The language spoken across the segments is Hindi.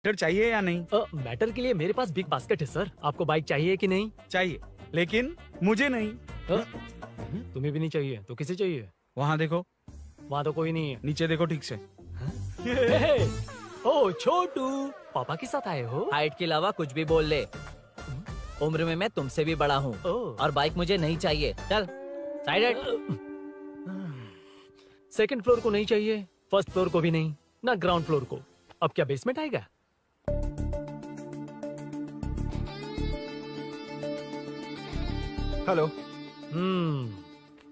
मैटर चाहिए या नहीं? मैटर के लिए मेरे पास बिग बास्केट है सर। आपको बाइक चाहिए कि नहीं? चाहिए, लेकिन मुझे नहीं। तुम्हें भी नहीं चाहिए तो किसे चाहिए? वहाँ देखो। वहाँ तो कोई नहीं है। नीचे देखो ठीक से। ओ छोटू, पापा के साथ आए हो? हाइट के अलावा कुछ भी बोल ले। उम्र में मैं तुमसे भी बड़ा हूँ और बाइक मुझे नहीं चाहिए। चल साइड। सेकंड फ्लोर को नहीं चाहिए, फर्स्ट फ्लोर को भी नहीं, ना ग्राउंड फ्लोर को। अब क्या बेसमेंट आएगा? हेलो।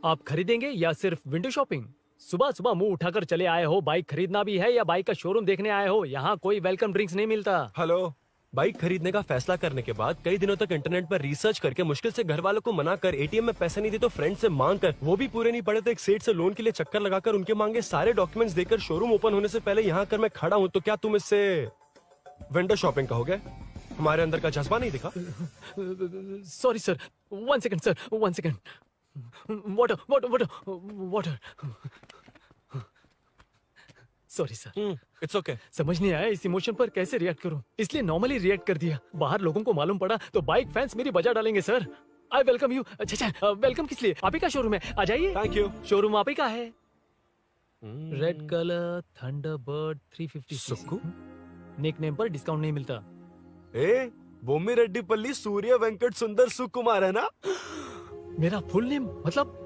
आप खरीदेंगे या सिर्फ विंडो शॉपिंग? सुबह सुबह मुंह उठाकर चले आए हो। बाइक खरीदना भी है या बाइक का शोरूम देखने आए हो? यहाँ कोई वेलकम ड्रिंक्स नहीं मिलता। हेलो। बाइक खरीदने का फैसला करने के बाद कई दिनों तक इंटरनेट पर रिसर्च करके मुश्किल से घर वालों को मना कर, एटीएम में पैसे नहीं दी तो फ्रेंड से मांग कर, वो भी पूरे नहीं पड़े तो एक सेठ से लोन के लिए चक्कर लगाकर उनके मांगे सारे डॉक्यूमेंट्स देकर शोरूम ओपन होने से पहले यहाँ आकर मैं खड़ा हूँ, तो क्या तुम इससे विंडो शॉपिंग कहोगे? हमारे अंदर का जज्बा नहीं दिखा? Sorry sir, 1 second sir, 1 second. Water water water water. Sorry sir. It's okay. समझ नहीं आया इस इमोशन पर कैसे रिएक्ट करूं, इसलिए नॉर्मली रिएक्ट कर दिया। बाहर लोगों को मालूम पड़ा तो बाइक फैंस मेरी बजा डालेंगे सर। I welcome you. अच्छा, वेलकम किस लिए? आप ही का शोरूम है, आ जाइए। Thank you. शोरूम आप ही का है। रेड कलर थंडरबर्ड 350 सुक्कू? निक नेम पर डिस्काउंट नहीं मिलता। ए, बोम्मी रेड्डी पल्ली सूर्य वेंकट सुंदर सुकुमार है ना? मेरा फुल नेम मतलब?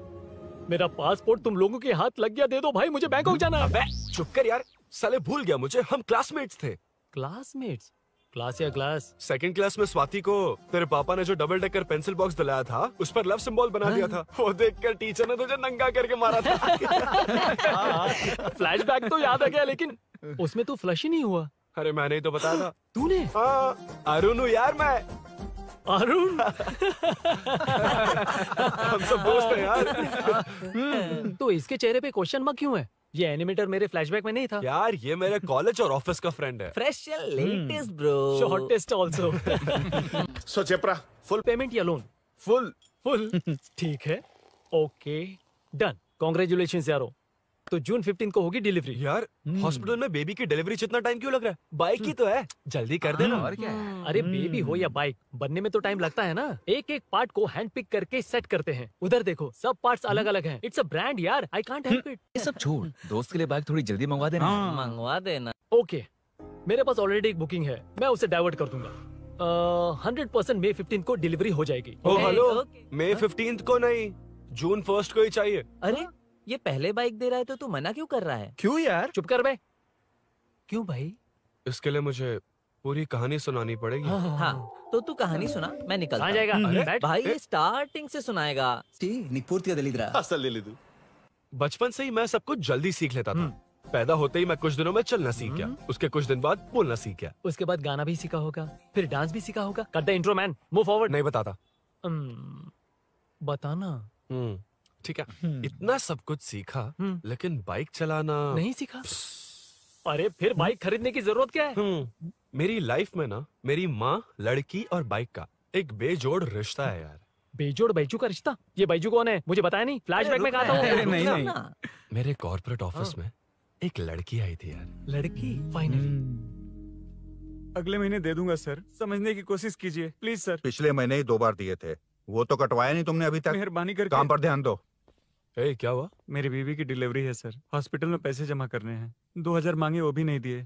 मेरा पासपोर्ट तुम लोगों के हाथ लग गया, दे दो भाई, मुझे बैंकॉक जाना है। अबे चुप कर यार, साले भूल गया मुझे, हम क्लासमेट्स थे। क्लासमेट्स? क्लास या क्लास? सेकंड क्लास में स्वाति को तेरे पापा ने जो डबल डेकर पेंसिल बॉक्स दिलाया था, उस पर लव सिंबल बना दिया था। वो देखकर टीचर ने तुझे नंगा करके मारा था। फ्लैशबैक तो याद आ गया, लेकिन उसमें तो फ्लश ही नहीं हुआ। अरे मैंने ही तो बताया था। तूने? अरुण हूँ यार मैं। अरुण? हम सब दोस्त हैं यार। तो इसके चेहरे पे क्वेश्चन मार्क क्यों है? ये एनिमेटर मेरे फ्लैशबैक में नहीं था। यार ये मेरे कॉलेज और ऑफिस का फ्रेंड है। Fresh latest bro. Shortest also. So चेपरा, फुल पेमेंट या लोन? फुल। ठीक है, ओके डन। कांग्रेचुलेशंस यारो। तो जून 15 को होगी डिलीवरी। यार हॉस्पिटल में बेबी की डिलीवरी जितना टाइम क्यों लग रहा है? बाइक ही तो है, जल्दी कर देना। और क्या है? अरे बेबी हो या बाइक, बनने में तो टाइम लगता है ना। एक एक पार्ट को हैंड पिक करके सेट करते हैं। उधर देखो, सब पार्ट्स अलग अलग हैं। इट्स अ ब्रांड यार, आई कांट हेल्प इट। ये सब छोड़, दोस्त के लिए बाइक थोड़ी जल्दी मंगवा देना। मंगवा देना। ओके, मेरे पास ऑलरेडी एक बुकिंग है, मैं उसे डाइवर्ट कर दूंगा। 100% मई 15 को डिलीवरी हो जाएगी। ओ हेलो, मई 15 को नहीं, जून 1 को ही चाहिए। अरे ये पहले बाइक दे रहा है तो तू मना क्यों कर रहा है? क्यों यार? चुप कर बे। क्यों भाई? इसके लिए मुझे पूरी कहानी सुनानी पड़ेगी। हाँ तो तू कहानी सुना, मैं निकलता कहाँ हूँ। जाएगा? बैठ। भाई ये स्टार्टिंग से सुनाएगा। नीक पूर्तिया दलिद्रा। असल ले तू। बचपन से ही मैं सब कुछ जल्दी सीख लेता था। पैदा होते ही मैं कुछ दिनों में चलना सीख गया, उसके कुछ दिन बाद बोलना सीख गया। उसके बाद गाना भी सीखा होगा, फिर डांस भी सीखा होगा। Cut the intro man, move forward. नहीं बताता। बताना। ठीक है। इतना सब कुछ सीखा, लेकिन बाइक चलाना नहीं सीखा। अरे फिर बाइक खरीदने की जरूरत क्या है? मेरी लाइफ में ना, मेरी माँ, लड़की और बाइक का एक बेजोड़ रिश्ता है यार। बेजोड़ बैजू का रिश्ता? ये बैजू कौन है? मुझे बताया नहीं। फ्लैशबैक में कहा था अरे वो। नहीं। मेरे कॉर्पोरेट ऑफिस में एक लड़की आई थी यार। लड़की? फाइनली। अगले महीने दे दूंगा सर, समझने की कोशिश कीजिए प्लीज सर। पिछले महीने ही 2 बार दिए थे, वो तो कटवाया नहीं तुमने अभी तक। मेहरबानी करके। काम पर ध्यान दो। ए, क्या हुआ? मेरी बीवी की डिलीवरी है सर, हॉस्पिटल में पैसे जमा करने हैं। 2000 मांगे, वो भी नहीं दिए।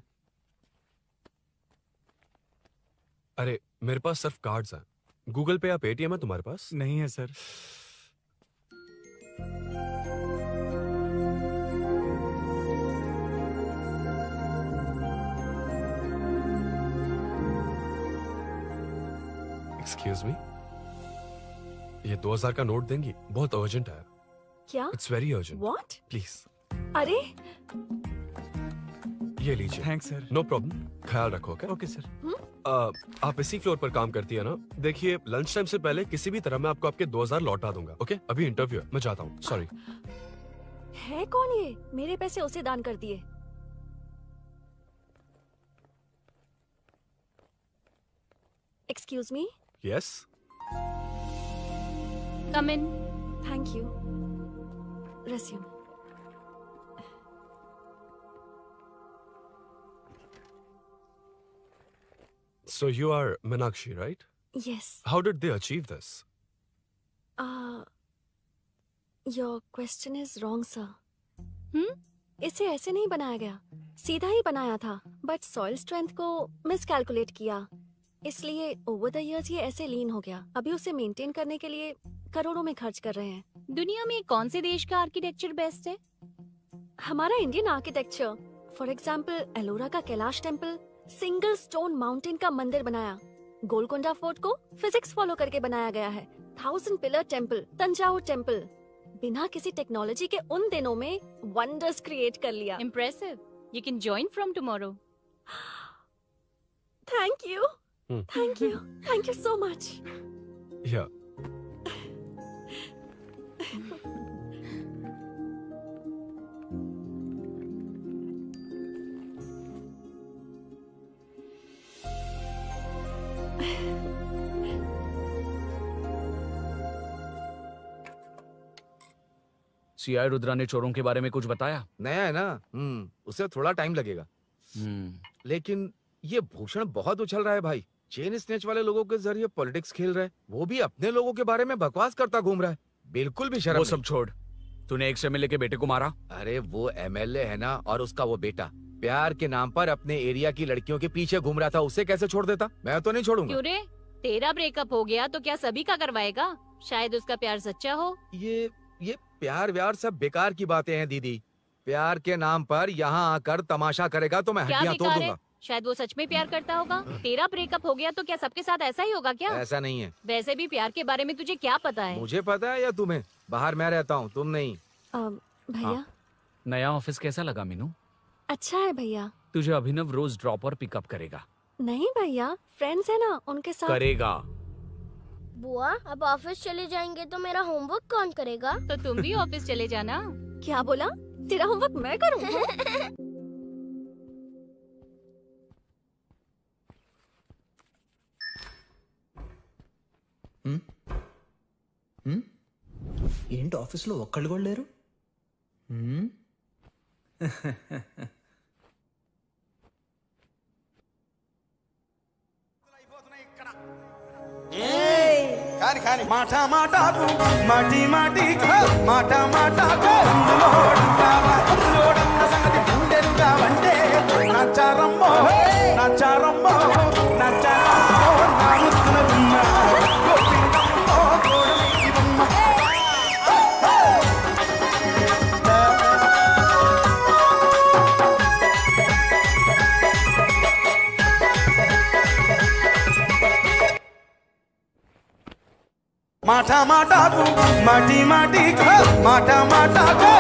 अरे मेरे पास सिर्फ कार्ड्स हैं। गूगल पे या पेटीएम है तुम्हारे पास? नहीं है सर। एक्सक्यूज मी, ये 2000 का नोट देंगी? बहुत अर्जेंट है। क्या? It's very urgent. What? Please अरे ये लीजिए। Thanks sir. नो प्रॉब्लम, ख्याल रखो। Okay sir. आप इसी फ्लोर पर काम करती है ना? देखिए लंच टाइम से पहले किसी भी तरह मैं आपको आपके 2000 लौटा दूंगा। ओके, अभी इंटरव्यू है, मैं जाता हूँ। सॉरी। है कौन ये? मेरे पैसे उसे दान कर दिए। Excuse me. Yes. Come in. Thank you. Resume. So you are Meenakshi, right? Yes. How did they achieve this? Your question is wrong, sir. इसे ऐसे नहीं बनाया गया, सीधा ही बनाया था, बट सॉइल स्ट्रेंथ को मिसकैलकुलेट किया, इसलिए ओवर द इयर्स ये ऐसे लीन हो गया। अभी उसे मेंटेन करने के लिए करोड़ों में खर्च कर रहे हैं। दुनिया में कौन से देश का आर्किटेक्चर बेस्ट है? हमारा Indian architecture, for example Ellora का Kailash temple, single stone mountain का मंदिर बनाया। गोलकोंडा फोर्ट को फिजिक्स फॉलो करके बनाया गया है। 1000 पिलर टेम्पल, तंजावुर टेम्पल, बिना किसी टेक्नोलॉजी के उन दिनों में वंडर्स क्रिएट कर लिया। Impressive. You can join from tomorrow. Thank you. Thank you. Thank you so much. Yeah. CI Rudra ने चोरों के बारे में कुछ बताया? नया है ना, उसे थोड़ा टाइम लगेगा। लेकिन ये भूषण बहुत उछल रहा है भाई। चेन स्नेच वाले लोगों के जरिए पॉलिटिक्स खेल रहा है, वो भी अपने लोगों के बारे में बकवास करता घूम रहा है। बिल्कुल भी शर्म वो नहीं। सब छोड़, तूने एक एमएलए के बेटे को मारा? अरे वो एमएलए है ना, और उसका वो बेटा प्यार के नाम पर अपने एरिया की लड़कियों के पीछे घूम रहा था, उसे कैसे छोड़ देता? मैं तो नहीं छोड़ूंगा। क्यों रे? तेरा ब्रेकअप हो गया तो क्या सभी का करवाएगा? शायद उसका प्यार सच्चा हो। ये प्यार व्यार सब बेकार की बातें हैं दीदी। प्यार के नाम पर यहाँ आकर तमाशा करेगा तो मैं क्या हड्डियां तोड़ बेकार है? दूंगा। शायद वो सच में प्यार करता होगा। तेरा ब्रेकअप हो गया तो क्या सबके साथ ऐसा ही होगा क्या? ऐसा नहीं है। वैसे भी प्यार के बारे में तुझे क्या पता है? मुझे पता है या तुम्हें? बाहर मैं रहता हूँ, तुम नहीं। भैया नया ऑफिस कैसा लगा मीनू? अच्छा है भैया। तुझे अभिनव रोज ड्रॉप और पिकअप करेगा। नहीं भैया, फ्रेंड्स है ना, उनके साथ करेगा। बुआ अब ऑफिस चले जाएंगे तो मेरा होमवर्क कौन करेगा? तो तुम भी ऑफिस चले जाना। क्या बोला? तेरा होमवर्क मैं करूँ? ఏంటి ఆఫీస్లో ఒక్కళ్ళు కూడా లేరు? కాని కాని మాట మాటకు మాటి మాటికి మాట మాటకు అందులోడన్న సంగతి గుండెలుగా వంటే నచ్చారమ్మో నచ్చారమ్మో నచ్చారమ్మో నా ముక్కున గుమ్మ గోపిందమ్మో గోడలి బొమ్మ మాట మాటకు మాటి మాటికి మాట మాటకు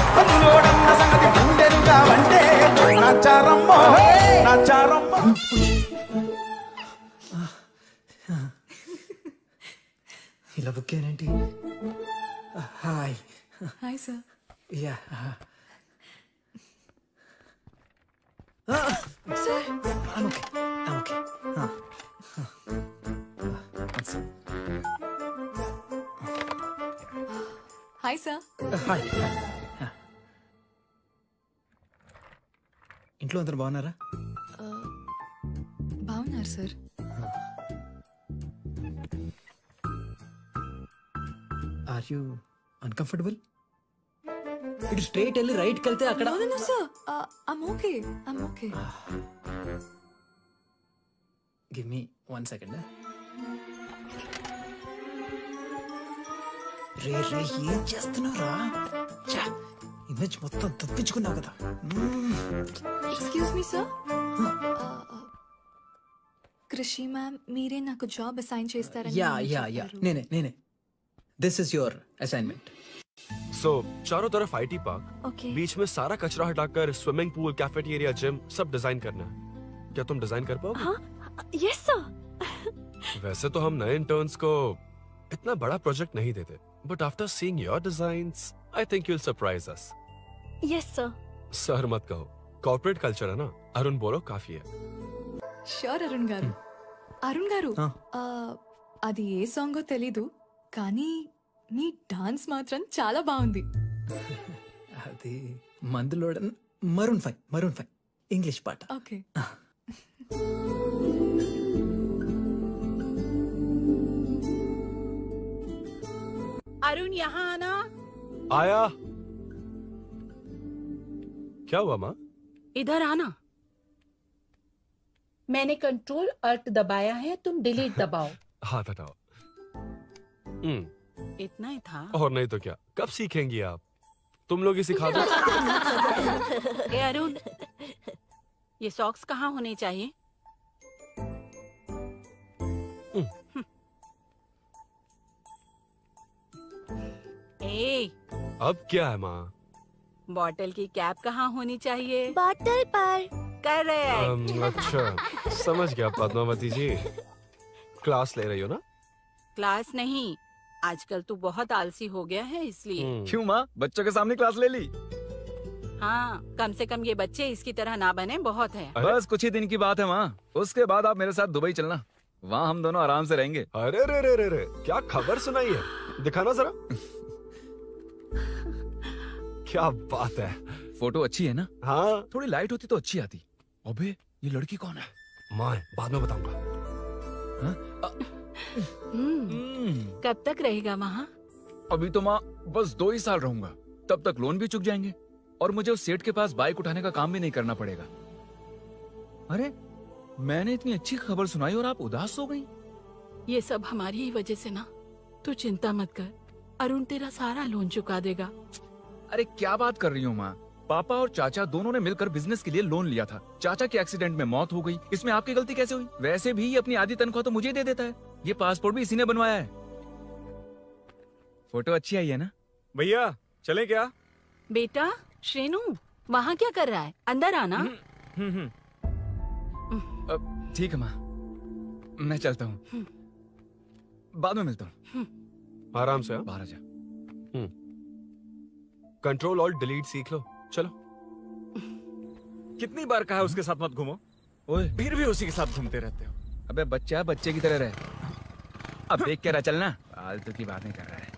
అందులోడన్న సంగతి గుండెలుగా వంటే నచ్చారమ్మో నచ్చారమ్మో. ఇలా బుక్ అయ్యానేంటి? Hi hi sir. Yeah sir okay. Hi sir. Hi. ఇంట్లో అందరు బాగున్నారా? బాగున్నారు సార్. Are you uncomfortable? ఇటు స్ట్రైట్ వెళ్ళి రైట్కి వెళ్తే అక్కడ. No sir, I'm okay. Give me 1 second. రే ఏం చేస్తున్నారా? ఇమేజ్ మొత్తం తప్పించుకున్నావు కదా. Excuse me sir. Krishi ma'am మీరే నాకు జాబ్ అసైన్ చేస్తారని యా నేనే. This is your assignment. So चारों तरफ आईटी पार्क, Okay. बीच में सारा कचरा हटाकर स्विमिंग पूल, कैफेटेरिया, जिम सब डिजाइन करना है। क्या तुम डिजाइन कर पाओगे? हाँ, यस सर. वैसे तो हम नए इंटर्न्स को इतना बड़ा प्रोजेक्ट नहीं देते, but after seeing your designs I think you will surprise us. Yes sir. Sir मत कहो, कॉर्पोरेट कल्चर है ना. अरुण बोलो काफी है. షూర్ అరుణ్ గారు. అరుణ్ గారు, అది ఏ సాంగో తెలీదు కానీ మీ డాన్స్ మాత్రం చాలా బాగుంది. అది మందులోడన్ Maroon 5 English part. Okay. Arun यहाँ आना। आया। क्या हुआ माँ? इधर आना। मैंने कंट्रोल अल्ट दबाया है, तुम डिलीट दबाओ। हाथ हटाओ। इतना ही था। और नहीं तो क्या, कब सीखेंगी आप? तुम लोग ही सिखा दो। ए अरुण, ये सॉक्स कहाँ होने चाहिए? ए, अब क्या है माँ? बॉटल की कैप कहाँ होनी चाहिए? बॉटल पर। कर रहे हैं। अच्छा, समझ गया पद्मावती जी। क्लास ले रही हो ना? क्लास नहीं, आजकल तू बहुत आलसी हो गया है इसलिए। क्यों माँ, बच्चों के सामने क्लास ले ली? हाँ, कम से कम ये बच्चे इसकी तरह ना बने, बहुत है। बस कुछ ही दिन की बात है माँ, उसके बाद आप मेरे साथ दुबई चलना, वहाँ हम दोनों आराम से रहेंगे। अरे रे रे रे रे, क्या खबर सुनाई है, दिखाना जरा। क्या बात है। फोटो अच्छी है ना? हाँ। थोड़ी लाइट होती तो अच्छी आती। अबे ये लड़की कौन है? माँ, बाद में बताऊंगा। कब तक रहेगा वहाँ? अभी तो माँ बस 2 ही साल रहूंगा, तब तक लोन भी चुक जाएंगे और मुझे उस सेठ के पास बाइक उठाने का काम भी नहीं करना पड़ेगा। अरे मैंने इतनी अच्छी खबर सुनाई और आप उदास हो गई। ये सब हमारी ही वजह से ना, तू चिंता मत कर, अरुण तेरा सारा लोन चुका देगा। अरे क्या बात कर रही हो माँ, पापा और चाचा दोनों ने मिलकर बिजनेस के लिए लोन लिया था। चाचा के एक्सीडेंट में मौत हो गई, इसमें आपकी गलती कैसे हुई? वैसे भी ये अपनी आधी तनख्वाह तो मुझे दे देता है। ये पासपोर्ट भी इसी ने बनवाया है। फोटो अच्छी आई है ना? भैया चले क्या? बेटा श्रेनु, वहाँ क्या कर रहा है? अंदर आना। ठीक है माँ, मैं चलता हूँ, बाद में मिलता हूँ। आराम से। बाहर आ जा। कंट्रोल और डिलीट सीख लो, चलो। कितनी बार कहा उसके साथ मत घूमो, ओए फिर भी उसी के साथ घूमते रहते हो। अबे बच्चा बच्चे की तरह रहे, अब देख के रहा चलना, फालतू की बातें कर रहा है।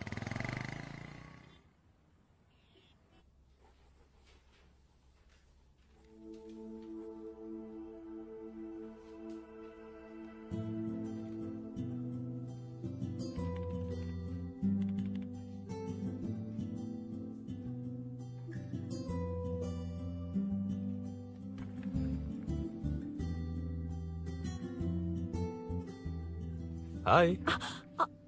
Hi.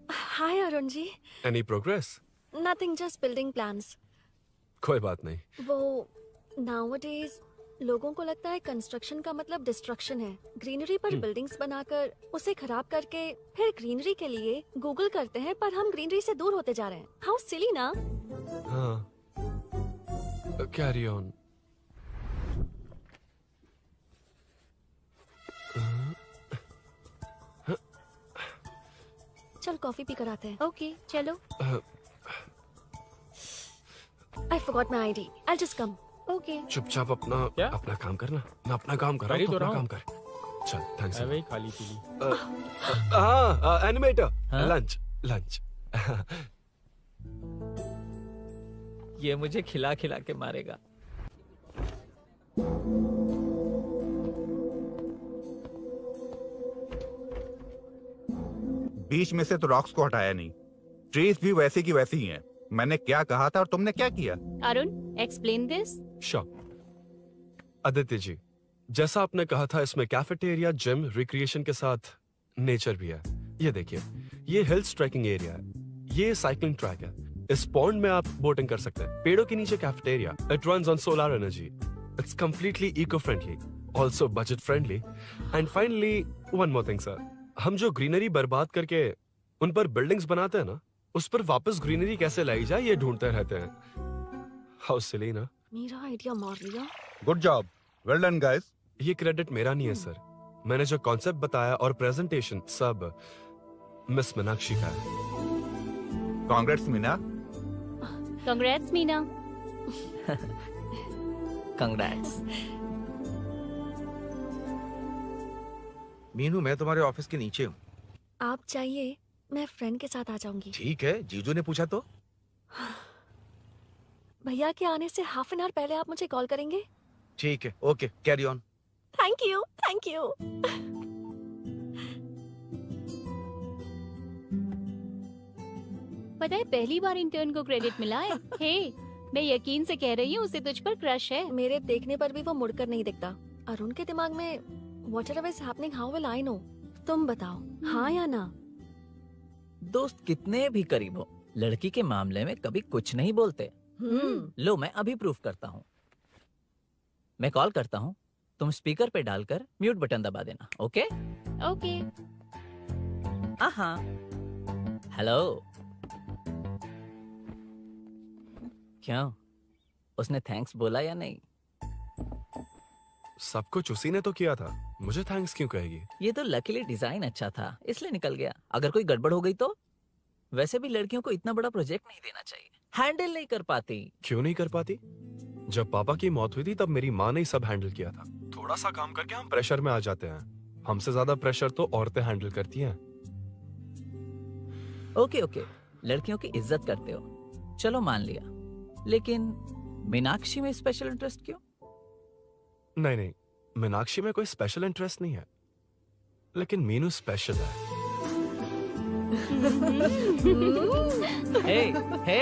Hi Arun ji. Any progress? Nothing, just building plans. कोई बात नहीं। वो नाउअडेज लोगों को लगता है कंस्ट्रक्शन का मतलब डिस्ट्रक्शन है। ग्रीनरी पर बिल्डिंग्स बनाकर उसे खराब करके फिर ग्रीनरी के लिए गूगल करते हैं, पर हम ग्रीनरी से दूर होते जा रहे हैं। हाउ सिली ना? हाँ, कैरी ऑन। चल कॉफी पी कर आते हैं। ओके चलो। I forgot my ID, I just come. Okay. चुपचाप अपना काम करना। मैं अपना काम कर रहा हूँ, अपना काम कर। चल, थैंक्स। वही खाली पीली। हाँ, एनिमेटर, लंच। ये मुझे खिला खिला के मारेगा। बीच में से तो रॉक्स को हटाया नहीं, ट्रीज भी वैसी की वैसी ही हैं। मैंने क्या कहा था और तुमने क्या किया? Arun explain this. आदित्य जी, जैसा आपने कहा था, इसमें कैफेटेरिया, जिम, रिक्रिएशन के साथ नेचर भी है। ये देखिए, ये हिल्स ट्रैकिंग एरिया है, ये साइकिलिंग ट्रैक है। इस पॉन्ड में आप बोटिंग कर सकते हैं। पेड़ों के नीचे cafeteria, it runs on solar energy. It's completely eco friendly, also budget friendly. And finally one more thing sir, हम जो ग्रीनरी बर्बाद करके उन पर बिल्डिंग्स बनाते हैं ना, उस पर वापस ग्रीनरी कैसे लाई जाए ये ढूंढते रहते हैं। हाउ सिली ना? मेरा आइडिया मार लिया। Good job, well done guys. ये क्रेडिट मेरा नहीं है सर, मैंने जो कॉन्सेप्ट बताया और प्रेजेंटेशन सब मिस मीनाक्षी का है। Congrats Meena. Congrats Meena. Congrats. Meenu, मैं तुम्हारे ऑफिस के नीचे हूँ। आप चाहिए मैं फ्रेंड के साथ आ जाऊंगी। ठीक है, जीजू ने पूछा तो। भैया के आने से हाफ एन आवर पहले आप मुझे कॉल करेंगे? ठीक है, okay, carry on. Thank you, thank you. पता है पहली बार इंटर्न को क्रेडिट मिला है। हे, मैं यकीन से कह रही हूँ उसे तुझ पर क्रश है। मेरे देखने पर भी वो मुड़कर नहीं दिखता। अरुण के दिमाग में whatever is happening, how will I know? तुम बताओ, हाँ या ना? दोस्त कितने भी करीब हो, लड़की के मामले में कभी कुछ नहीं बोलते। लो मैं अभी प्रूफ करता हूँ। मैं कॉल करता हूँ, तुम स्पीकर पे डालकर म्यूट बटन दबा देना। Okay okay. हाँ। हेलो। क्यों, उसने थैंक्स बोला या नहीं? सब कुछ उसी ने तो किया था, मुझे थैंक्स क्यों कहेगी? ये तो लकीली डिजाइन अच्छा था इसलिए निकल गया। अगर कोई गड़बड़ हो गई तो? वैसे भी लड़कियों को इतना बड़ा प्रोजेक्ट नहीं देना चाहिए, हैंडल नहीं कर पाती। क्यों नहीं कर पाती? जब पापा की मौत हुई थी तब मेरी माँ ने ही सब हैंडल किया था। थोड़ा सा काम करके हम प्रेशर में आ जाते हैं। हमसे ज्यादा प्रेशर तो औरतें हैंडल करती हैं। ओके ओके, लड़कियों की इज्जत करते हो, चलो मान लिया। लेकिन मीनाक्षी में स्पेशल इंटरेस्ट क्यों? नहीं, मीनाक्षी में कोई स्पेशल इंटरेस्ट नहीं है, लेकिन मीनू स्पेशल है। हे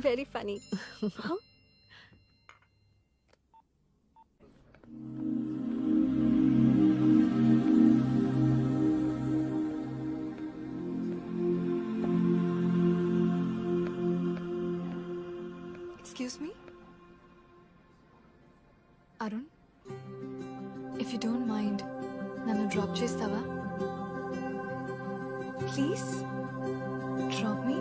Very funny. Huh? Excuse me? Arun? If you don't mind, nanu drop chestava? Please? Drop me?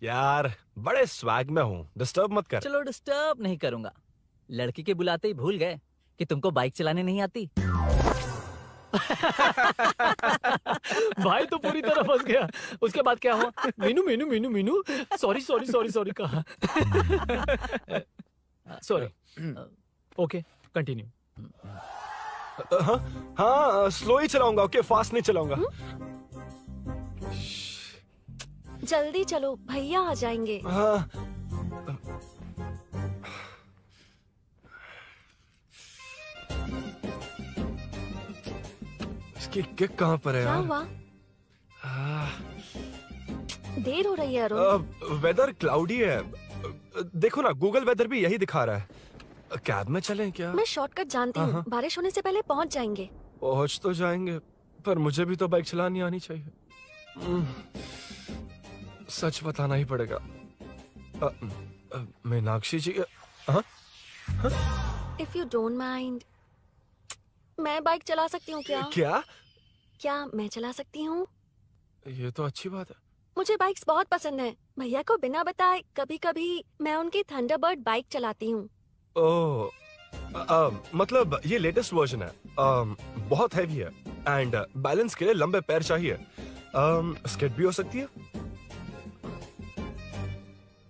यार बड़े स्वैग में हूँ, डिस्टर्ब मत कर। चलो डिस्टर्ब नहीं करूंगा। लड़की के बुलाते ही भूल गए कि तुमको बाइक चलाने नहीं आती। भाई तो पूरी तरह फंस गया। उसके बाद क्या हुआ? Meenu Meenu Meenu Meenu sorry sorry sorry sorry कहा। सॉरी। Okay continue. हाँ स्लो ही चलाऊंगा, ओके फास्ट नहीं चलाऊंगा। जल्दी चलो, भैया आ जाएंगे। हाँ। इसकी किक कहाँ पर है? क्या यार? हुआ? देर हो रही है अरुण। वेदर क्लाउडी है। देखो ना, गूगल वेदर भी यही दिखा रहा है। कैब में चलें क्या? मैं शॉर्टकट जानती हूँ, बारिश होने से पहले पहुँच जाएंगे। पहुँच तो जाएंगे, पर मुझे भी तो बाइक चलानी आनी चाहिए। सच बताना ही पड़ेगा। मीनाक्षी जी। If you don't mind, मैं बाइक चला सकती हूँ क्या? क्या मैं चला सकती हूँ? ये तो अच्छी बात है। मुझे बाइक्स बहुत पसंद है। भैया को बिना बताए कभी कभी मैं उनकी थंडरबर्ड बाइक चलाती हूँ। मतलब ये लेटेस्ट वर्जन है। बहुत हैवी है एंड बैलेंस के लिए लंबे पैर चाहिए। स्किड भी हो सकती है।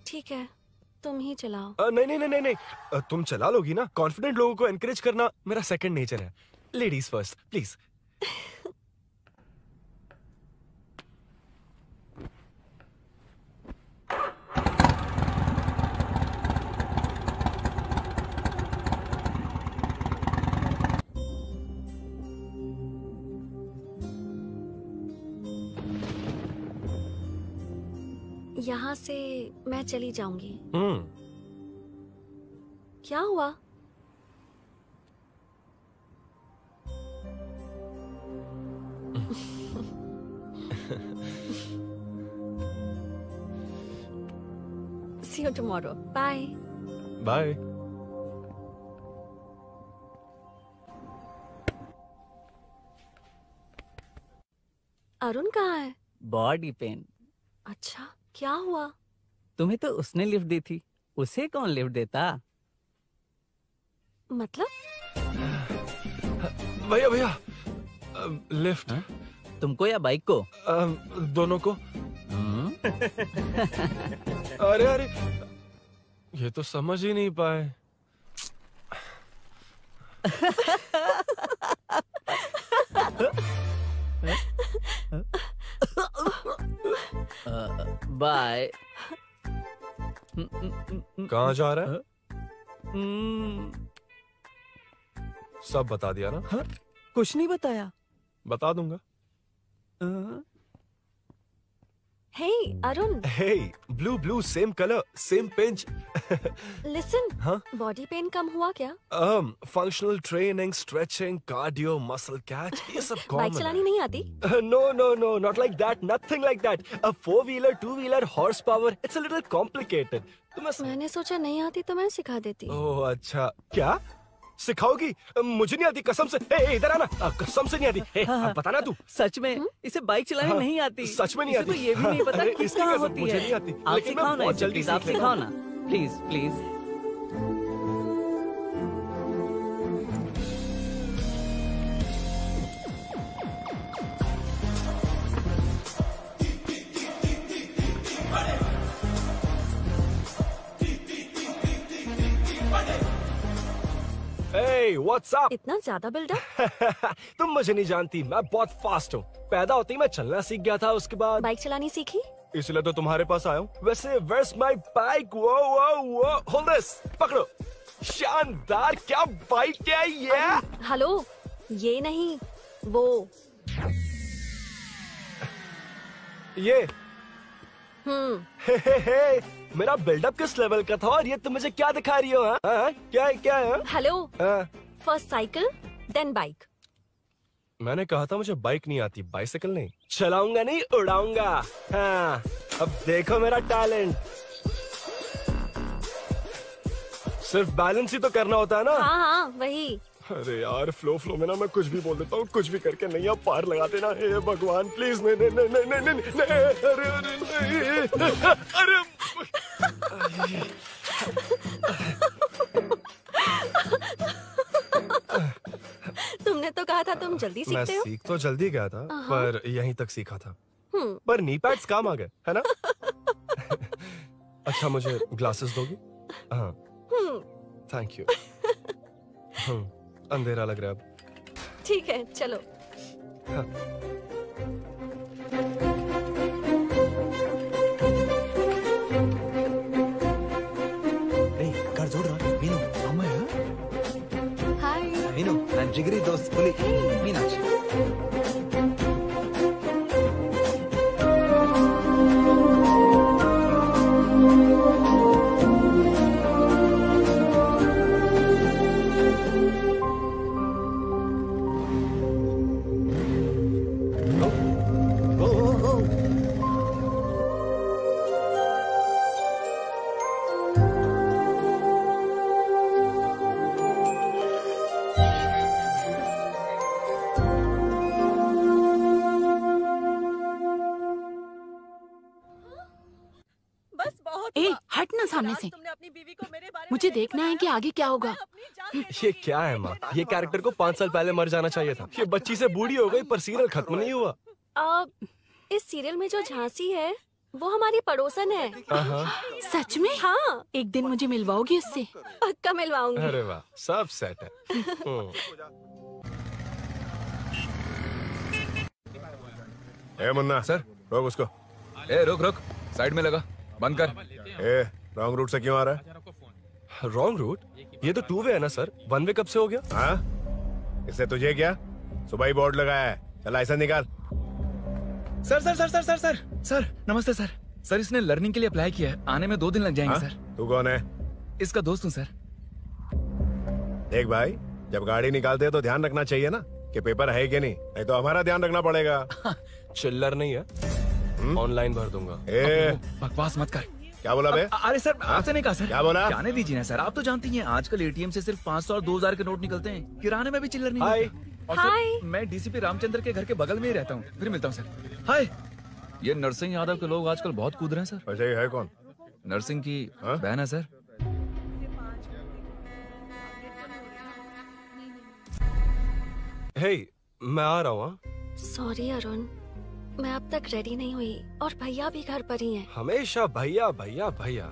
ठीक है, तुम ही चलाओ। नहीं, तुम चला लोगी ना। कॉन्फिडेंट लोगों को एनकरेज करना मेरा सेकंड नेचर है। Ladies first please. यहाँ से मैं चली जाऊंगी। क्या हुआ? See you tomorrow. Bye. Bye. Arun कहाँ है? Body pain. अच्छा, क्या हुआ? तुम्हें तो उसने लिफ्ट दी थी, उसे कौन लिफ्ट देता? मतलब? भैया लिफ्ट। तुमको या बाइक को? दोनों को। अरे अरे, ये तो समझ ही नहीं पाए। बाय। कहाँ जा रहा है? सब बता दिया ना? कुछ नहीं बताया। बता दूंगा। Hey, Arun. Hey, blue, same color, same pinch. Listen. हाँ? Body pain कम हुआ क्या? Functional training, stretching, cardio, muscle catch, ये सब common बाइक चलानी नहीं आती? No, not like that, nothing like that. A 4-wheeler, 2-wheeler, horsepower, it's a little complicated. मैंने सोचा नहीं आती तो मैं सिखा देती। ओह अच्छा, क्या? सिखाओगी? मुझे नहीं आती कसम से। ए, इधर आना, कसम से नहीं आती। ए, अब बताना तू। सच में इसे बाइक चलानी नहीं आती। सच में नहीं आती। इसे तो ये भी नहीं पता कि कहाँ होती मुझे है। नहीं आती। आप लेकिन मैं सिखाओ ना बहुत इसे, जल्दी प्लीज, आप सीख लेता सिखाओ हूँ। ना, प्लीज। Hey, what's up? इतना ज्यादा बिल्डअप? तुम मुझे नहीं जानती, मैं बहुत फास्ट हूँ। पैदा होते ही मैं चलना सीख गया था, उसके बाद बाइक चलानी सीखी? इसलिए तो तुम्हारे पास आया हूँ। वैसे where's my bike? वो hold this, पकड़ो। शानदार, क्या बाइक है ये? हेलो, ये नहीं, वो। ये हे, मेरा बिल्डअप किस लेवल का था और ये तुम मुझे क्या दिखा रही हो? क्या है? Hello, first cycle then bike. मैंने कहा था मुझे बाइक नहीं आती, बाइसाइकिल नहीं। चलाऊंगा नहीं, उड़ाऊंगा। हाँ, अब देखो मेरा टैलेंट। सिर्फ बैलेंस ही तो करना होता है ना? हाँ, वही। अरे यार, फ्लो में ना मैं कुछ भी बोल देता हूँ, कुछ भी करके नहीं आप पार लगा देना। हे भगवान प्लीज, नहीं, अरे तुमने तो कहा था तुम जल्दी मैं सीखते हो। सीख तो जल्दी गया था, पर यहीं तक सीखा था। हम्म। पर नी पैड्स काम आ गए, है ना? अच्छा, मुझे ग्लासेस दोगी? हाँ, थैंक यू। अंधेरा लग रहा है अब। ठीक है, चलो। हाँ। कर जोड़ रहा मीनू, अम्मा है? हाय मीनू, ना जिगरी दोस्त पुली मीनाक्षी। ए, हट ना सामने से। मुझे देखना है कि आगे क्या होगा। ये क्या है माँ? ये कैरेक्टर को 5 साल पहले मर जाना चाहिए था। ये बच्ची से बूढ़ी हो गई पर सीरियल खत्म नहीं हुआ। इस सीरियल में जो झांसी है वो हमारी पड़ोसन है। सच में? हाँ। एक दिन मुझे मिलवाओगी उससे? पक्का मिलवाऊंगी। अरे वाह, सब सेट है। ए मुन्ना सर, रोक उसको। ए रुक, साइड में लगा, बंद कर। ए, रॉन्ग रूट से क्यों आ रहा है? Wrong route? ये तो 2 वे है ना सर, 1 वे कब से हो गया? हाँ, इससे तुझे क्या? सुबह ही बोर्ड लगाया है, चल लाइसेंस निकाल। सर, नमस्ते सर। सर, इसने लर्निंग के लिए अप्लाई किया है, आने में 2 दिन लग जाएंगे। सर, तू कौन है? इसका दोस्त हूँ सर। देख भाई, जब गाड़ी निकालते हैं तो ध्यान रखना चाहिए ना कि पेपर है कि नहीं तो हमारा ध्यान रखना पड़ेगा। चिल्लर नहीं है, ऑनलाइन भर दूंगा। बकवास मत कर। क्या बोला बे? अरे सर, आपसे नहीं कहा सर। क्या बोला? जाने दीजिए ना सर, आप तो जानती हैं आजकल एटीएम से सिर्फ 500 और 2000 के नोट निकलते हैं, किराने में भी चिल्लर नहीं मिलता। और सर, मैं डीसीपी रामचंद्र के घर के बगल में ही रहता हूँ, फिर मिलता हूँ सर। हाय, ये नरसिंह यादव के लोग आजकल बहुत कूद रहे हैं सर। अच्छा, ये है कौन? नरसिंह की बहन है सर। हे, मैं आ रहा हूँ। सॉरी अरुण, मैं अब तक रेडी नहीं हुई और भैया भी घर पर ही हैं। हमेशा भैया भैया भैया।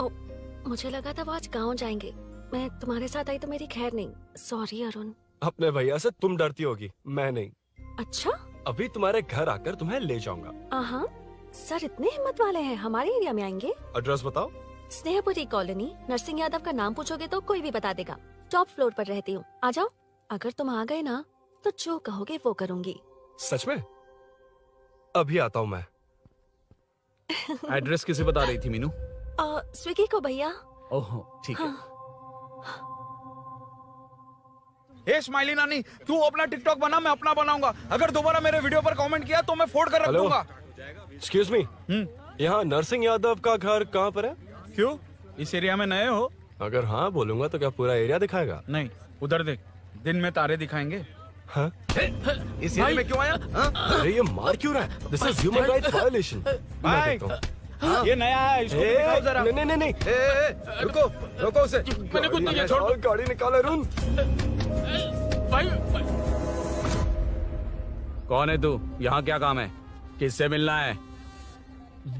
मुझे लगा था वो आज गाँव जाएंगे। मैं तुम्हारे साथ आई तो मेरी खैर नहीं। सॉरी अरुण। अपने भैया से तुम डरती होगी, मैं नहीं। अच्छा? अभी तुम्हारे घर आकर तुम्हें ले जाऊंगा। हाँ, सर इतने हिम्मत वाले हैं, हमारे एरिया में आएंगे? एड्रेस बताओ। स्नेहपुरी कॉलोनी। नरसिंह यादव का नाम पूछोगे तो कोई भी बता देगा। टॉप फ्लोर पर रहती हूँ, आ जाओ। अगर तुम आ गए ना तो जो कहोगे वो करूँगी। सच में? अभी आता हूँ मैं। एड्रेस किसे बता रही थी मीनू? स्विगी को भैया। ओह ठीक है। ए स्माइली नानी, तू अपना टिकटॉक बना, मैं अपना बनाऊंगा। अगर दोबारा मेरे वीडियो पर कमेंट किया तो मैं फोड़ कर रख दूंगा। एक्सक्यूज मी, यहाँ नरसिंह यादव का घर कहाँ पर है? क्यों, इस एरिया में नए हो? अगर हाँ बोलूंगा तो क्या पूरा एरिया दिखाएगा? नहीं, उधर देख, दिन में तारे दिखाएंगे। हाँ? इस एरिया में क्यों आया? अरे ये मार क्यों रहा है? This is human rights violation. भाई, ये नया है, इसको दिखाओ जरा। नहीं नहीं नहीं, रुको रुको उसे। मैंने कुछ नहीं किया, छोड़ दो। गाड़ी निकाल अरुण। कौन है तू? यहाँ क्या काम है? किससे मिलना है?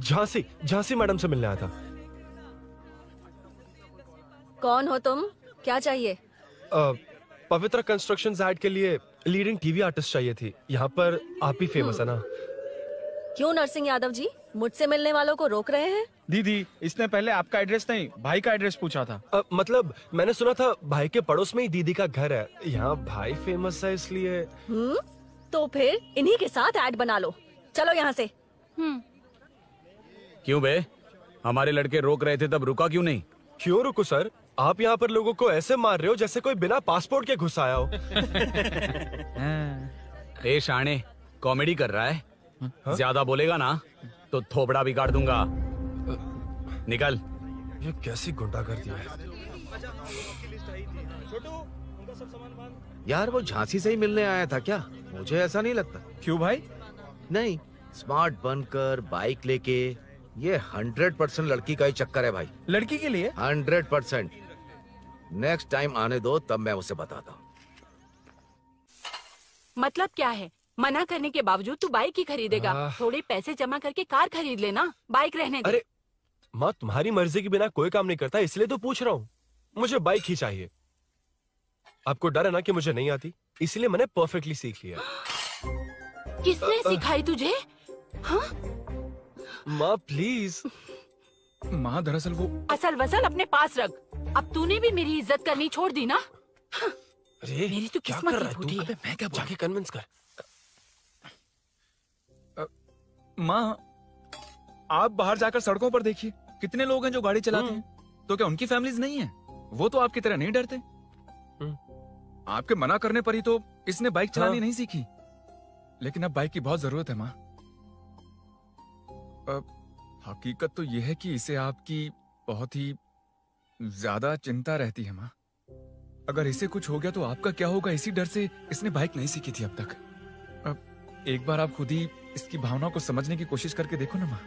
झांसी मैडम से मिलने आया था। कौन हो तुम? क्या चाहिए? पवित्र कंस्ट्रक्शन ऐड के लिए लीडिंग टीवी आर्टिस्ट चाहिए थी। यहाँ पर आप ही फेमस है ना? क्यों नरसिंह यादव जी, मुझसे मिलने वालों को रोक रहे हैं? दीदी, इसने पहले आपका एड्रेस नहीं, भाई का एड्रेस पूछा था। मतलब मैंने सुना था भाई के पड़ोस में ही दीदी का घर है। यहाँ भाई फेमस है इसलिए। तो फिर इन्हीं के साथ ऐड बना लो। चलो यहाँ से। क्यों बे? हमारे लड़के रोक रहे थे तब रुका क्यों नहीं? क्यों रुको सर? आप यहाँ पर लोगों को ऐसे मार रहे हो जैसे कोई बिना पासपोर्ट के घुस आया हो। ए शाणे, कॉमेडी कर रहा है? ज्यादा बोलेगा ना तो थोबड़ा भी काट दूंगा। निकल। ये कैसी गुंडागर्दी है? यार वो झांसी से ही मिलने आया था क्या? मुझे ऐसा नहीं लगता। क्यों भाई? नहीं, स्मार्ट बनकर बाइक लेके, ये 100% लड़की का ही चक्कर है भाई। लड़की के लिए? 100%। नेक्स्ट टाइम आने दो, तब मैं उसे बताता हूँ। मतलब क्या है? मना करने के बावजूद तू बाइक ही खरीदेगा? थोड़े पैसे जमा करके कार खरीद लेना, बाइक रहने दे। अरे माँ, तुम्हारी मर्जी के बिना कोई काम नहीं करता, इसलिए तो पूछ रहा हूँ। मुझे बाइक ही चाहिए। आपको डर है ना कि मुझे नहीं आती, इसलिए मैंने परफेक्टली सीख लिया। किसने सिखाई तुझे? हाँ? माँ प्लीज। माँ दरअसल वो असल वसल अपने पास रख। अब तूने भी मेरी इज्जत करनी छोड़ दी ना? अरे मेरी तो क्या किस्मत कर ही रहा है फूटी तू? है। अबे मैं क्या जाके कन्विंस कर। माँ, आप बाहर जाकर सड़कों पर देखिए, कितने लोग हैं जो गाड़ी चलाते हैं। तो क्या उनकी फैमिलीज नहीं है? वो तो आपकी तरह नहीं डरते। आपके मना करने पर ही तो इसने बाइक चलानी नहीं सीखी। लेकिन अब बाइक की बहुत जरूरत है माँ। हकीकत तो यह है कि इसे आपकी बहुत ही ज्यादा चिंता रहती है माँ। अगर इसे कुछ हो गया तो आपका क्या होगा, इसी डर से इसने बाइक नहीं सीखी थी अब तक। अब एक बार आप खुद ही इसकी भावना को समझने की कोशिश करके देखो ना माँ।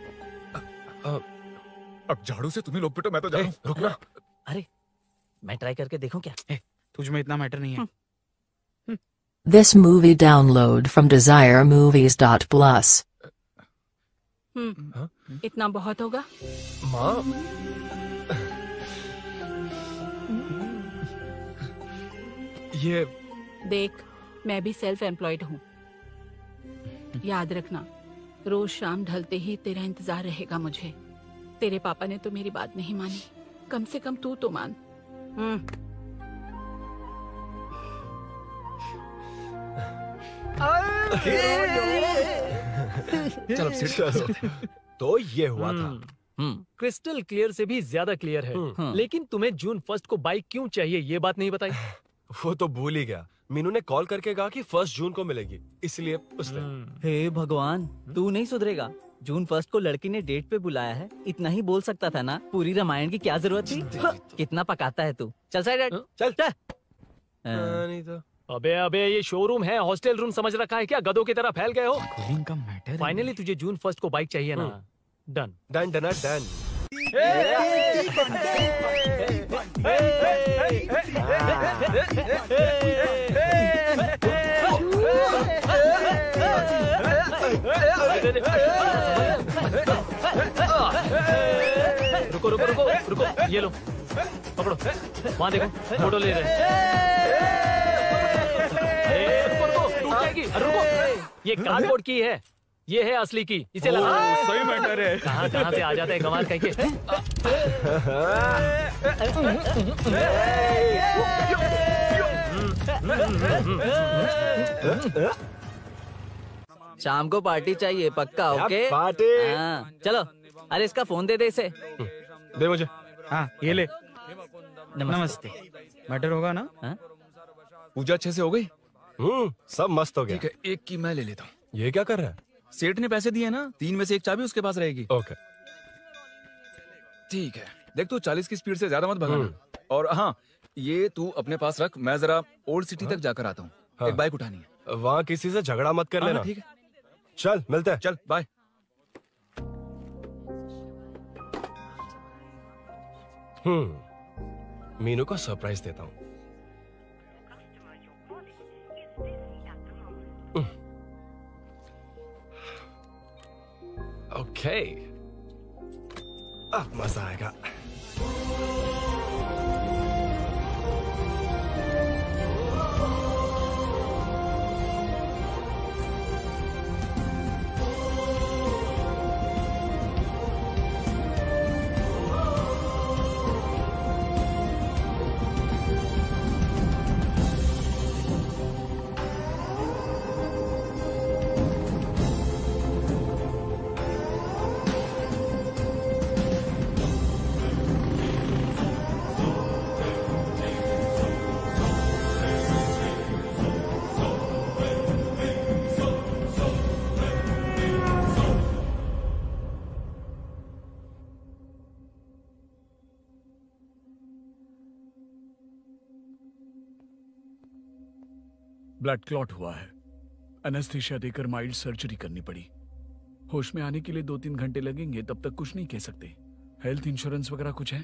अब झाड़ू से तुम्हें लोग पिटो, मैं तो जा रहा हूं। रुकना। अरे मैं ट्राई करके देखूं क्या? तुझ में इतना मैटर नहीं है। This movie download from desiremovies.plus. इतना बहुत होगा? माँ, ये देख, मैं भी सेल्फ एम्प्लॉयड हूँ। याद रखना, रोज शाम ढलते ही तेरा इंतजार रहेगा मुझे। तेरे पापा ने तो मेरी बात नहीं मानी, कम से कम तू तो मान। चलो चलो। तो ये हुआ था। क्रिस्टल क्लियर से भी ज्यादा क्लियर है। लेकिन तुम्हें जून 1 को बाइक क्यों चाहिए, ये बात नहीं बताई। वो तो भूल ही गया। मीनू ने कॉल करके कहा कि 1 जून को मिलेगी, इसलिए उसने। हे भगवान, तू नहीं सुधरेगा। जून 1 को लड़की ने डेट पे बुलाया है, इतना ही बोल सकता था ना। पूरी रामायण की क्या जरूरत थी? कितना पकाता है तू। चल साइड, चल चल। नहीं तो अबे अबे, ये शोरूम है, हॉस्टल रूम समझ रखा है क्या? गधों की तरह फैल गए हो। कूलिंग का मैटर। फाइनली तुझे जून 1 को बाइक चाहिए ना? Done done done done. रुको रुको रुको रुको, ये लो पकड़ो, वहाँ देखो फोटो ले रहे हैं। रुको रुको, टूट जाएगी, रुको। ये कार्डबोर्ड की है, ये है असली की, इसे लगा। सही मैटर है। कहाँ कहाँ से आ जाते हैं कमाल कहीं के। शाम को पार्टी चाहिए पक्का, ओके? पार्टी। हाँ, चलो। अरे इसका फोन दे इसे। दे मुझे। हाँ ये ले। नमस्ते। मैटर होगा ना? पूजा अच्छे से हो गई? सब मस्त हो गया। ठीक है, एक की मैं ले लेता हूँ। ये क्या कर रहा है? सेठ ने पैसे दिए ना, 3 में से 1 चाबी उसके पास रहेगी। ओके ठीक है, देख तू 40 की स्पीड से ज्यादा मत भगाना। और हाँ, ये तू अपने पास रख, मैं जरा ओल्ड सिटी तक जाकर आता हूँ। एक बाइक उठानी है। वहाँ किसी से झगड़ा मत कर लेना। ठीक है, चल मिलते हैं। चल बाय। मीनू को सरप्राइज देता हूँ। ओके, अब मजा आएगा। ब्लड क्लॉट हुआ है। एनेस्थीसिया देकर माइल्ड सर्जरी करनी पड़ी। होश में आने के लिए 2-3 घंटे लगेंगे, तब तक कुछ नहीं कह सकते। हेल्थ इंश्योरेंस वगैरह कुछ है?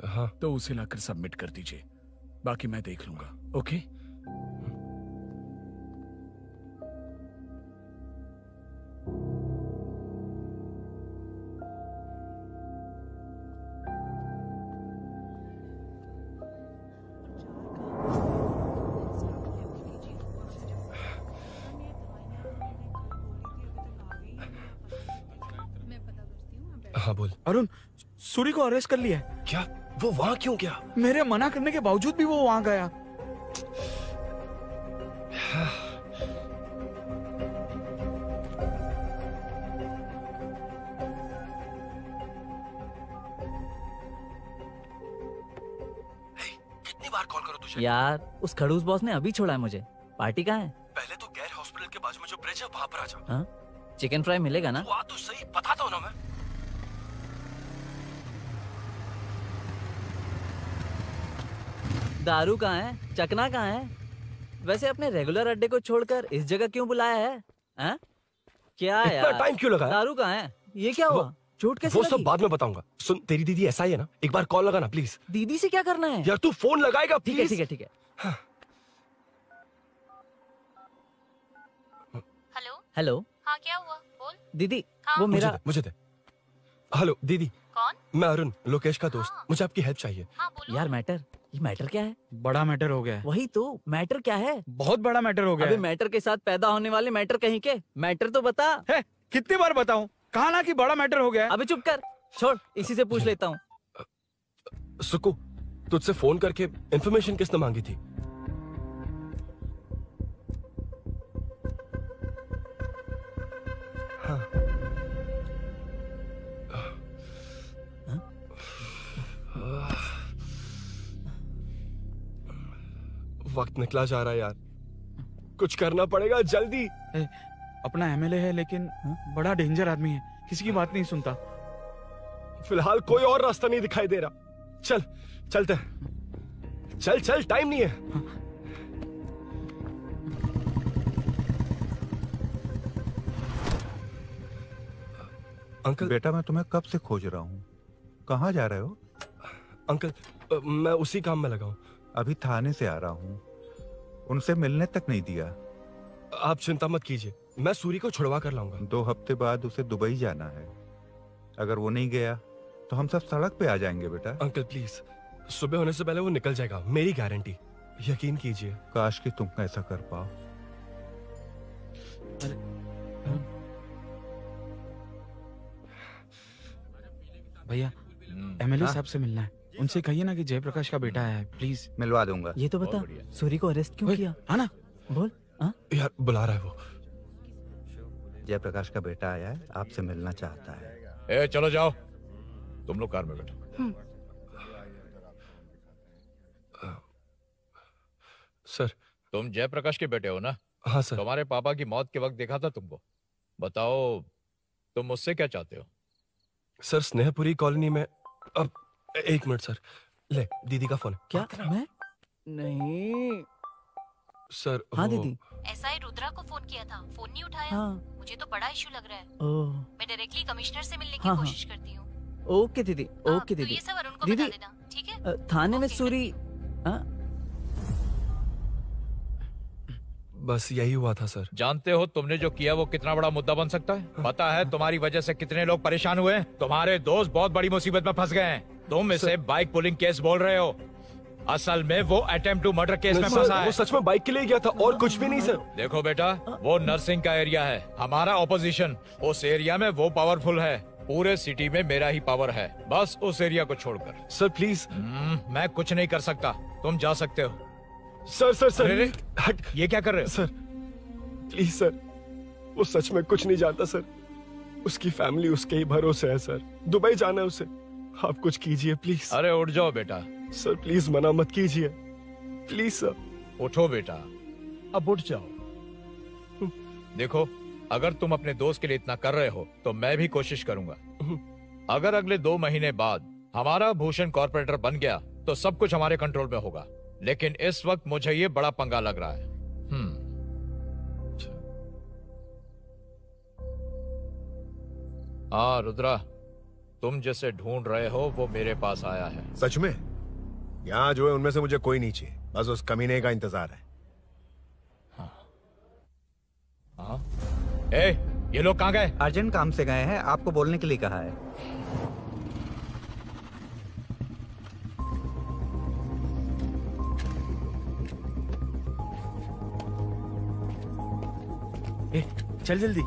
हाँ। तो उसे लाकर सबमिट कर दीजिए, बाकी मैं देख लूंगा। ओके? हाँ बोल। अरुण, सूरी को अरेस्ट कर लिया है। क्या? वो वहाँ क्यों गया? मेरे मना करने के बावजूद भी वो वहाँ गया। कितनी बार कॉल करो तुझे? यार उस खड़ूस बॉस ने अभी छोड़ा है मुझे। पार्टी कहाँ है? पहले तो गैर हॉस्पिटल के बाजू में जो ब्रिज है वहाँ पर आ जा। हाँ? चिकन फ्राई मिलेगा ना? वहाँ तो सही बताता हूँ ना मैं। दारू कहाँ है? चकना कहाँ है? वैसे अपने रेगुलर अड्डे को छोड़कर इस जगह क्यों बुलाया है? हाँ? क्या इतना यार? टाइम क्यों लगा? दारू कहाँ है? ये क्या हुआ? चोट कैसे वो लगी? सब बाद में बताऊंगा। सुन, तेरी दीदी ऐसा ही है ना, एक बार कॉल लगाना प्लीज। दीदी से क्या करना है? यार तू फोन लगाएगा ठीक है प्लीज? ठीक है ठीक है। Hello hello. हाँ क्या हुआ बोल। दीदी हाँ? वो मेरा मुझे दे। हेलो दीदी। कौन? मैं अरुण, लोकेश का दोस्त। मुझे आपकी हेल्प चाहिए। यार मैटर, ये मैटर क्या है? बड़ा मैटर हो गया है। वही तो, मैटर क्या है? बहुत बड़ा मैटर हो गया अबे है। मैटर के साथ पैदा होने वाले मैटर कहीं के। मैटर तो बता। है, कितनी बार बताऊं? कहा ना कि बड़ा मैटर हो गया है। अबे चुप कर, छोड़, इसी से पूछ लेता हूँ। सुकू, तुझसे फोन करके इन्फॉर्मेशन किसने मांगी थी? हाँ। वक्त निकला जा रहा है यार, कुछ करना पड़ेगा जल्दी। अपना एमएलए है लेकिन बड़ा डेंजर आदमी है, किसी की बात नहीं सुनता। फिलहाल कोई और रास्ता नहीं दिखाई दे रहा। चल चलते हैं। चल चल, टाइम नहीं है। अंकल। बेटा मैं तुम्हें कब से खोज रहा हूँ, कहाँ जा रहे हो? अंकल मैं उसी काम में लगा हूँ। अभी थाने से आ रहा हूँ, उनसे मिलने तक नहीं दिया। आप चिंता मत कीजिए, मैं सूरी को छुड़वा कर लाऊंगा। 2 हफ्ते बाद उसे दुबई जाना है। अगर वो नहीं गया तो हम सब सड़क पे आ जाएंगे बेटा। अंकल प्लीज, सुबह होने से पहले वो निकल जाएगा, मेरी गारंटी, यकीन कीजिए। काश कि तुम ऐसा कर पाओ। भैया एमएलए साहब से मिलना है। उनसे कहिए ना कि जयप्रकाश का बेटा है, प्लीज। मिलवा दूंगा। ये तो बता, सूरी को अरेस्ट क्यों किया? हाँ ना, बोल। यार बुला रहा है वो। जयप्रकाश का बेटा आया है, आपसे मिलना चाहता है। ए चलो जाओ, तुम लोग कार में बैठो। सर, तुम जयप्रकाश के बेटे हो ना? हाँ सर। तुम्हारे पापा की मौत के वक्त देखा था तुमको। बताओ तुम मुझसे क्या चाहते हो? सर, स्नेहपुरी कॉलोनी में। अब 1 मिनट सर, ले दीदी का फोन। क्या? मैं नहीं सर। हाँ दीदी। एसआई रुद्रा को फोन किया था, फोन नहीं उठाया। हाँ। मुझे तो बड़ा इशू लग रहा है। ओह। मैं डायरेक्टली कमिश्नर से मिलने की हाँ, कोशिश करती हूँ। ओके दीदी, ओके तो दीदी। ये सब अरुण को दीदी, बता देना, ठीक है? थाने में सूरी। बस यही हुआ था सर। जानते हो तुमने जो किया वो कितना बड़ा मुद्दा बन सकता है? पता है तुम्हारी वजह से कितने लोग परेशान हुए? तुम्हारे दोस्त बहुत बड़ी मुसीबत में फंस गए हैं। तुम इसे बाइक पुलिंग केस बोल रहे हो, असल में वो अटेम्प्ट टू मर्डर केस में फंसा है। वो सच में बाइक के लिए गया था और कुछ भी नहीं सर। देखो बेटा, वो नर्सिंग का एरिया है, हमारा ऑपोजिशन उस एरिया में वो पावरफुल है। पूरे सिटी में मेरा ही पावर है, बस उस एरिया को छोड़कर। Sir please. मैं कुछ नहीं कर सकता, तुम जा सकते हो। सर सर सर अरे, हट, ये क्या कर रहे हो? सर प्लीज सर, वो सच में कुछ नहीं जानता सर। उसकी फैमिली उसके ही भरोसे है सर। दुबई जाना है उसे, आप कुछ कीजिए प्लीज। अरे उठ जाओ बेटा। सर प्लीज मना मत कीजिए, प्लीज सर। उठो बेटा, अब उठ जाओ। देखो, अगर तुम अपने दोस्त के लिए इतना कर रहे हो तो मैं भी कोशिश करूंगा। अगर अगले 2 महीने बाद हमारा भूषण कॉर्पोरेटर बन गया तो सब कुछ हमारे कंट्रोल में होगा, लेकिन इस वक्त मुझे ये बड़ा पंगा लग रहा है। हाँ रुद्रा, तुम जिसे ढूंढ रहे हो वो मेरे पास आया है। सच में? यहाँ जो है उनमें से मुझे कोई नहीं चाहिए, बस उस कमीने का इंतजार है। हाँ? ए, ये लोग कहाँ गए? अर्जेंट काम से गए हैं, आपको बोलने के लिए कहा है। चल जल्दी।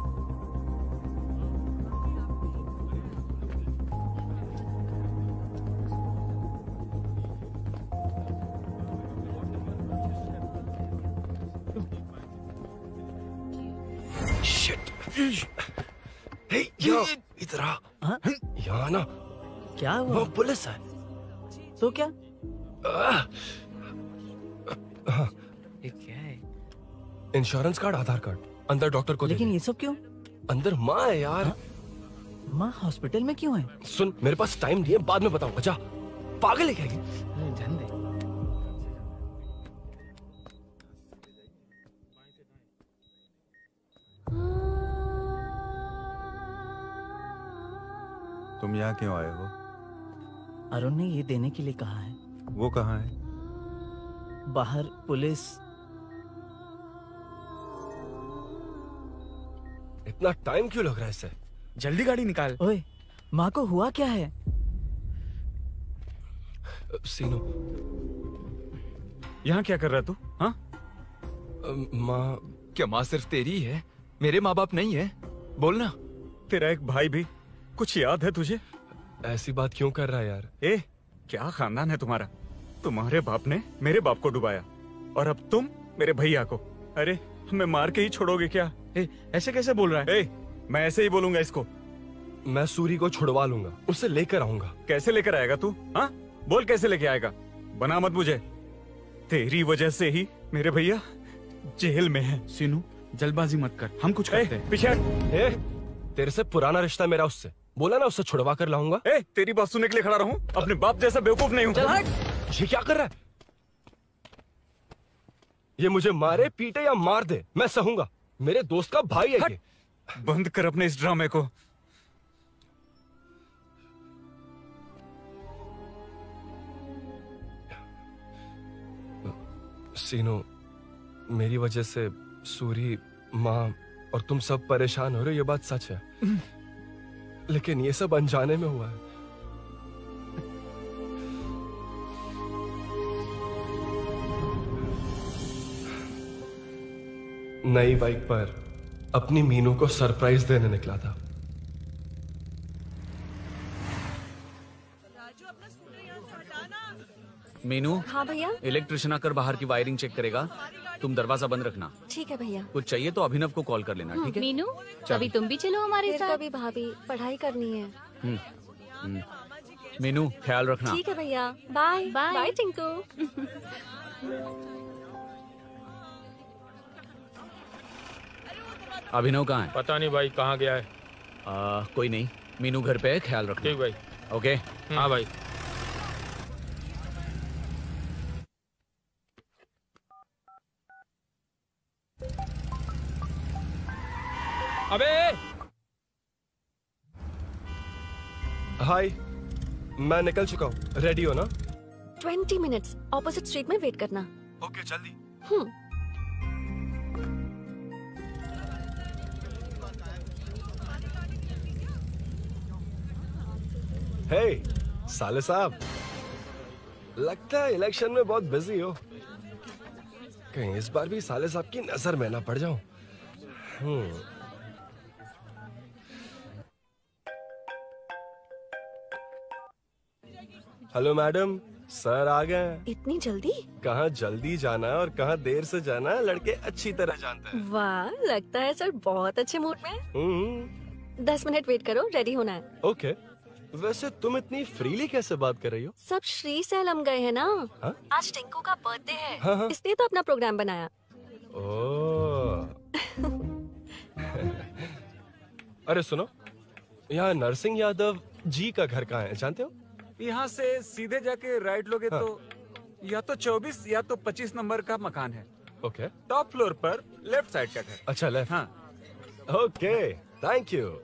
इधर आ। यहाँ ना क्या हुआ? वो पुलिस है। तो क्या? ये क्या है? इंश्योरेंस कार्ड, आधार कार्ड, अंदर डॉक्टर को। लेकिन ये सब क्यों? अंदर माँ है यार। माँ हॉस्पिटल में क्यों है? सुन, मेरे पास टाइम नहीं है, बाद में बताऊंगा। जा, पागल है क्या ये? ध्यान दे। तुम यहाँ क्यों आए हो? अरुण ने ये देने के लिए कहा है। वो कहाँ है? बाहर पुलिस। इतना टाइम क्यों लग रहा है इससे? जल्दी गाड़ी निकाल। ओए, माँ को हुआ क्या है? सीनू, यहाँ क्या कर रहा तू? हाँ? माँ। क्या माँ सिर्फ तेरी है? मेरे माँ बाप नहीं है? बोलना। तेरा एक भाई भी। कुछ याद है तुझे? ऐसी बात क्यों कर रहा है यार? ए, क्या खानदान है तुम्हारा? तुम्हारे बाप ने मेरे बाप को डुबाया और अब तुम मेरे भैया को। अरे हमें मार के ही छोड़ोगे क्या? ऐसे कैसे बोल रहा है? मैं ऐसे ही बोलूंगा इसको। मैं सूरी को छुड़वा लूंगा, उसे लेकर आऊंगा। कैसे लेकर आएगा तू? हाँ, बोल कैसे लेके आएगा? बना मत मुझे। तेरी वजह से ही मेरे भैया जेल में है। सीनू, जल्दबाजी मत कर, हम कुछ करते हैं। पीछे। तेरे से पुराना रिश्ता मेरा उससे। बोला ना उससे छुड़वा कर लाऊंगा। तेरी बात सुनने के लिए खड़ा रहूं? अपने बाप जैसा बेवकूफ नहीं हूं। चल हट। ये क्या कर रहा है? ये मुझे मारे, पीटे या मार दे, मैं सहूंगा। मेरे दोस्त का भाई है ये। बंद कर अपने इस ड्रामे को। सीनू, मेरी वजह से सूरी, माँ और तुम सब परेशान हो रहे हो, ये बात सच है। लेकिन ये सब अनजाने में हुआ है। नई बाइक पर अपनी मीनू को सरप्राइज देने निकला था। मीनू। हाँ भैया। इलेक्ट्रिशियन आकर बाहर की वायरिंग चेक करेगा, तुम दरवाजा बंद रखना। ठीक है भैया। कुछ चाहिए तो अभिनव को कॉल कर लेना, ठीक है? मीनू, चल। कभी तुम भी चलो हमारे फिर साथ। कभी भाभी, पढ़ाई करनी है। मीनू ख्याल रखना। ठीक है भैया, बाय बाय। बाय टिंकू। अभिनव कहाँ है? पता नहीं भाई, कहाँ गया है। कोई नहीं, मीनू घर पे है, ख्याल रखना। ठीक भाई। ओके। हाँ भाई। अबे हाय, मैं निकल चुका हूँ, रेडी हो ना? 20 मिनट्स ऑपोजिट स्ट्रीट में वेट करना। ओके, जल्दी। हे साले साहब, लगता है इलेक्शन में बहुत बिजी हो। कहीं इस बार भी साले साहब की नजर में ना पड़ जाऊं। हेलो मैडम, सर आ गए। इतनी जल्दी? कहाँ जल्दी जाना है और कहाँ देर से जाना है, लड़के अच्छी तरह जानते हैं। वाह, लगता है सर बहुत अच्छे मूड में हैं। 10 मिनट वेट करो, रेडी होना है। ओके। वैसे तुम इतनी फ्रीली कैसे बात कर रही हो? सब श्री सैलम गए हैं ना। हाँ? आज टिंकू का बर्थडे है, हाँ। इसलिए तो अपना प्रोग्राम बनाया। ओह। अरे सुनो, यहाँ नरसिंह यादव जी का घर कहाँ है, जानते हो? यहाँ से सीधे जाके राइट लोगे तो या तो 24 या तो 25 नंबर का मकान है। ओके। टॉप फ्लोर पर लेफ्ट साइड का घर। अच्छा, लेफ्ट। हाँ। Okay, thank you.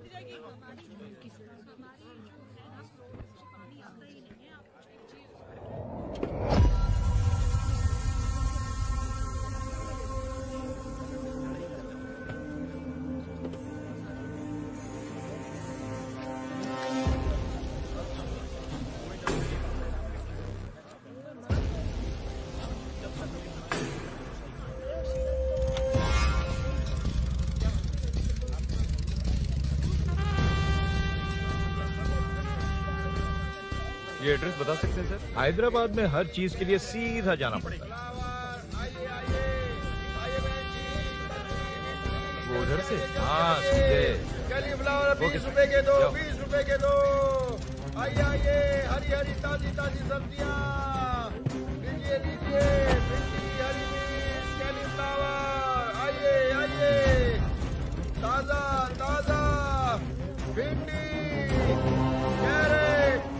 ये एड्रेस बता सकते हैं सर? हैदराबाद में हर चीज के लिए सीधा जाना पड़ेगा। वो उधर से? हाँ, सीधे। कैलीफ्लावर 20 रुपए के दो, 20 रुपए के दो। आइए आइए, हरी हरी ताजी ताजी सब्जियाँ लीजिए लीजिए। भिंडी, हरी मिर्च, कैलीफ्लावर, आइए आइए। ताजा ताजा भिंडी, कैरेट।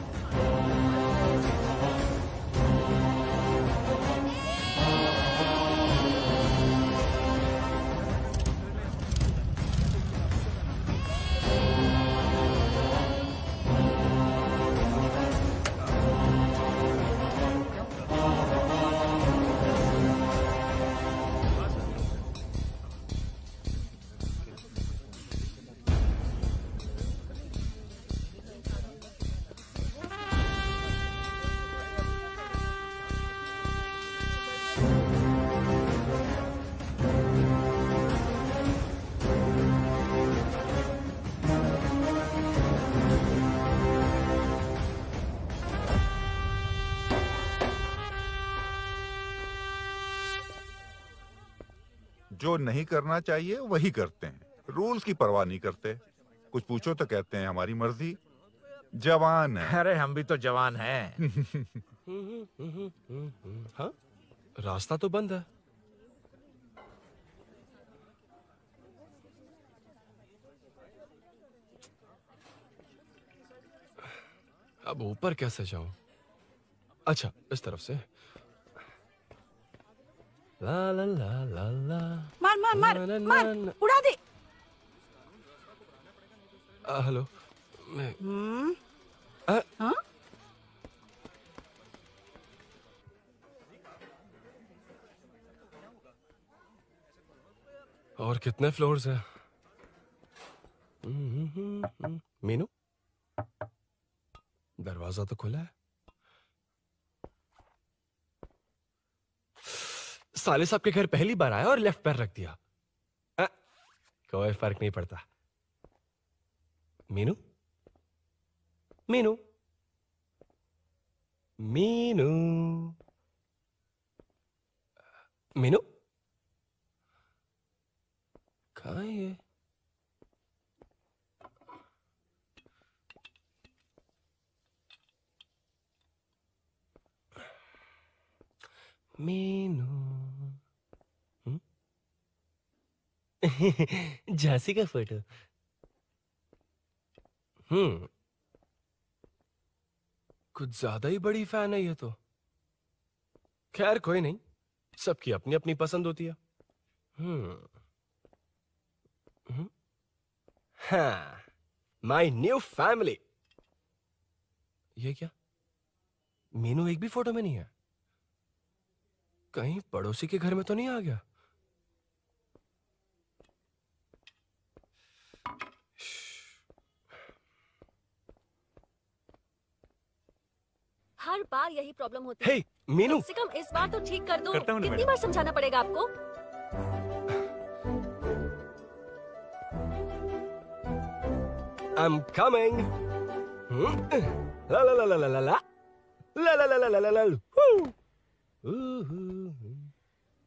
जो नहीं करना चाहिए वही करते हैं, रूल्स की परवाह नहीं करते। कुछ पूछो तो कहते हैं हमारी मर्जी। जवान है। अरे हम भी तो जवान हैं। हाँ, रास्ता तो बंद है। अब ऊपर कैसे जाऊं? अच्छा, इस तरफ से। ला ला ला ला ला। मार मार मार मार, उड़ा दे। हेलो, मैं हाँ? और कितने फ्लोर्स हैं? दरवाजा तो खुला है। साले साहब के घर पहली बार आया और लेफ्ट पैर रख दिया। कोई फर्क नहीं पड़ता। मीनू, मीनू, मीनू, मीनू, कहाँ है ये? मीनू, झांसी का फोटो। कुछ ज्यादा ही बड़ी फैन है ये तो। खैर कोई नहीं, सबकी अपनी अपनी पसंद होती है। हाँ, माई न्यू फैमिली। ये क्या? मीनू एक भी फोटो में नहीं है। कहीं पड़ोसी के घर में तो नहीं आ गया? हर बार यही प्रॉब्लम होती है। हे, मीनू, कम से कम इस बार तो ठीक कर दो। करता हूँ ना कितनी मैडम। बार समझाना पड़ेगा आपको? I'm coming. La la la la la la la. La la la la la la la. Woo.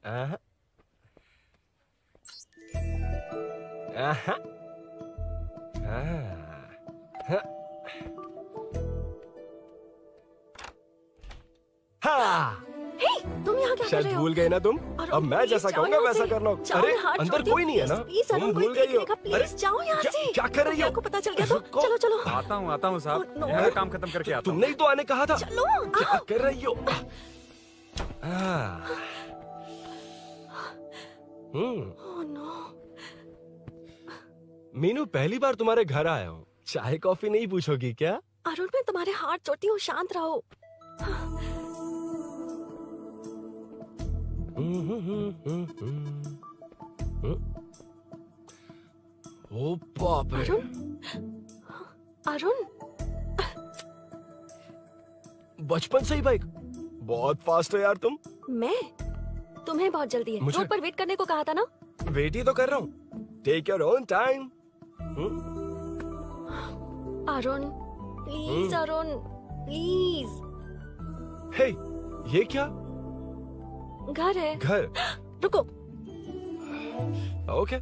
Aha. Aha. Ah. हाँ। हे, तुम यहाँ क्या कर शायद रहे हो? भूल गए ना तुम। अरुण, अब मैं प्लीज जैसा जाओ कहूंगा यहाँ वैसा से। करना। जाओ, अरे मैं हाथ अंदर छोड़ती कोई हूँ, नहीं है ना? प्लीज, तुम अरुण, भूल कोई गई हो। देखेगा, प्लीज जाओ यहाँ से। क्या कर रही हो? को पता चल गया तो चलो चलो। आता हूँ साहब। no. मैं काम खत्म करके आता हूँ। तुमने ही तो आने कहा था। चलो, क्या कर रही हो? Oh no. मीनू, पहली बार तुम्हारे घर आया हूँ। चाय कॉफी नहीं पूछोगी क्या? अरुण, मैं तुम्हारे हाथ जोड़ती हूँ, शांत रहो। ओ बाप रे। अरुण, बचपन से ही बाइक। बहुत फास्ट हो यार तुम। मैं? तुम्हें बहुत जल्दी है। मुझे- रोड पर वेट करने को कहा था ना? वेट ही तो कर रहा हूँ। Take your own time. Arun, please Arun, please. Hey, ये क्या? घर है। घर? रुको। Okay.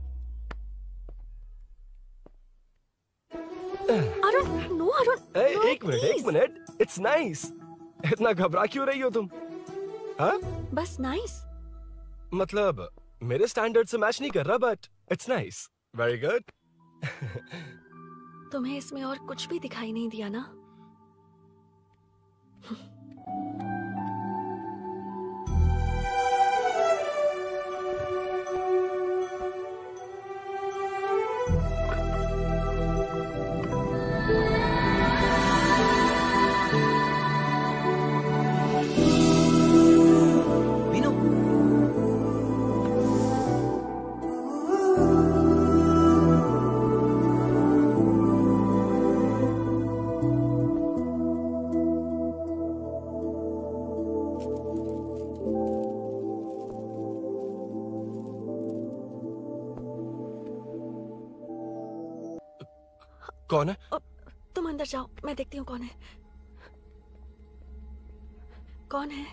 Arun, no Arun. no, एक मिनट, please. एक मिनट। It's nice. इतना घबरा क्यों रही हो तुम? हाँ? बस नाइस। मतलब मेरे स्टैंडर्ड से मैच नहीं कर रहा, but it's nice. Very good. तुम्हें इसमें और कुछ भी दिखाई नहीं दिया ना? कौन है? तुम अंदर जाओ, मैं देखती हूँ कौन है। कौन है?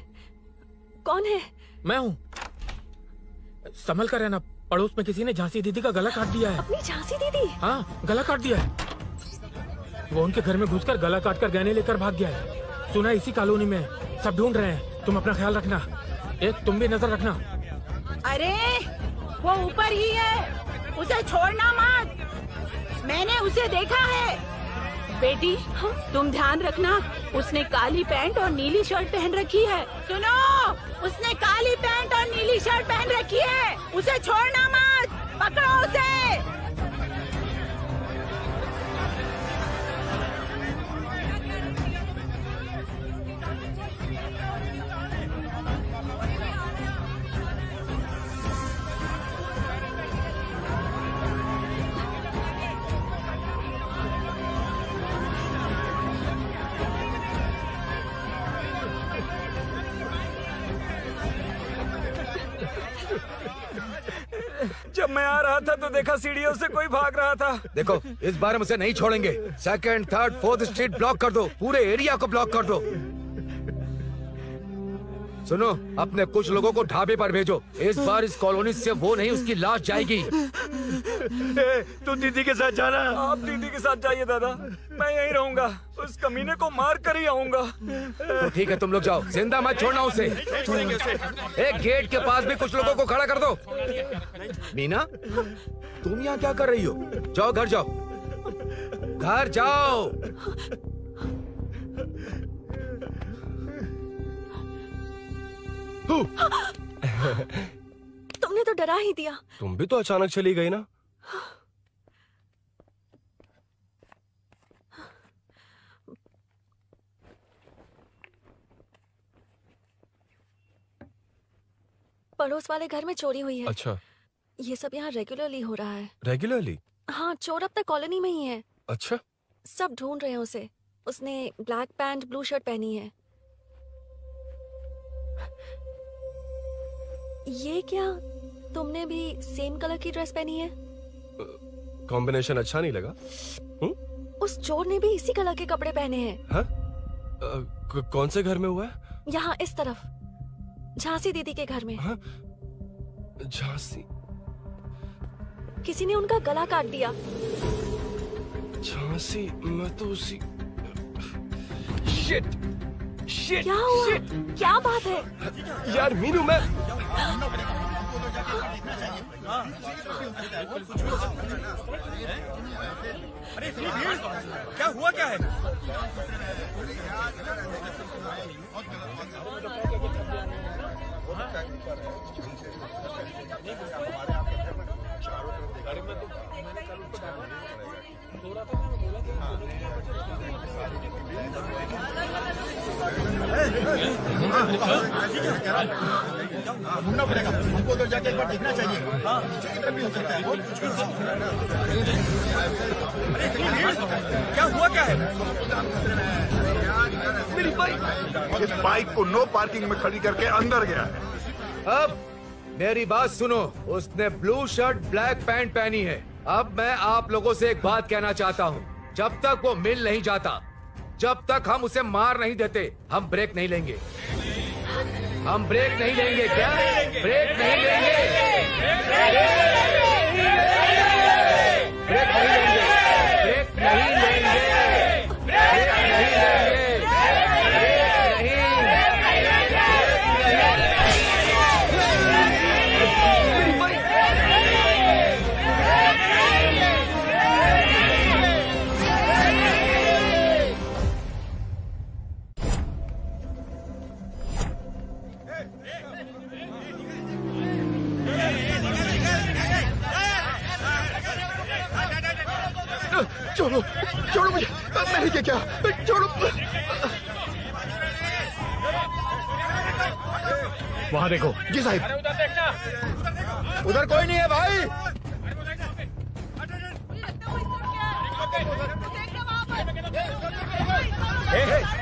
कौन है? मैं हूँ। संभल कर रहना। पड़ोस में किसी ने झांसी दीदी का गला काट दिया है। अपनी झांसी दीदी? हाँ, गला काट दिया है। वो उनके घर में घुसकर गला काट कर गहने लेकर भाग गया है। सुना इसी कॉलोनी में। सब ढूंढ रहे हैं। तुम अपना ख्याल रखना। एक तुम भी नजर रखना। अरे वो ऊपर ही है, उसे छोड़ना मत। मैंने उसे देखा है। बेटी, तुम ध्यान रखना, उसने काली पैंट और नीली शर्ट पहन रखी है। सुनो, उसने काली पैंट और नीली शर्ट पहन रखी है। उसे छोड़ना मत, पकड़ो उसे। मैं आ रहा था तो देखा सीढ़ियों से कोई भाग रहा था। देखो इस बार हम उसे नहीं छोड़ेंगे। 2nd, 3rd, 4th street block कर दो, पूरे एरिया को ब्लॉक कर दो। सुनो, अपने कुछ लोगों को ढाबे पर भेजो। इस बार इस कॉलोनी से वो नहीं, उसकी लाश जाएगी। तू दीदी के साथ जाना। आप दीदी के साथ जाइए दादा, मैं यहीं रहूंगा। उस कमीने को मार कर ही आऊंगा। तो ठीक है, तुम लोग जाओ, जिंदा मत छोड़ना उसे। एक गेट के पास भी कुछ लोगों को खड़ा कर दो। मीना, तुम यहाँ क्या कर रही हो? जाओ घर जाओ, घर जाओ। तुमने तो डरा ही दिया। तुम भी तो अचानक चली गई ना। पड़ोस वाले घर में चोरी हुई है। अच्छा, ये सब यहाँ रेगुलरली हो रहा है। रेगुलरली? हाँ, चोर अब तक कॉलोनी में ही है। अच्छा, सब ढूंढ रहे हैं उसे। उसने ब्लैक पैंट ब्लू शर्ट पहनी है। ये क्या, तुमने भी सेम कलर की ड्रेस पहनी है? कॉम्बिनेशन अच्छा नहीं लगा? उस चोर ने भी इसी कलर के कपड़े पहने हैं। हाँ? कौन से घर में हुआ है? यहाँ इस तरफ, झांसी दीदी के घर में। हाँ? झांसी? किसी ने उनका गला काट दिया। झांसी? मैं तो उसी... शिट! शिट! क्या हुआ? शिट! क्या बात है? यार मीनू, मैं... क्या हुआ, क्या है? ढूंढना पड़ेगा हमको, तो जाके एक बार देखना चाहिए। भी हो सकता है। क्या हुआ, क्या है? मेरी बाइक, इस बाइक को नो पार्किंग में खड़ी करके अंदर गया है। अब मेरी बात सुनो, उसने ब्लू शर्ट ब्लैक पैंट पहनी है। अब मैं आप लोगों से एक बात कहना चाहता हूँ, जब तक वो मिल नहीं जाता, जब तक हम उसे मार नहीं देते, हम ब्रेक नहीं लेंगे। हम ब्रेक नहीं लेंगे। क्या ब्रेक नहीं लेंगे? ब्रेक नहीं लेंगे। ब्रेक नहीं लेंगे। ब्रेक नहीं लेंगे। ब्रेक छोड़ो, छोड़ो मुझे, मैंने क्या, छोड़ो। वहाँ देखो। जी साहब। उधर कोई नहीं है भाई।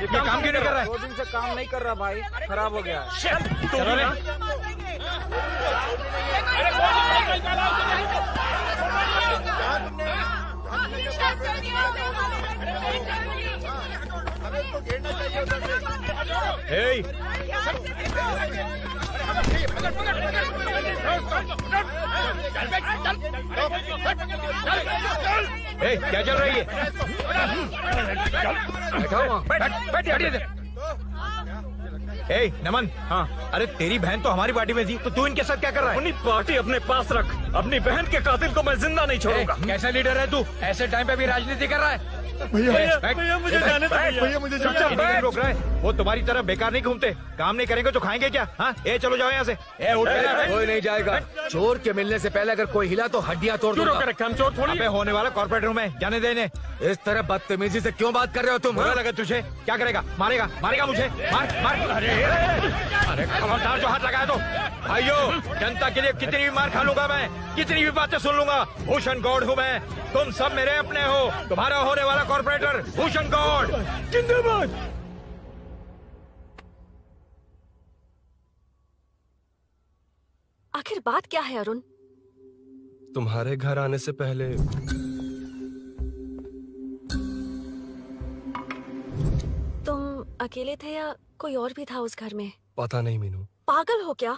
ये काम क्यों नहीं कर रहा है? 2 दिन से काम नहीं कर रहा भाई, खराब हो गया। चलो रे। Hey! Hey, क्या चल रही है? Hey, नमन। हाँ, अरे तेरी बहन तो हमारी पार्टी में थी, तो तू इनके साथ क्या कर रहा है? अपनी पार्टी अपने पास रख। अपनी बहन के कातिल को मैं जिंदा नहीं छोड़ूंगा। कैसा लीडर है तू? ऐसे टाइम पे भी राजनीति कर रहा है? भैया मुझे जाने दो। भैया मुझे जाने रोक रहा है। वो तुम्हारी तरह बेकार नहीं घूमते, काम नहीं करेंगे तो खाएंगे क्या? हाँ, ए चलो जाओ यहाँ से। ए उठ। कोई नहीं जाएगा। चोर के मिलने से पहले अगर कोई हिला तो हड्डियां तोड़ दूंगा। हम चोर थोड़ी। अबे होने वाला कॉर्पोरेट रूम है, जाने देने। इस तरह बदतमीजी से क्यों बात कर रहे हो तुम? बुरा लगा तुझे? क्या करेगा? मारेगा? मारेगा मुझे? मार मार। अरे खबरदार जो हाथ लगाया तो। भाइयों, जनता के लिए कितनी भी मार खा लूंगा मैं, कितनी भी बातें सुन लूंगा। भूषण गौड़ हूँ मैं, तुम सब मेरे अपने हो। तुम्हारा होने वाला कॉर्पोरेटर भूषण गौड़ जिंदाबाद। आखिर बात क्या है अरुण? तुम्हारे घर आने से पहले तुम अकेले थे या कोई और भी था उस घर में? पता नहीं मीनू। पागल हो क्या?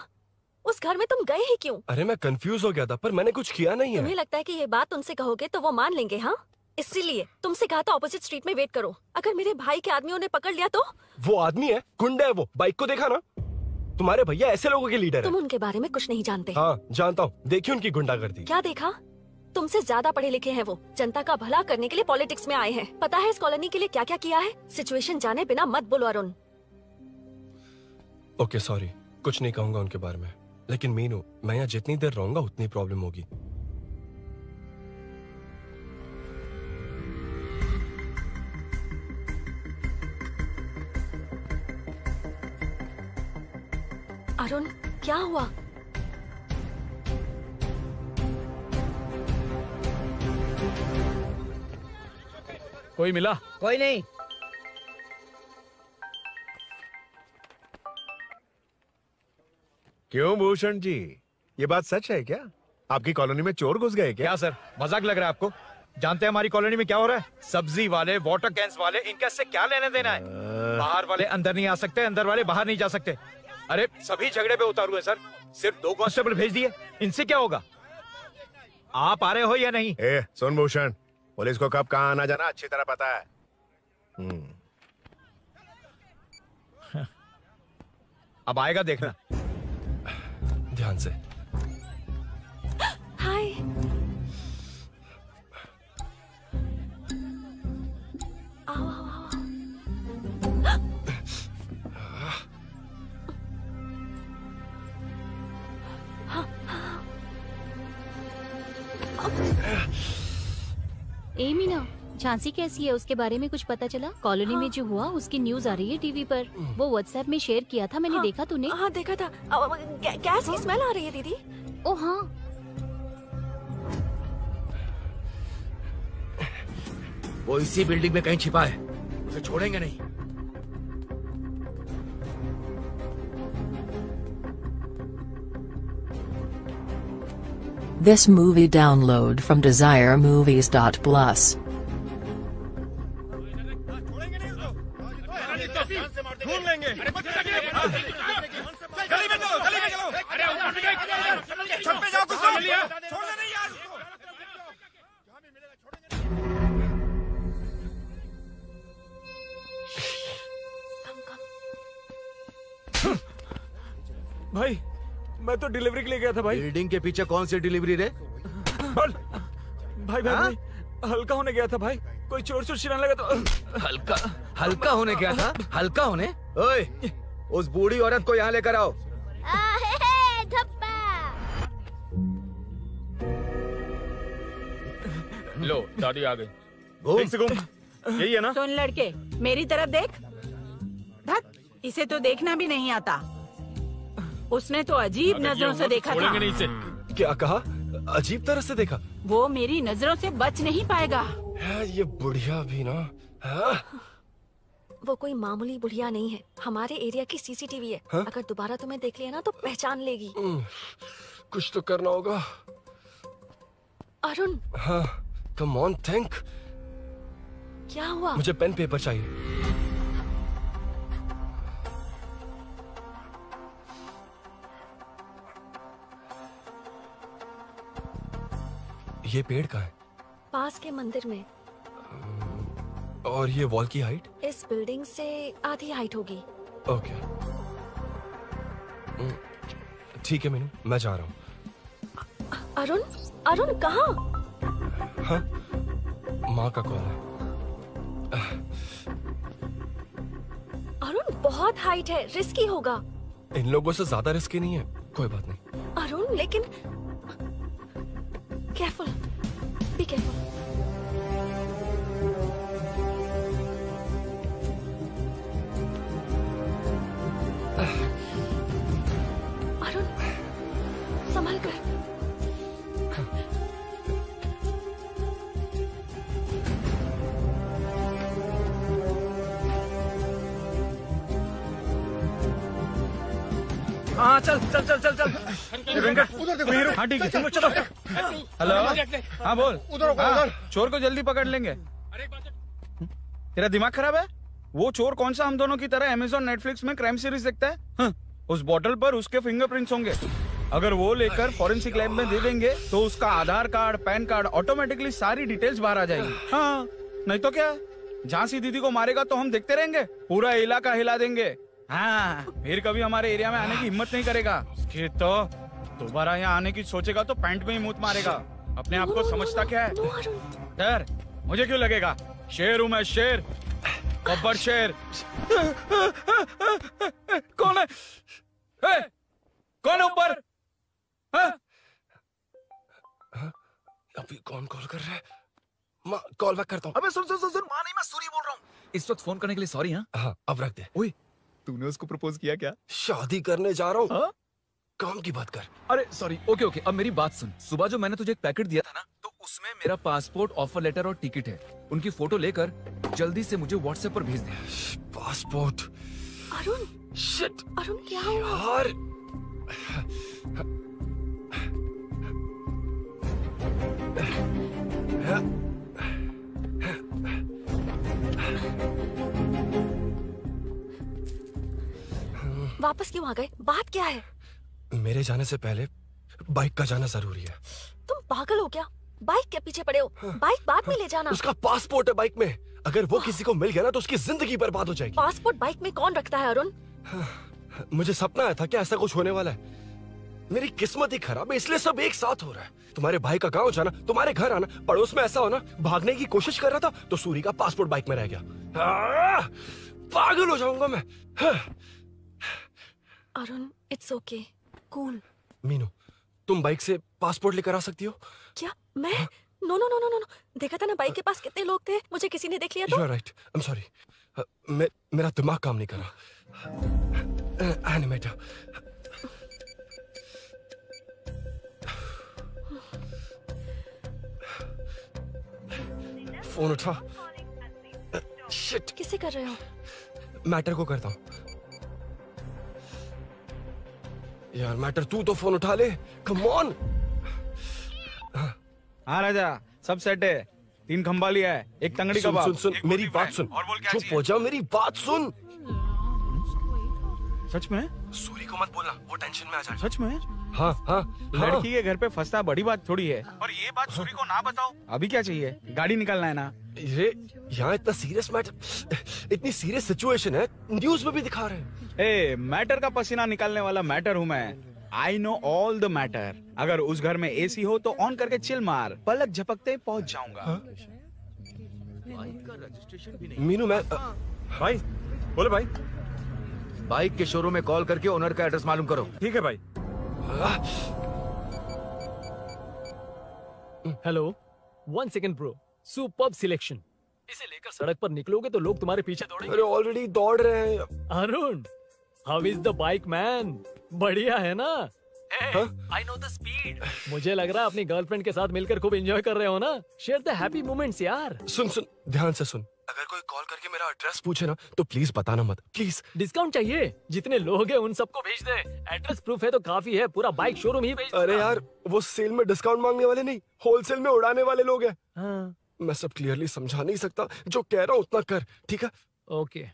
उस घर में तुम गए ही क्यों? अरे मैं कंफ्यूज हो गया था, पर मैंने कुछ किया नहीं तुम्हें है। लगता है कि ये बात उनसे कहोगे तो वो मान लेंगे? हाँ, इसीलिए तुमसे कहा था ऑपोजिट स्ट्रीट में वेट करो। अगर मेरे भाई के आदमियों ने पकड़ लिया तो? वो आदमी है, गुंडा है वो। बाइक को देखा ना? तुम्हारे भैया ऐसे लोगों के लीडर तुम है। उनके बारे में कुछ नहीं जानते। हाँ जानता हूँ, देखिए उनकी गुंडागर्दी। क्या देखा? तुमसे ज्यादा पढ़े लिखे हैं वो। जनता का भला करने के लिए पॉलिटिक्स में आए हैं। पता है इस कॉलोनी के लिए क्या क्या किया है? सिचुएशन जाने बिना मत बोलो अरुण। ओके सॉरी, कुछ नहीं कहूंगा उनके बारे में। लेकिन मीनू, मैं यहाँ जितनी देर रहूंगा उतनी प्रॉब्लम होगी। अरुण, क्या हुआ? कोई मिला? कोई नहीं। क्यों भूषण जी, ये बात सच है क्या? आपकी कॉलोनी में चोर घुस गए क्या? क्या सर, मजाक लग रहा है आपको? जानते हैं हमारी कॉलोनी में क्या हो रहा है? सब्जी वाले, वाटर कैंस वाले, इनका इससे क्या लेने देना है? बाहर वाले अंदर नहीं आ सकते, अंदर वाले बाहर नहीं जा सकते। अरे सभी झगड़े पे उतारू है सर। सिर्फ 2 कांस्टेबल भेज दिए, इनसे क्या होगा? आप आ रहे हो या नहीं? ए, सुन भूषण, पुलिस को कब कहाँ आना जाना अच्छी तरह पता है। अब आएगा देखना। ध्यान से। हाय। आओ आओ आओ। ए मीना, झांसी कैसी है? उसके बारे में कुछ पता चला? कॉलोनी में जो हुआ उसकी न्यूज आ रही है टीवी पर। वो व्हाट्सएप में शेयर किया था, मैंने देखा। तूने? हाँ देखा था। गैस की स्मेल आ रही है दीदी। ओ हाँ। वो इसी बिल्डिंग में कहीं छिपा है, उसे छोड़ेंगे नहीं। This movie download from DesireMovies.plus. ढूंढ लेंगे। गली में चलो, गली में चलो। अरे छत पे जाओ, कुछ छोड़ दे नहीं यार। भाई, मैं तो डिलीवरी के लिए गया था भाई। बिल्डिंग के पीछे कौन सी डिलीवरी रे? भाई भाई, हल्का होने गया था भाई। कोई चोर चोर चिल्लाने लगा तो हल्का होने गया था? हल्का होने? ओए, उस बूढ़ी औरत को यहाँ लेकर आओ। लो, दादी आ गई। घूम। यही है ना? सुन लड़के, मेरी तरफ देख। धत, इसे तो देखना भी नहीं आता। उसने तो अजीब नजरों से देखा था। नहीं इसे। क्या कहा? अजीब तरह से देखा? वो मेरी नजरों से बच नहीं पाएगा। ये बुढ़िया भी ना। वो कोई मामूली बुढ़िया नहीं है, हमारे एरिया की सीसीटीवी है। अगर दोबारा तुम्हें देख लिया ना तो पहचान लेगी। कुछ तो करना होगा। अरुण। हाँ, कम ऑन थिंक। क्या हुआ? मुझे पेन पेपर चाहिए। ये पेड़ का है? पास के मंदिर में। और ये वॉल की हाइट? इस बिल्डिंग से आधी हाइट होगी। ओके, ठीक है मीनू, मैं जा रहा हूँ। अरुण, अरुण कहाँ? हाँ, माँ का कॉल है। अरुण बहुत हाइट है, रिस्की होगा। इन लोगों से ज्यादा रिस्की नहीं है। कोई बात नहीं। अरुण लेकिन केयरफुल, बी केयरफुल। अरुण संभल कर। हाँ चल चल चल चल चल वेंकट हाँ ठीक है चलो चलो। हेलो हाँ बोल। हाँ, चोर को जल्दी पकड़ लेंगे। तेरा दिमाग खराब है? वो चोर कौन सा हम दोनों की तरह अमेज़न नेटफ्लिक्स में क्राइम सीरीज देखता है? उस बॉटल पर उसके फिंगरप्रिंट्स होंगे। अगर वो लेकर फॉरेंसिक लैब में दे देंगे तो उसका आधार कार्ड पैन कार्ड ऑटोमेटिकली सारी डिटेल्स बाहर आ जाएगी। हाँ नहीं तो क्या, झांसी दीदी को मारेगा तो हम देखते रहेंगे, पूरा इलाका हिला देंगे। हाँ फिर कभी हमारे एरिया में आने की हिम्मत नहीं करेगा। कि तो दोबारा यहाँ आने की सोचेगा तो पैंट में ही मूत मारेगा। अपने आप को समझता क्या है? डर मुझे क्यों लगेगा? शेर हूँ मैं, शेर, गब्बर शेर। कौन है? कौन है ऊपर? अभी कौन कॉल कर रहा है? माँ कॉल बैक करता हूँ। अबे सुन सुन सुन सुन, माँ नहीं, मैं सूरी बोल रहा हूँ। इस वक्त फोन करने के लिए सॉरी। हाँ अब रख दे। ओए तूने उसको प्रपोज किया क्या? शादी करने जा रहा हूँ। काम की बात कर। अरे सॉरी, ओके ओके, अब मेरी बात सुन। सुबह जो मैंने तुझे एक पैकेट दिया था ना, तो उसमें मेरा पासपोर्ट, ऑफर लेटर और टिकट है। उनकी फोटो लेकर जल्दी से मुझे व्हाट्सएप पर भेज दे। पासपोर्ट। अरुण शिट अरुण क्या हुआ? यार वापस क्यों आ गए? बात क्या है? मेरे जाने से पहले बाइक का जाना जरूरी है। तुम पागल हो क्या? बाइक के पीछे पड़े हो? बाइक बाद में ले जाना। उसका पासपोर्ट है बाइक में, अगर वो किसी को मिल गया ना तो उसकी जिंदगी बर्बाद हो जाएगी। पासपोर्ट बाइक में कौन रखता है अरुण? मुझे सपना आया था कि ऐसा कुछ होने वाला है। मेरी किस्मत ही खराब है, इसलिए सब एक साथ हो रहा है। तुम्हारे भाई का गांव जाना, तुम्हारे घर आना, पड़ोस में ऐसा होना, भागने की कोशिश कर रहा था तो सूरी का पासपोर्ट बाइक में रह गया। पागल हो जाऊंगा मैं। Arun it's okay, cool. Meenu तुम बाइक से पासपोर्ट लेकर आ सकती हो? क्या मैं? No no no no no, देखा था ना बाइक के पास कितने लोग थे, मुझे किसी ने देख लिया तो। You are right. I'm sorry. मेरा दिमाग काम नहीं कर रहा। एनिमेटर। फोन उठा। शिट। किसे कर रहे हो? मैटर को करता हूँ। यार मैटर तू तो फोन उठा ले, कम ऑन। हाँ राजा सब सेट है, 3 खंबा लिया है, एक तंगड़ी कबाब। सुन सुन मेरी बात सुन, चुप हो जा, मेरी बात सुन। सच में? सूरी को मत बोलना, वो टेंशन में आ जाए। सच में? हाँ हाँ। लड़की के घर पे फंसना बड़ी बात थोड़ी है, और ये बात सूरी को ना बताओ। अभी क्या चाहिए? गाड़ी निकालना है ना? ये यहाँ इतना सीरियस मैटर, इतनी सीरियस सिचुएशन है, न्यूज में भी दिखा रहे हैं। ए मैटर का पसीना निकालने वाला मैटर हूँ मैं। I know all the matter. अगर उस घर में एसी हो तो ऑन करके चिल मार, पलक झपकते पहुंच जाऊंगा। मीनू मैं भाई बोलो भाई। बाइक के शोरूम में कॉल करके ओनर का एड्रेस मालूम करो। ठीक है भाई। Hello 1 second bro, superb selection. इसे लेकर सड़क पर निकलोगे तो लोग तुम्हारे पीछे दौड़ेंगे। अरे ऑलरेडी दौड़ रहे हैं। Arun how is the bike man? बढ़िया है ना? I know the speed. मुझे लग रहा है अपनी गर्लफ्रेंड के साथ मिलकर खूब एंजॉय कर रहे हो ना? शेयर द हैप्पी मोमेंट्स यार। सुन सुन ध्यान से सुन, अगर कोई कॉल करके मेरा एड्रेस पूछे ना तो प्लीज बताना मत, प्लीज। डिस्काउंट चाहिए? जितने लोग हैं उन सबको भेज दे। एड्रेस प्रूफ है तो काफी है, पूरा बाइक शोरूम ही भेज दे। अरे यार वो सेल में डिस्काउंट मांगने वाले नहीं, होलसेल में उड़ाने वाले लोग हैं। हाँ। मैं सब क्लियरली समझा नहीं सकता, जो कह रहा हूँ उतना कर, ठीक है? ओके।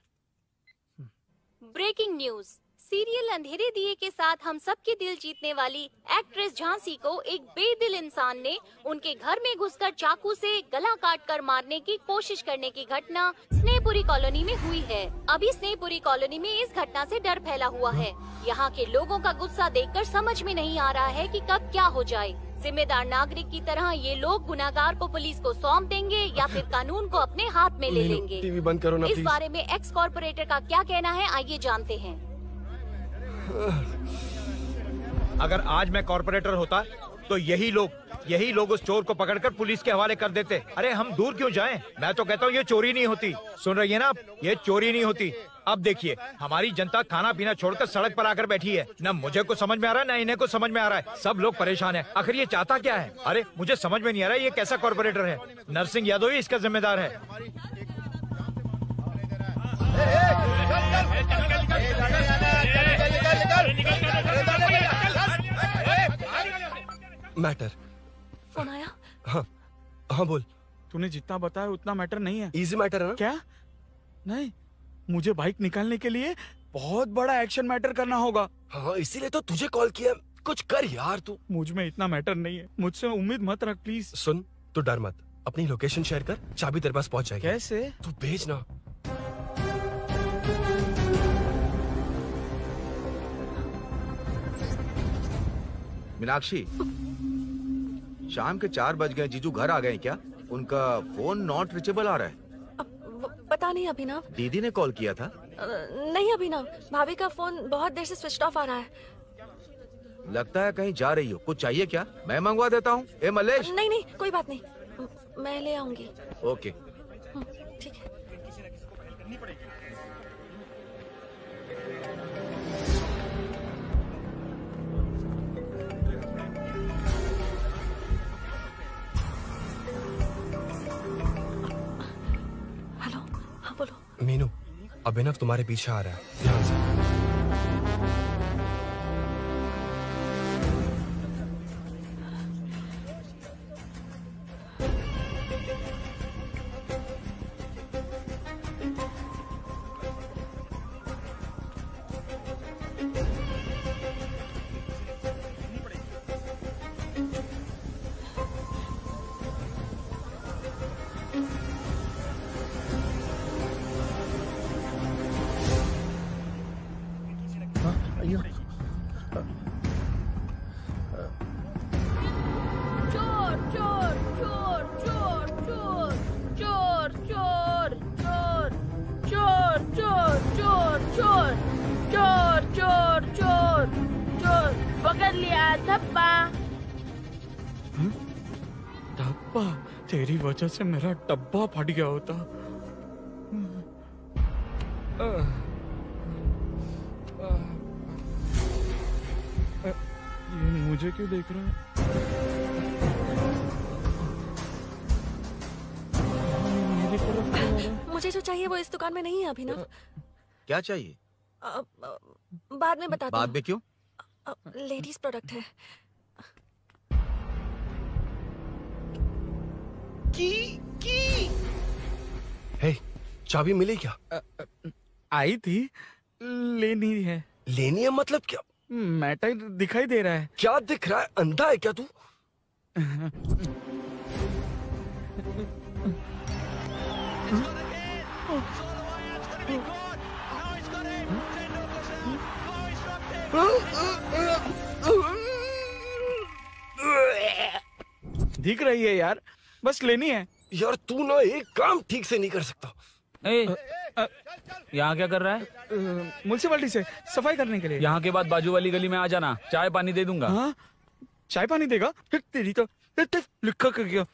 Breaking news. सीरियल अंधेरे दिए के साथ हम सबके दिल जीतने वाली एक्ट्रेस झांसी को एक बेदिल इंसान ने उनके घर में घुसकर चाकू से गला काटकर मारने की कोशिश करने की घटना स्नेहपुरी कॉलोनी में हुई है। अभी स्नेहपुरी कॉलोनी में इस घटना से डर फैला हुआ है। यहाँ के लोगों का गुस्सा देखकर समझ में नहीं आ रहा है कि कब क्या हो जाए। जिम्मेदार नागरिक की तरह ये लोग गुनाहगार को पुलिस को सौंप देंगे या फिर कानून को अपने हाथ में ले लेंगे। टीवी बंद करो ना इस प्लीज। बारे में एक्स कॉर्पोरेटर का क्या कहना है, आइए जानते हैं। अगर आज मैं कॉर्पोरेटर होता तो यही लोग उस चोर को पकड़कर पुलिस के हवाले कर देते। अरे हम दूर क्यों जाएं? मैं तो कहता हूँ ये चोरी नहीं होती। सुन रही है ना आप? ये चोरी नहीं होती। अब देखिए हमारी जनता खाना पीना छोड़कर सड़क पर आकर बैठी है। ना मुझे कुछ समझ में आ रहा है, ना इन्हें कुछ समझ में आ रहा है। सब लोग परेशान हैं। आखिर ये चाहता क्या है? अरे मुझे समझ में नहीं आ रहा है ये कैसा कॉर्पोरेटर है। नरसिंह यादव ही इसका जिम्मेदार है। मैटर। फोन आया? हाँ हाँ बोल। तूने जितना बताया उतना मैटर नहीं है। इजी मैटर है ना? क्या? नहीं, मुझे बाइक निकालने के लिए बहुत बड़ा एक्शन मैटर करना होगा। हाँ इसीलिए तो तुझे कॉल किया। कुछ कर यार तू। मुझ में इतना मैटर नहीं है, मुझसे उम्मीद मत रख प्लीज। सुन, तू डर मत, अपनी लोकेशन शेयर कर, चाबी तेरे पास पहुंच जाएगी। कैसे? तू भेज ना। मीनाक्षी, शाम के 4 बज गए, जीजू घर आ गए क्या? उनका फोन नॉट रिचेबल आ रहा है। पता नहीं अभिनव। दीदी ने कॉल किया था? नहीं अभिनव, भाभी का फोन बहुत देर से स्विच ऑफ आ रहा है। लगता है कहीं जा रही हो। कुछ चाहिए क्या? मैं मंगवा देता हूँ। ए मलेश। नहीं नहीं कोई बात नहीं, मैं ले आऊंगी। ओके ठीक है। हेलो, हाँ बोलो। मीनू, अभिनव तुम्हारे पीछे आ रहा है, ध्यान से। तेरी वजह से मेरा डब्बा फट गया होता। ये मुझे क्यों देख रहा है? मेरी तरफ क्यों आ रहा है? मुझे जो चाहिए वो इस दुकान में नहीं है अभिनव। क्या चाहिए? बाद में बताती हूँ। बाद में क्यों? लेडीज प्रोडक्ट है। हे, चाबी मिली क्या? आई थी, लेनी है। लेनी है मतलब क्या? मैटर दिखाई दे रहा है। क्या दिख रहा है? अंधा है क्या तू? दिख रही है यार, बस लेनी है। यार तू ना एक काम ठीक से नहीं कर सकता। यहाँ क्या कर रहा है? म्युनिसिपैलिटी से सफाई करने के लिए। यहाँ के बाद बाजू वाली गली में आ जाना, चाय पानी दे दूंगा। हाँ? चाय पानी देगा? तेरी तो लिखा कर गया।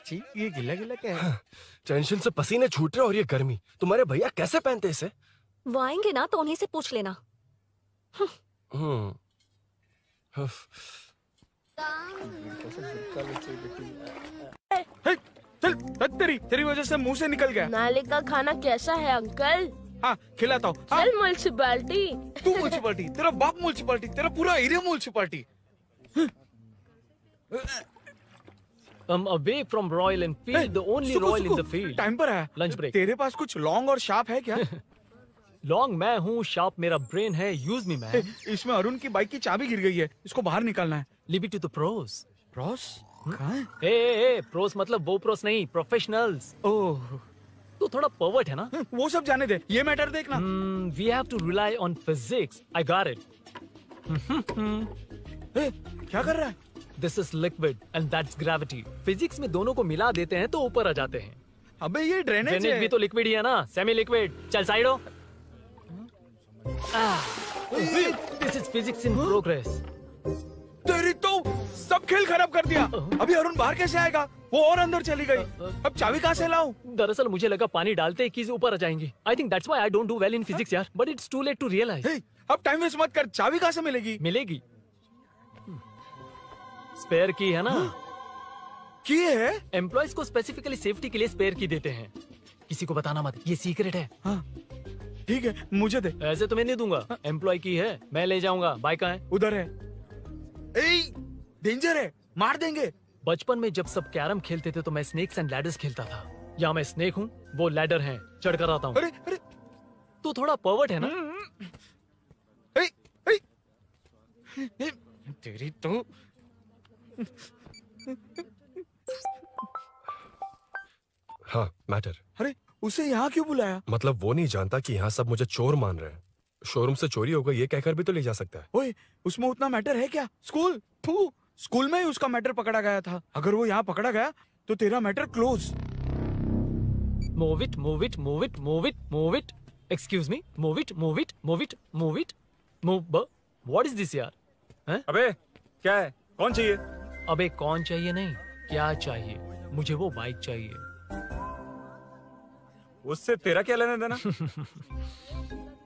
ये गिला गिला क्या है? टेंशन से पसीने छूट रहे और ये गर्मी। तुम्हारे भैया कैसे पहनते इसे? वो आएंगे ना तो उन्हीं से पूछ लेना। तेरी वजह से मुंह से निकल गया। नाले का खाना कैसा है अंकल? हाँ खिलाता हूँ। चल म्युनिसिपैलिटी। तू म्युनिसिपैलिटी, तेरा बाप म्युनिसिपैलिटी, तेरा पूरा area municipality. I'm away from Royal Enfield, the only Royal in the field. Time पर है। Lunch break. तेरे पास कुछ लॉन्ग और शार्प है क्या? लॉन्ग मैं हूँ, शार्प मेरा ब्रेन है। Use me man. इसमें अरुण की बाइक की चाबी गिर गई है, इसको बाहर निकालना है। Leave it to the pros. Pros? कहाँ है? ए प्रोस मतलब वो प्रोस नहीं, प्रोफेशनल्स। ओह, तू थोड़ा पर्वर्ट है ना? वो सब जाने दे, ये मैटर देखना। We have to rely on physics. I got it. क्या कर रहा है? This is liquid and that's gravity. Physics में दोनों को मिला देते हैं तो ऊपर आ जाते हैं। अबे ये ड्रेनेज है। भी तो लिक्विड ही है ना, सेमी लिक्विड। चल साइड हो। This is physics in progress. तेरी तो सब खेल खराब कर दिया। अभी अरुण बाहर कैसे आएगा? वो और अंदर चली गई। अब चाबी कहाँ से लाऊं? दरअसल मुझे लगा पानी डालते ही कीज ऊपर आ जाएंगी। I think that's why I don't do well in physics यार। But it's too late to realize. अब टाइम वेस्ट मत कर, चाबी कहाँ से मिलेगी? मिलेगी। स्पेयर की है ना? की है? एम्प्लॉयज को स्पेसिफिकली सेफ्टी के लिए स्पेयर की देते हैं। किसी को बताना मत, ये सीक्रेट है। हाँ। ठीक है, मुझे दे। ऐसे तो मैं नहीं दूंगा, एम्प्लॉय की है, मैं ले जाऊंगा। बाइक कहाँ है? उधर है। डेंजर है, मार देंगे। बचपन में जब सब कैरम खेलते थे तो मैं स्नेक्स एंड लैडर्स खेलता था। या मैं स्नेक हूँ, वो लैडर है, चढ़ कर आता हूँ। अरे अरे, तू थोड़ा पर्वर्ट है ना? तेरी तो हाँ, मैटर। अरे उसे यहाँ क्यों बुलाया? मतलब वो नहीं जानता कि यहाँ सब मुझे चोर मान रहे हैं। शोरूम से चोरी हो गई ये कहकर भी तो ले जा सकता है। ओए, उसमें उतना मैटर है क्या? स्कूल में ही उसका मैटर पकड़ा गया था। अगर वो यहाँ पकड़ा गया तो तेरा matter close. Move it, move it, move it, move it, move it. Excuse me, move it, move it, move it, move it, move. What is this यार? हैं? अबे क्या है? कौन चाहिए? अबे कौन चाहिए नहीं, क्या चाहिए? मुझे वो बाइक चाहिए। उससे तेरा क्या लेना देना?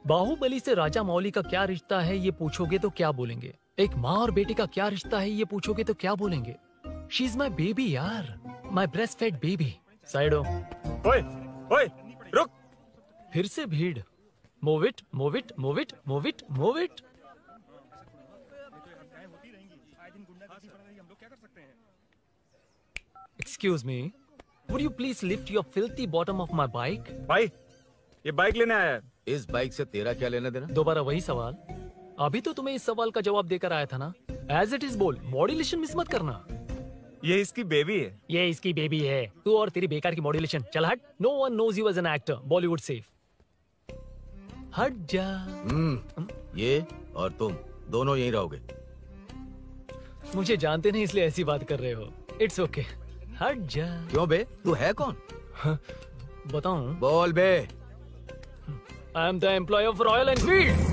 बाहुबली से राजा मौली का क्या रिश्ता है ये पूछोगे तो क्या बोलेंगे? एक माँ और बेटे का क्या रिश्ता है ये पूछोगे तो क्या बोलेंगे? शी इज माई बेबी यार, my breast fed baby. Side हो। ओए रुक। फिर से भीड़। Move it, move it, move it, move it, move it. Excuse me, would you please lift your filthy bottom of my bike? भाई, ये बाइक लेने आया है। इस बाइक से तेरा क्या लेना देना? दोबारा वही सवाल। अभी तो तुम्हें इस सवाल का जवाब देकर आया था ना। एज इट इज बोल, मॉड्यूलेशन मिस मत करना। ये इसकी बेबी है। ये इसकी बेबी है। तू और तेरी बेकार की मॉड्यूलेशन। चल हट। No one knows you as an actor. Bollywood safe. हट जा। ये और तुम दोनों यहीं रहोगे। मुझे जानते नहीं इसलिए ऐसी बात कर रहे हो। It's okay. हट जा। क्यों बे? तू है कौन? बताऊं? बोल बे। I am the employ of Royal Enfield.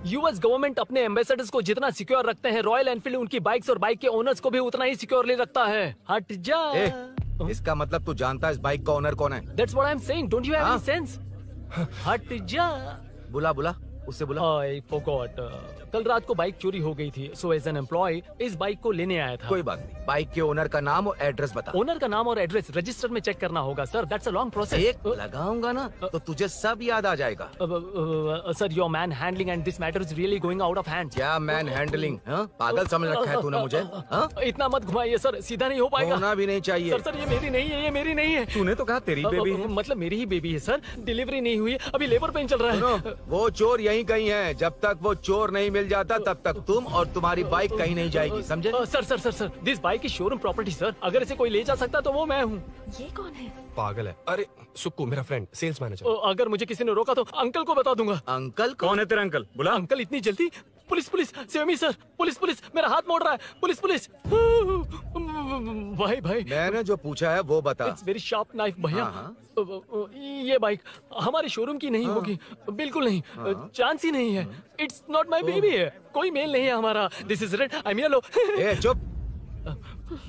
US government अपने एम्बेसडर्स को जितना सिक्योर रखते हैं, रॉयल एनफील्ड उनकी बाइक्स और बाइक के ओनर्स को भी उतना ही सिक्योरली रखता है। हट जा। इसका मतलब तू जानता है इस बाइक का ओनर कौन है? That's what I'm saying. Don't you have any sense? हट जा। बुला उससे बुला। I forgot. कल रात को बाइक चोरी हो गई थी, so as an employee इस बाइक को लेने आया था। कोई बात नहीं, बाइक के ओनर का नाम और एड्रेस बता। ओनर का नाम और एड्रेस रजिस्टर में चेक करना होगा sir. That's a long process. एक लगाऊंगा ना तो तुझे सब याद आ जाएगा। Sir, your man handling and this matter is really going out of hand. क्या मैन हैंडलिंग? पागल समझ रखा है तूने मुझे? इतना मत घुमाइए सर, सीधा नहीं हो पाएगा। होना भी नहीं चाहिए। सर ये मेरी नहीं है, ये मेरी नहीं है। तूने तो कहा तेरी बेबी है। मतलब मेरी ही बेबी है सर। डिलीवरी नहीं हुई, अभी लेबर पेन चल रहा है। वो चोर यहीं कहीं है। जब तक वो चोर नहीं मिल जाता तब तक तुम और तुम्हारी बाइक कहीं नहीं जाएगी, समझे? Sir this bike is showroom property sir. अगर इसे कोई ले जा सकता तो वो मैं हूँ। ये कौन है? पागल है। अरे सुक्कू, मेरा फ्रेंड, सेल्स मैनेजर। अगर मुझे किसी ने रोका तो अंकल को बता दूंगा। अंकल? कौन है तेरा अंकल? बुला। अंकल इतनी जल्दी? Police save me sir. Police मेरा हाथ मोड़ रहा है। पुलिस भाई मैंने जो पूछा है वो बता। इट्स वेरी शार्प नाइफ भैया। ये बाइक हमारे शोरूम की नहीं होगी, बिल्कुल नहीं। चांस ही नहीं है। इट्स नॉट माई बेबी है। कोई मेल नहीं है हमारा। This is red, I am yellow. चुप।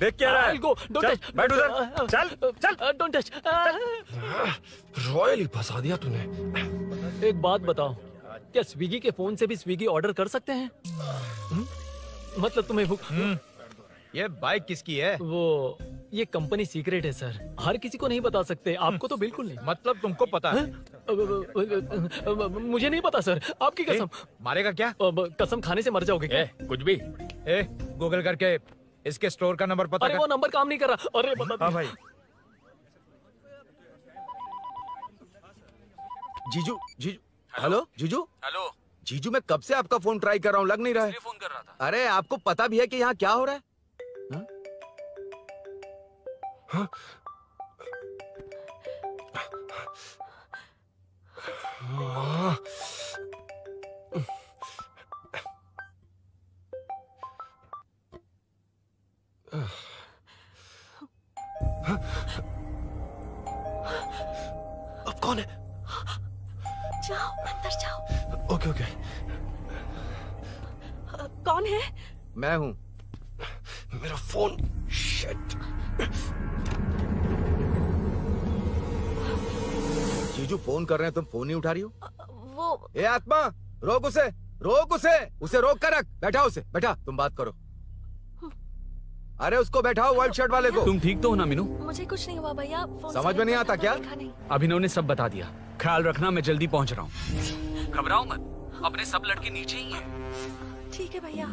देख क्या रहा है? I'll go. Don't चल, touch. बैठ उधर। चल। Don't touch. रॉयल ही फंसा दिया तूने। एक बात बताओ, क्या स्विगी के फोन से भी स्विगी ऑर्डर कर सकते हैं? मतलब तुम्हें ये बाइक किसकी है? वो ये कंपनी सीक्रेट है सर, हर किसी को नहीं बता सकते। आपको तो बिल्कुल नहीं। मतलब तुमको पता है? मुझे नहीं पता सर, आपकी कसम। मारेगा क्या? कसम खाने से मर जाओगे क्या? कुछ भी। गूगल करके इसके स्टोर का नंबर पता अरे कर। वो नंबर काम नहीं कर रहा। अरे बता। हाँ भाई। जीजू हेलो जीजू मैं कब से आपका फोन ट्राई कर रहा हूँ, लग नहीं रहा है। फोन कर रहा था। अरे आपको पता भी है कि यहाँ क्या हो रहा है? अब कौन है? जाओ अंदर जाओ। ओके। कौन है? मैं हूँ। मेरा फोन। शिट। जीजू फोन कर रहे हैं, तुम फोन नहीं उठा रही हो? वो ए आत्मा, रोक उसे रोक कर रख। बैठा तुम बात करो। अरे उसको बैठाओ, व्हाइट शर्ट वाले को। तुम ठीक तो हो ना मीनू? मुझे कुछ नहीं हुआ भैया। समझ में नहीं आता क्या? अभिनव ने सब बता दिया। ख्याल रखना, मैं जल्दी पहुंच रहा हूँ। घबराओ मत, अपने सब लड़के नीचे ही हैं। ठीक है भैया।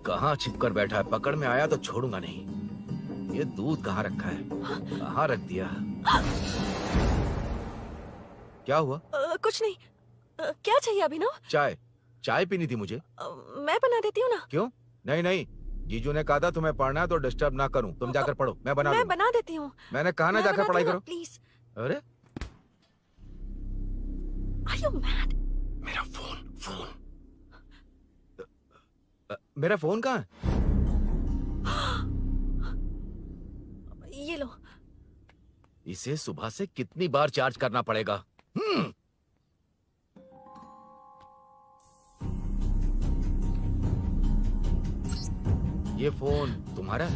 कहाँ छिपकर बैठा है? पकड़ में आया तो छोड़ूंगा नहीं। ये दूध कहाँ रखा है? कहाँ रख दिया? क्या हुआ? कुछ नहीं। क्या चाहिए अभिनव? चाय। चाय पीनी थी मुझे। मैं बना देती हूँ ना। क्यों? नहीं नहीं, जीजू ने कहा था तुम्हें पढ़ना है तो डिस्टर्ब ना करूं। तुम जाकर पढ़ो, मैं बना देती हूँ। मैंने कहा ना जाकर पढ़ाई करो प्लीज। अरे Are you mad? मेरा फोन मेरा फोन कहाँ है? ये लो। इसे सुबह से कितनी बार चार्ज करना पड़ेगा? ये फोन तुम्हारा है?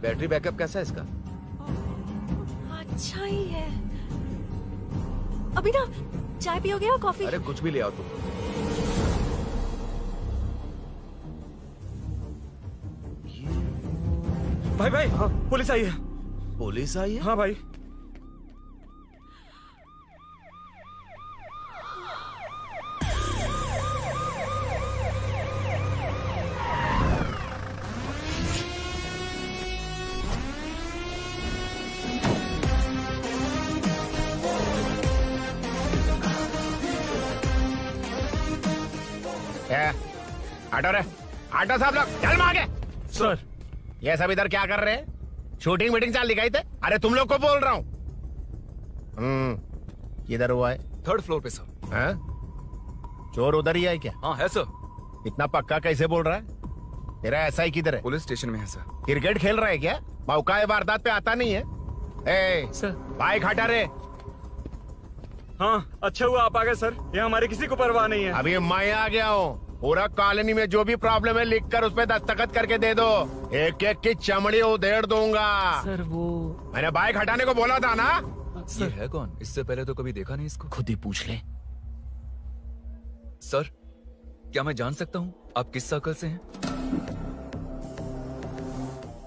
बैटरी बैकअप कैसा है इसका? अच्छा ही है। अभिनव, चाय पियोगे या कॉफी? अरे कुछ भी ले आओ तुम। भाई भाई, हाँ, पुलिस आई है। पुलिस आई है? हाँ भाई। आटो रे, आटो साहब लोग चल मांगे। सर, ये सब इधर क्या कर रहे हैं? शूटिंग मीटिंग चाल दिखाई थे? अरे तुम लोग को बोल रहा हूँ। किधर हुआ है? 3rd फ्लोर पे सर। हैं? चोर उधर ही है क्या? हाँ है सर। इतना पक्का कैसे बोल रहा है? तेरा ऐसा ही किधर है? पुलिस स्टेशन में है सर। क्रिकेट खेल रहा है क्या? मौका वारदात पे आता नहीं है? ए सर, बाइक हटा रे। हाँ, अच्छा हुआ आप आ गए सर। ये हमारे किसी को परवाह नहीं है। अभी मैं आ गया हूँ। पूरा कॉलोनी में जो भी प्रॉब्लम है लिख कर उस पे दस्तखत करके दे दो। एक एक की चमड़ी उधेड़ दूंगा। सर वो मैंने बाइक हटाने को बोला था ना? ये है कौन? इससे पहले तो कभी देखा नहीं इसको। खुद ही पूछ ले। सर, क्या मैं जान सकता हूँ आप किस सर्कल से हैं?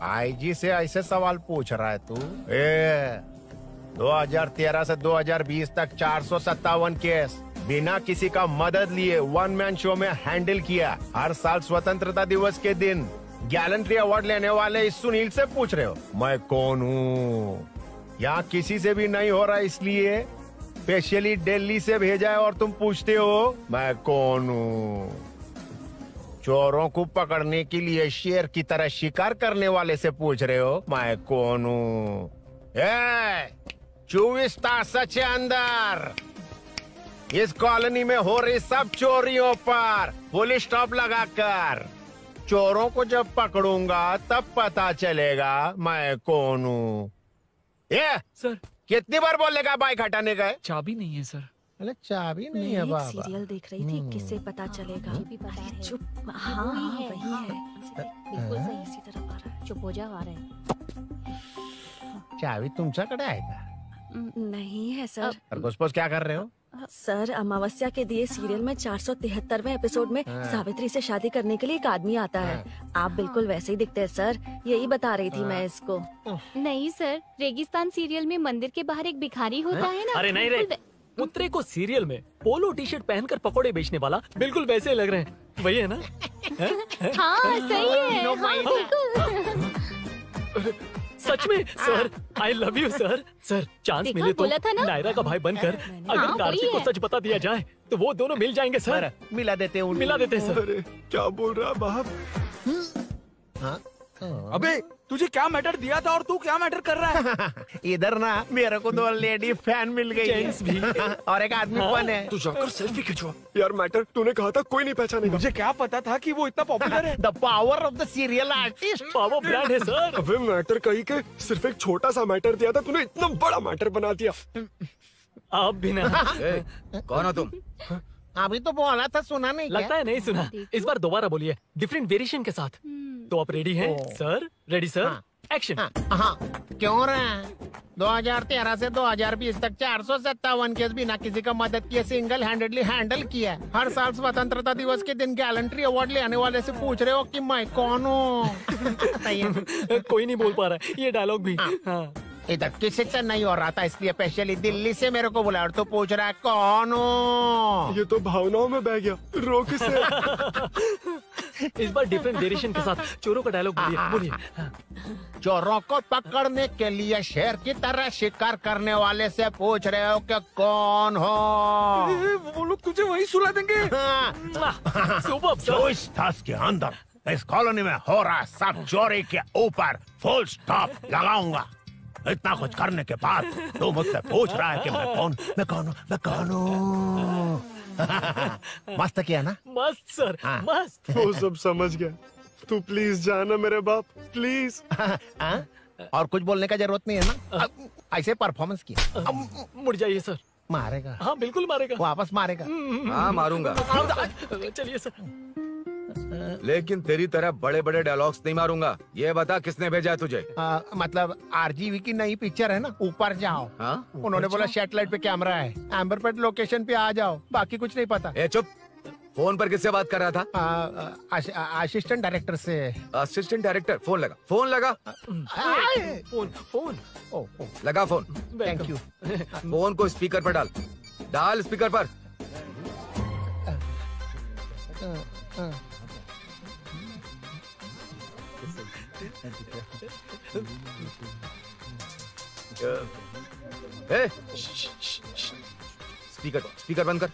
आईजी से ऐसे सवाल पूछ रहा है तू? 2013 से 2020 तक 457 केस बिना किसी का मदद लिए 1 मैन शो में हैंडल किया। हर साल स्वतंत्रता दिवस के दिन गैलेंट्री अवार्ड लेने वाले इस सुनील से पूछ रहे हो मैं कौन हूँ? यहाँ किसी से भी नहीं हो रहा, इसलिए स्पेशली दिल्ली से भेजा है और तुम पूछते हो मैं कौन हूँ? चोरों को पकड़ने के लिए शेर की तरह शिकार करने वाले से पूछ रहे हो मैं कौन हूँ? 24 तास के अंदर इस कॉलोनी में हो रही सब चोरियों पर पुलिस स्टॉप लगाकर चोरों को जब पकड़ूंगा तब पता चलेगा मैं कौन हूँ। ये सर, कितनी बार बोलेगा बाइक हटाने का? चाबी नहीं है सर। अरे चाबी नहीं मैं है एक बाबा। सीरियल देख रही थी, किससे पता चलेगा? अरे चुप। हाँ वही है, वही है। बिल्कुल सही। इसी तरफ आ रहा है। चुप हो जा, आ रहा है। चाबी तुमच्याकडे आहे का? नहीं है सर। और घुसपौस क्या कर रहे हो? सर, अमावस्या के दिए सीरियल में 473वें एपिसोड में हाँ। सावित्री से शादी करने के लिए एक आदमी आता है। आप बिल्कुल वैसे ही दिखते हैं सर। यही बता रही थी मैं इसको। नहीं सर, रेगिस्तान सीरियल में मंदिर के बाहर एक भिखारी होता है ना। अरे नहीं रे, पुत्रे को सीरियल में पोलो टी शर्ट पहनकर पकोड़े बेचने वाला बिल्कुल वैसे लग रहे हैं। वही है ना? हाँ सही है। हाँ, बिल्कुल। सच में sir, I love you sir. Sir, chance देखा, मिले तो बोला था ना? नायरा का भाई बनकर अगर हाँ, कार्तिक वही को है। सच बता दिया जाए तो वो दोनों मिल जाएंगे सर। मिला देते हैं उनको। मिला देते हैं सर। अरे क्या बोल रहा बाप? हाँ? अबे तुझे क्या मैटर दिया था और तू क्या मैटर कर रहा है? इधर ना मेरे को 2 लेडी फैन मिल गई जेंट्स भी। है और एक आदमी कौन है? तू जाकर सेल्फी खिंचवा। यार मैटर तूने कहा था कोई नहीं पहचानेगा। मुझे क्या पता था कि वो इतना पॉपुलर है? The power of the serial artist. Power brand है सर। अबे मैटर कहीं के सिर्फ एक छोटा सा मैटर दिया था, तूने इतना बड़ा मैटर बना दिया। आप भी ना। कौन हो तुम? अभी तो बोला था, सुना नहीं क्या? लगता है नहीं सुना। इस बार दोबारा बोलिए, डिफरेंट वेरिएशन के साथ। तो आप रेडी हैं सर? Ready sir? एक्शन। हाँ, क्यों रहा? 2013 से 2020 तक 457 केस बिना किसी का मदद किए सिंगल हैंडेडली हैंडल किया है। हर साल स्वतंत्रता दिवस के दिन गैलेंट्री अवार्ड लेने वाले से पूछ रहे हो कि मैं कौन हूँ? कोई नहीं बोल पा रहा है ये डायलॉग भी। हाँ। इधर किसी से नहीं हो रहा था इसलिए स्पेशली दिल्ली से मेरे को बुलाया और तू पूछ रहा है कौन हूँ? ये तो भावनाओं में बह गया। रोक इसे। इस बार डिफरेंट वेरिएशन के साथ चोरों का डायलॉग बोलिए। चोरों को पकड़ने के लिए शेर की तरह शिकार करने वाले से पूछ रहे हो कि कौन हो? वो लोग तुझे वही सुला देंगे। जो इस ताश के अंदर इस कॉलोनी में हो रहा सब चोरी के ऊपर फुल स्टॉप लगाऊंगा। इतना कुछ करने के बाद तू मुझसे पूछ रहा है कि मैं कौन हूँ? मस्त किया ना? मस्त सर, मस्त। वो सब समझ गया। तू प्लीज जाना मेरे बाप, प्लीज। और कुछ बोलने का जरूरत नहीं है ना? ऐसे परफॉर्मेंस किया। मुड़ जाइए सर। मारेगा? हाँ बिल्कुल मारेगा। वापस मारेगा? हाँ मारूंगा। चलिए सर। लेकिन तेरी तरह बड़े बड़े डायलॉग्स नहीं मारूंगा। ये बता किसने भेजा है तुझे? मतलब आरजीवी की नई पिक्चर है ना, ऊपर जाओ। उन्होंने बोला सैटेलाइट पे कैमरा है, एम्बर पेट लोकेशन पे आ जाओ, बाकी कुछ नहीं पता। ए चुप। फोन पर किससे बात कर रहा था? असिस्टेंट डायरेक्टर से। Assistant director? फोन लगा, फोन लगा। फोन लगा फोन। Thank you. फोन को स्पीकर पर डाल, डाल स्पीकर पर। स्पीकर बंद कर।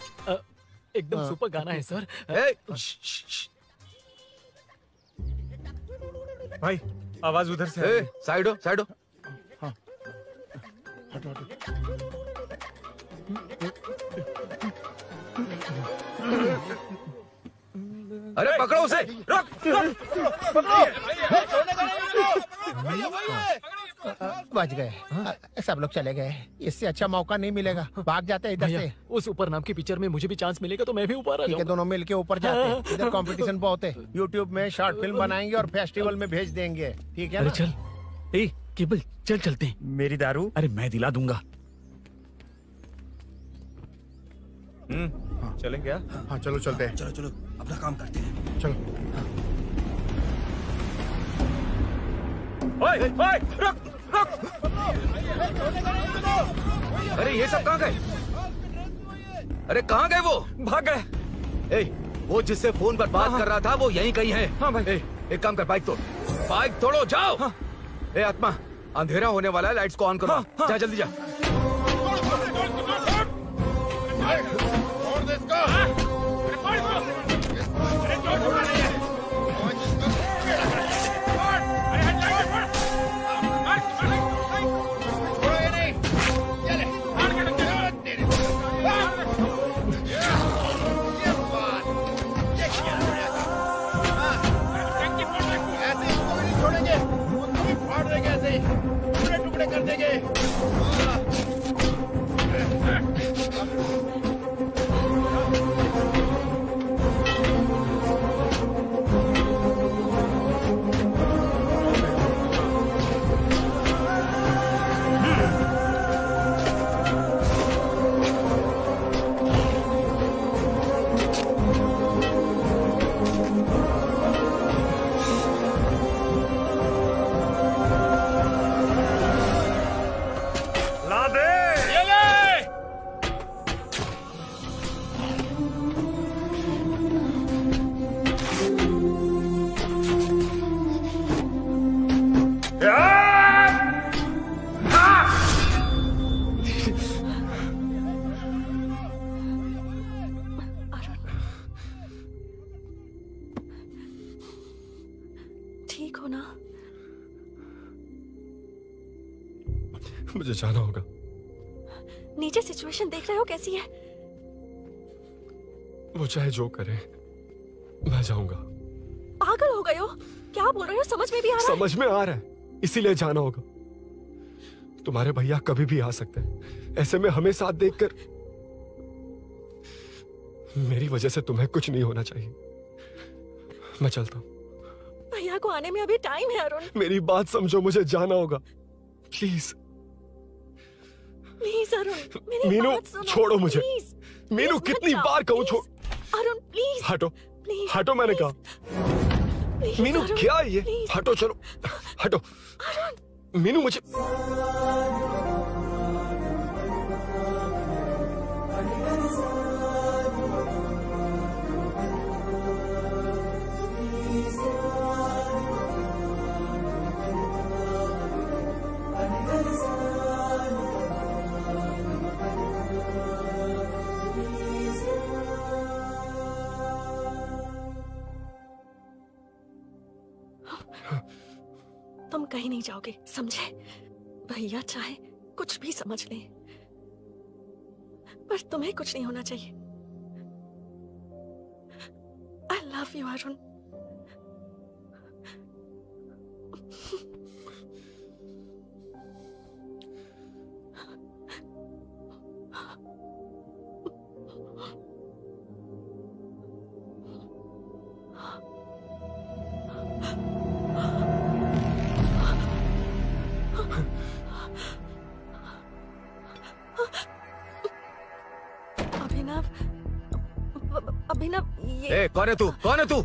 एकदम सुपर गाना है सर। भाई आवाज उधर से। साइड हो, साइड हो। अरे पकड़ो उसे। रुक, बच गए। सब लोग चले गए। इससे अच्छा मौका नहीं मिलेगा। भाग जाते हैं इधर से। उस ऊपर नाम की पिक्चर में मुझे भी चांस मिलेगा तो मैं भी ऊपर आ जाऊंगा। दोनों मिलके ऊपर जाते हैं। इधर कंपटीशन बहुत है। यूट्यूब में शॉर्ट फिल्म बनाएंगे और फेस्टिवल में भेज देंगे। ठीक है ना? चल केबल चल चलते हैं। मेरी दारू? अरे मैं दिला दूंगा। चलें क्या? हाँ चलो चलते हैं। चलो अपना काम करते हैं। चलो। ओए, रुक। अरे ये सब कहाँ गए? अरे कहाँ गए वो? भाग गए। वो जिससे फोन पर बात कर रहा था वो यहीं कहीं है। हाँ भाई। एक काम कर, बाइक तोड़ो, जाओ। आत्मा, अंधेरा होने वाला है, लाइट्स को ऑन करो। जा जल्दी जा। टुकड़े कर देंगे। ठीक हो ना? मुझे जाना होगा। नीचे सिचुएशन देख रहे हो कैसी है? वो चाहे जो करे, मैं जाऊंगा। पागल हो गए हो? क्या बोल रहे हो? समझ में भी आ रहा है? समझ में आ रहा है, इसीलिए जाना होगा। तुम्हारे भैया कभी भी आ सकते हैं। ऐसे में हमें साथ देखकर मेरी वजह से तुम्हें कुछ नहीं होना चाहिए। मैं चलता हूँ। भैया को आने में अभी टाइम है अरुण। मेरी बात समझो, मुझे जाना होगा। प्लीज प्लीज अरुण, मेरी मीनू बात सुनो, छोड़ो मुझे। प्लीज, मीनू प्लीज कितनी मत जाओ, बार कहूँ प्लीज। छोड़। अरुण प्लीज, हटो प्लीज, हटो, मैंने कहा। प्लीज, मीनू अरुण, क्या ये? प्लीज। हटो, चलो हटो। मीनू मुझे तुम कहीं नहीं जाओगे, समझे? भैया चाहे कुछ भी समझ लें, पर तुम्हें कुछ नहीं होना चाहिए। I love you Arun. Abhinav, ये कौन है तू? कौन है तू?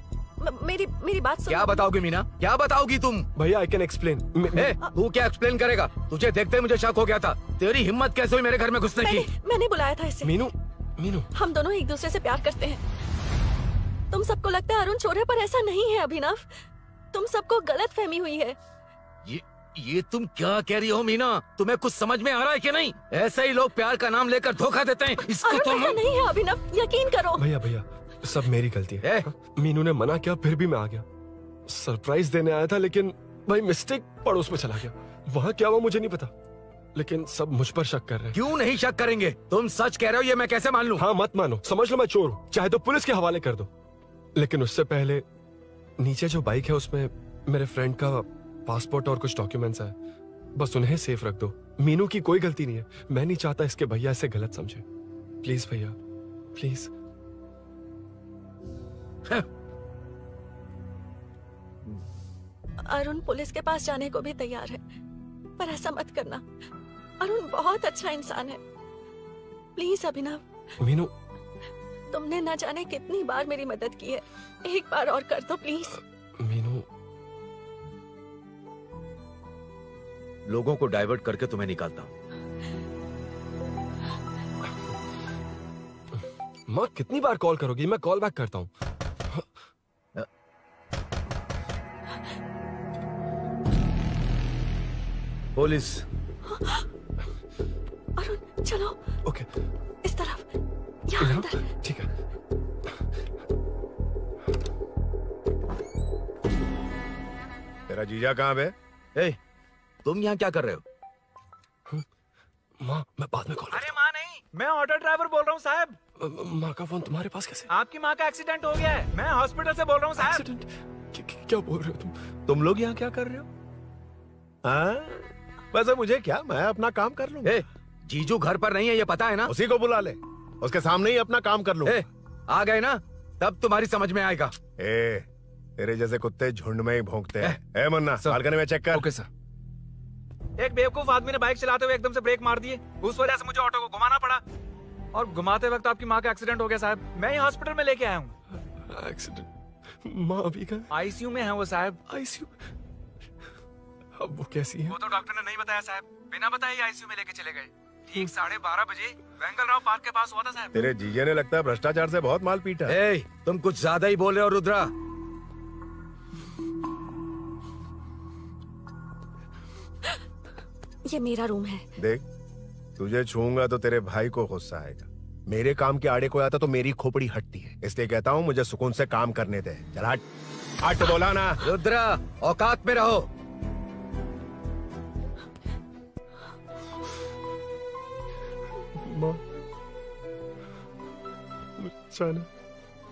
मेरी बात सुनो। क्या बताओगी मीना? क्या बताओगी तुम? भैया आई कैन एक्सप्लेन। तू क्या एक्सप्लेन करेगा? तुझे देखते ही मुझे शक हो गया था। तेरी हिम्मत कैसे हुई मेरे घर में घुसने की? मैंने बुलाया था इसे। मीनू, मीनू, हम दोनों एक दूसरे से प्यार करते हैं। तुम सबको लगता है अरुण चोर है, पर ऐसा नहीं है अभिनव। तुम सबको गलत फहमी हुई है। ये तुम क्या कह रही हो मीना? तुम्हें कुछ समझ में आ रहा है कि नहीं? ऐसे ही लोग प्यार का नाम लेकर धोखा देते हैं। इसको तुम ऐसा नहीं है अभिनव, यकीन करो। भैया भैया सब मेरी गलती है। मीनू ने मना किया, फिर भी मैं आ गया। सरप्राइज देने आया था, लेकिन भाई मिस्टेक पड़ोस में चला गया। वहाँ क्या हुआ मुझे नहीं पता, लेकिन सब मुझ पर शक कर रहे हैं। क्यों नहीं शक करेंगे? तुम सच कह रहे हो, ये मैं कैसे मान लूं? हाँ मत मानो, समझ लो मैं चोर हूँ, चाहे तो पुलिस के हवाले कर दो। लेकिन उससे पहले नीचे जो बाइक है उसमें मेरे फ्रेंड का पासपोर्ट और कुछ डॉक्यूमेंट्स है, बस उन्हें सेफ रख दो। मीनू की कोई गलती नहीं है। मैं नहीं चाहता इसके भैया इसे गलत समझे। प्लीज भैया, प्लीज। अरुण पुलिस के पास जाने को भी तैयार है, पर ऐसा मत करना। अरुण बहुत अच्छा इंसान है। प्लीज अभिनव। मीनू, तुमने न जाने कितनी बार मेरी मदद की है, एक बार और कर दो प्लीज। मीनू, लोगों को डाइवर्ट करके तुम्हें निकालता हूँ। माँ कितनी बार कॉल करोगी? मैं कॉल बैक करता हूँ। पुलिस। अरुण चलो। ओके। इस तरफ, यहाँ अंदर। ठीक है। तेरा जीजा कहाँ पे? तुम यहाँ क्या कर रहे हो? माँ मैं बाद में कॉल। अरे माँ नहीं, मैं ऑटो ड्राइवर बोल रहा हूँ साहब। माँ का फोन तुम्हारे पास कैसे? आपकी माँ का एक्सीडेंट हो गया है, मैं हॉस्पिटल से बोल रहा हूँ साहब। क्या बोल रहे हो तुम लोग यहाँ क्या कर रहे हो? वैसे मुझे क्या, मैं अपना काम कर लूँ। जीजू घर पर नहीं है, ये पता है ना? उसी को बुला ले, उसके सामने ही अपना काम कर लूँ। आ गए ना, तब तुम्हारी समझ में आएगा। तेरे जैसे कुत्ते झुंड में ही भौंकते हैं। मुन्ना बालकनी में चेक कर। Okay sir. एक बेवकूफ आदमी ने बाइक चलाते हुए एकदम से ब्रेक मार दिए, उस वजह से मुझे ऑटो को घुमाना पड़ा, और घुमाते वक्त आपकी माँ का एक्सीडेंट हो गया साहब। मैं ही हॉस्पिटल में लेके आया हूँ। एक्सीडेंट? माँ अभी कहाँ? आईसीयू में है वो साहब। आईसीयू? अब वो कैसी है? वो तो डॉक्टर ने नहीं बताया साहब, बिना बताए आईसीयू में लेके चले गए। ठीक 12:30 बजे वेंगल राव पार्क के पास हुआ था साहब। तेरे जीजे ने लगता है भ्रष्टाचार से बहुत माल पीटा। तुम कुछ ज्यादा ही बोल रहे हो रुद्रा। ये मेरा रूम है। देख, तुझे छूंगा तो तेरे भाई को गुस्सा आएगा। मेरे काम के आड़े को आता तो मेरी खोपड़ी हटती है, इसलिए कहता हूँ मुझे सुकून से काम करने दे। चल हट, हट बोला ना। रुद्रा औकात में रहो।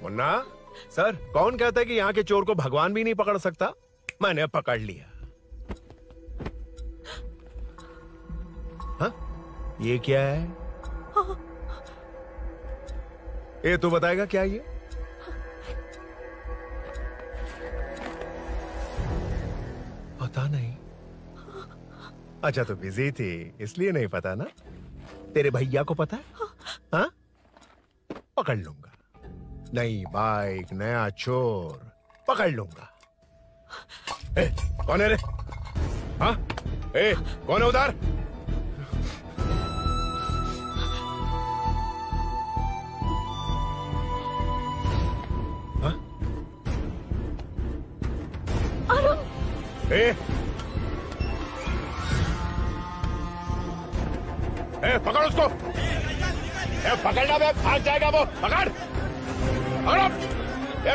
मुन्ना सर, कौन कहता है कि यहाँ के चोर को भगवान भी नहीं पकड़ सकता? मैंने पकड़ लिया। हाँ? ये क्या है? ये तू बताएगा क्या ये? पता नहीं। अच्छा तो बिजी थी इसलिए नहीं पता ना? तेरे भैया को पता है? हाँ? पकड़ लूंगा। नई बाइक, नया चोर, पकड़ लूंगा। ए, कौन है रे? हाँ? ए, कौन है उधर? हाँ? ए, पकड़ उसको। पकड़ना बे, भाग जाएगा वो। पकड़, पकड़ो।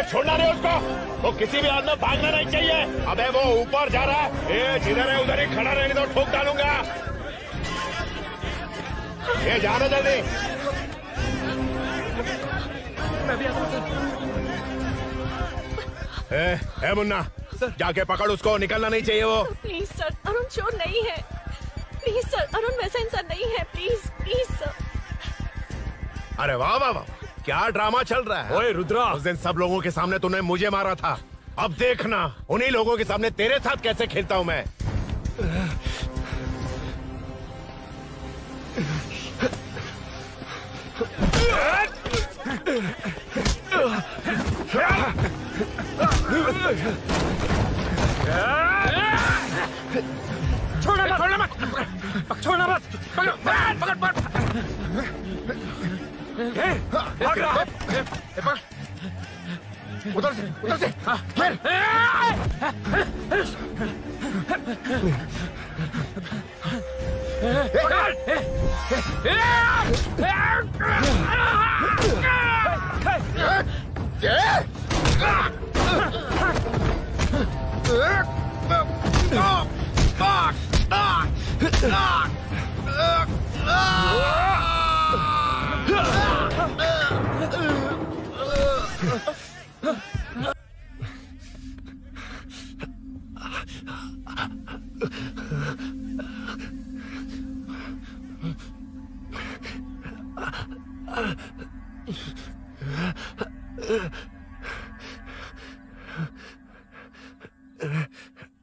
छोड़ना नहीं उसको। वो किसी भी हाल में भागना नहीं चाहिए। अबे वो ऊपर जा रहा है। जिधर है उधर ही खड़ा रहने दो, ठोक डालूंगा। जाना जल्दी। मैं भी आता हूं सर। मुन्ना, जाके पकड़ उसको, निकलना नहीं चाहिए वो। प्लीज सर, अरुण चोर नहीं है। प्लीज सर, अरुण वैसा इंसान नहीं है। Please please sir. अरे वाह वाह वाह, क्या ड्रामा चल रहा है। ओए रुद्रा, उस दिन सब लोगों के सामने तूने मुझे मारा था। अब देखना उन्हीं लोगों के सामने तेरे साथ कैसे खेलता हूं मैं। छोड़ना मत, छोड़ना मत। पकड़, पकड़, पकड़। भाग रहा। उधर से, उधर से।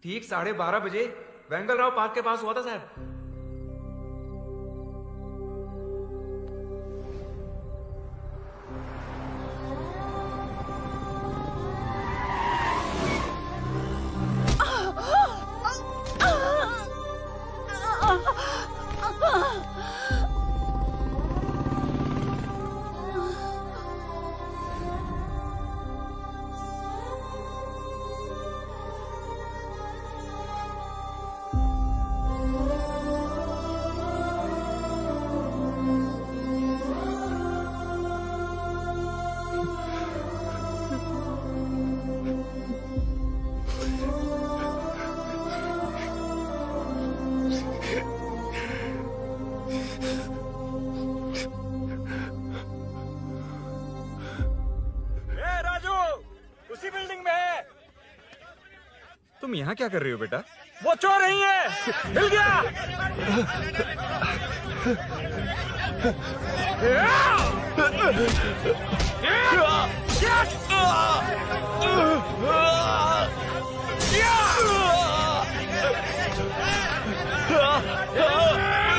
ठीक 12:30 बजे वेंगल राव पार्क के पास हुआ था साहब। तुम यहाँ क्या कर रही हो बेटा? वो चोर नहीं है, हिल गया।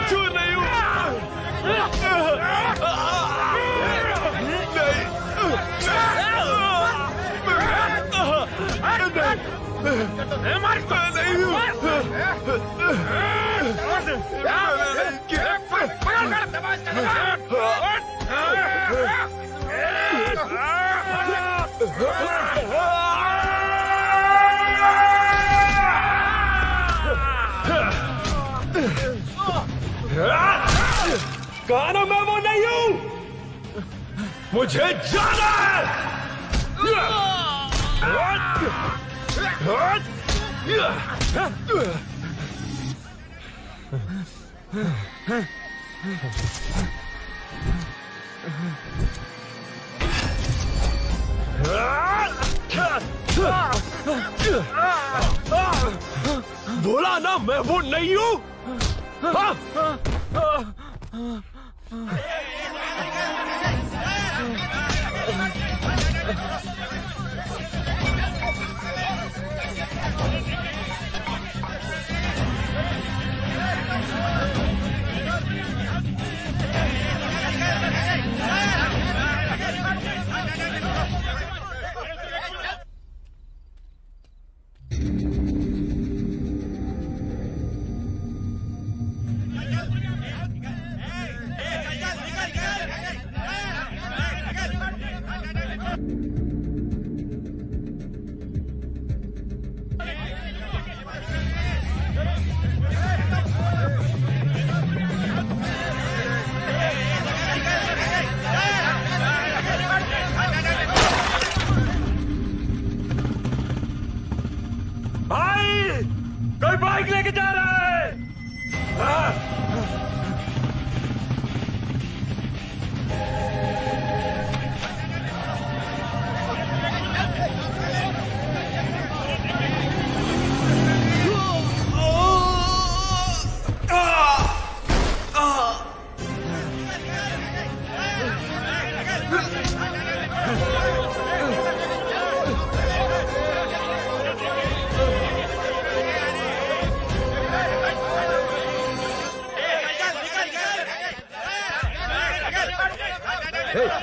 चोर नहीं हूँ। कहा ना मैं वो नहीं हूँ, मुझे जाना है। बोला ना मैं वो नहीं हूँ। कोई बाइक लेके जा रहा है।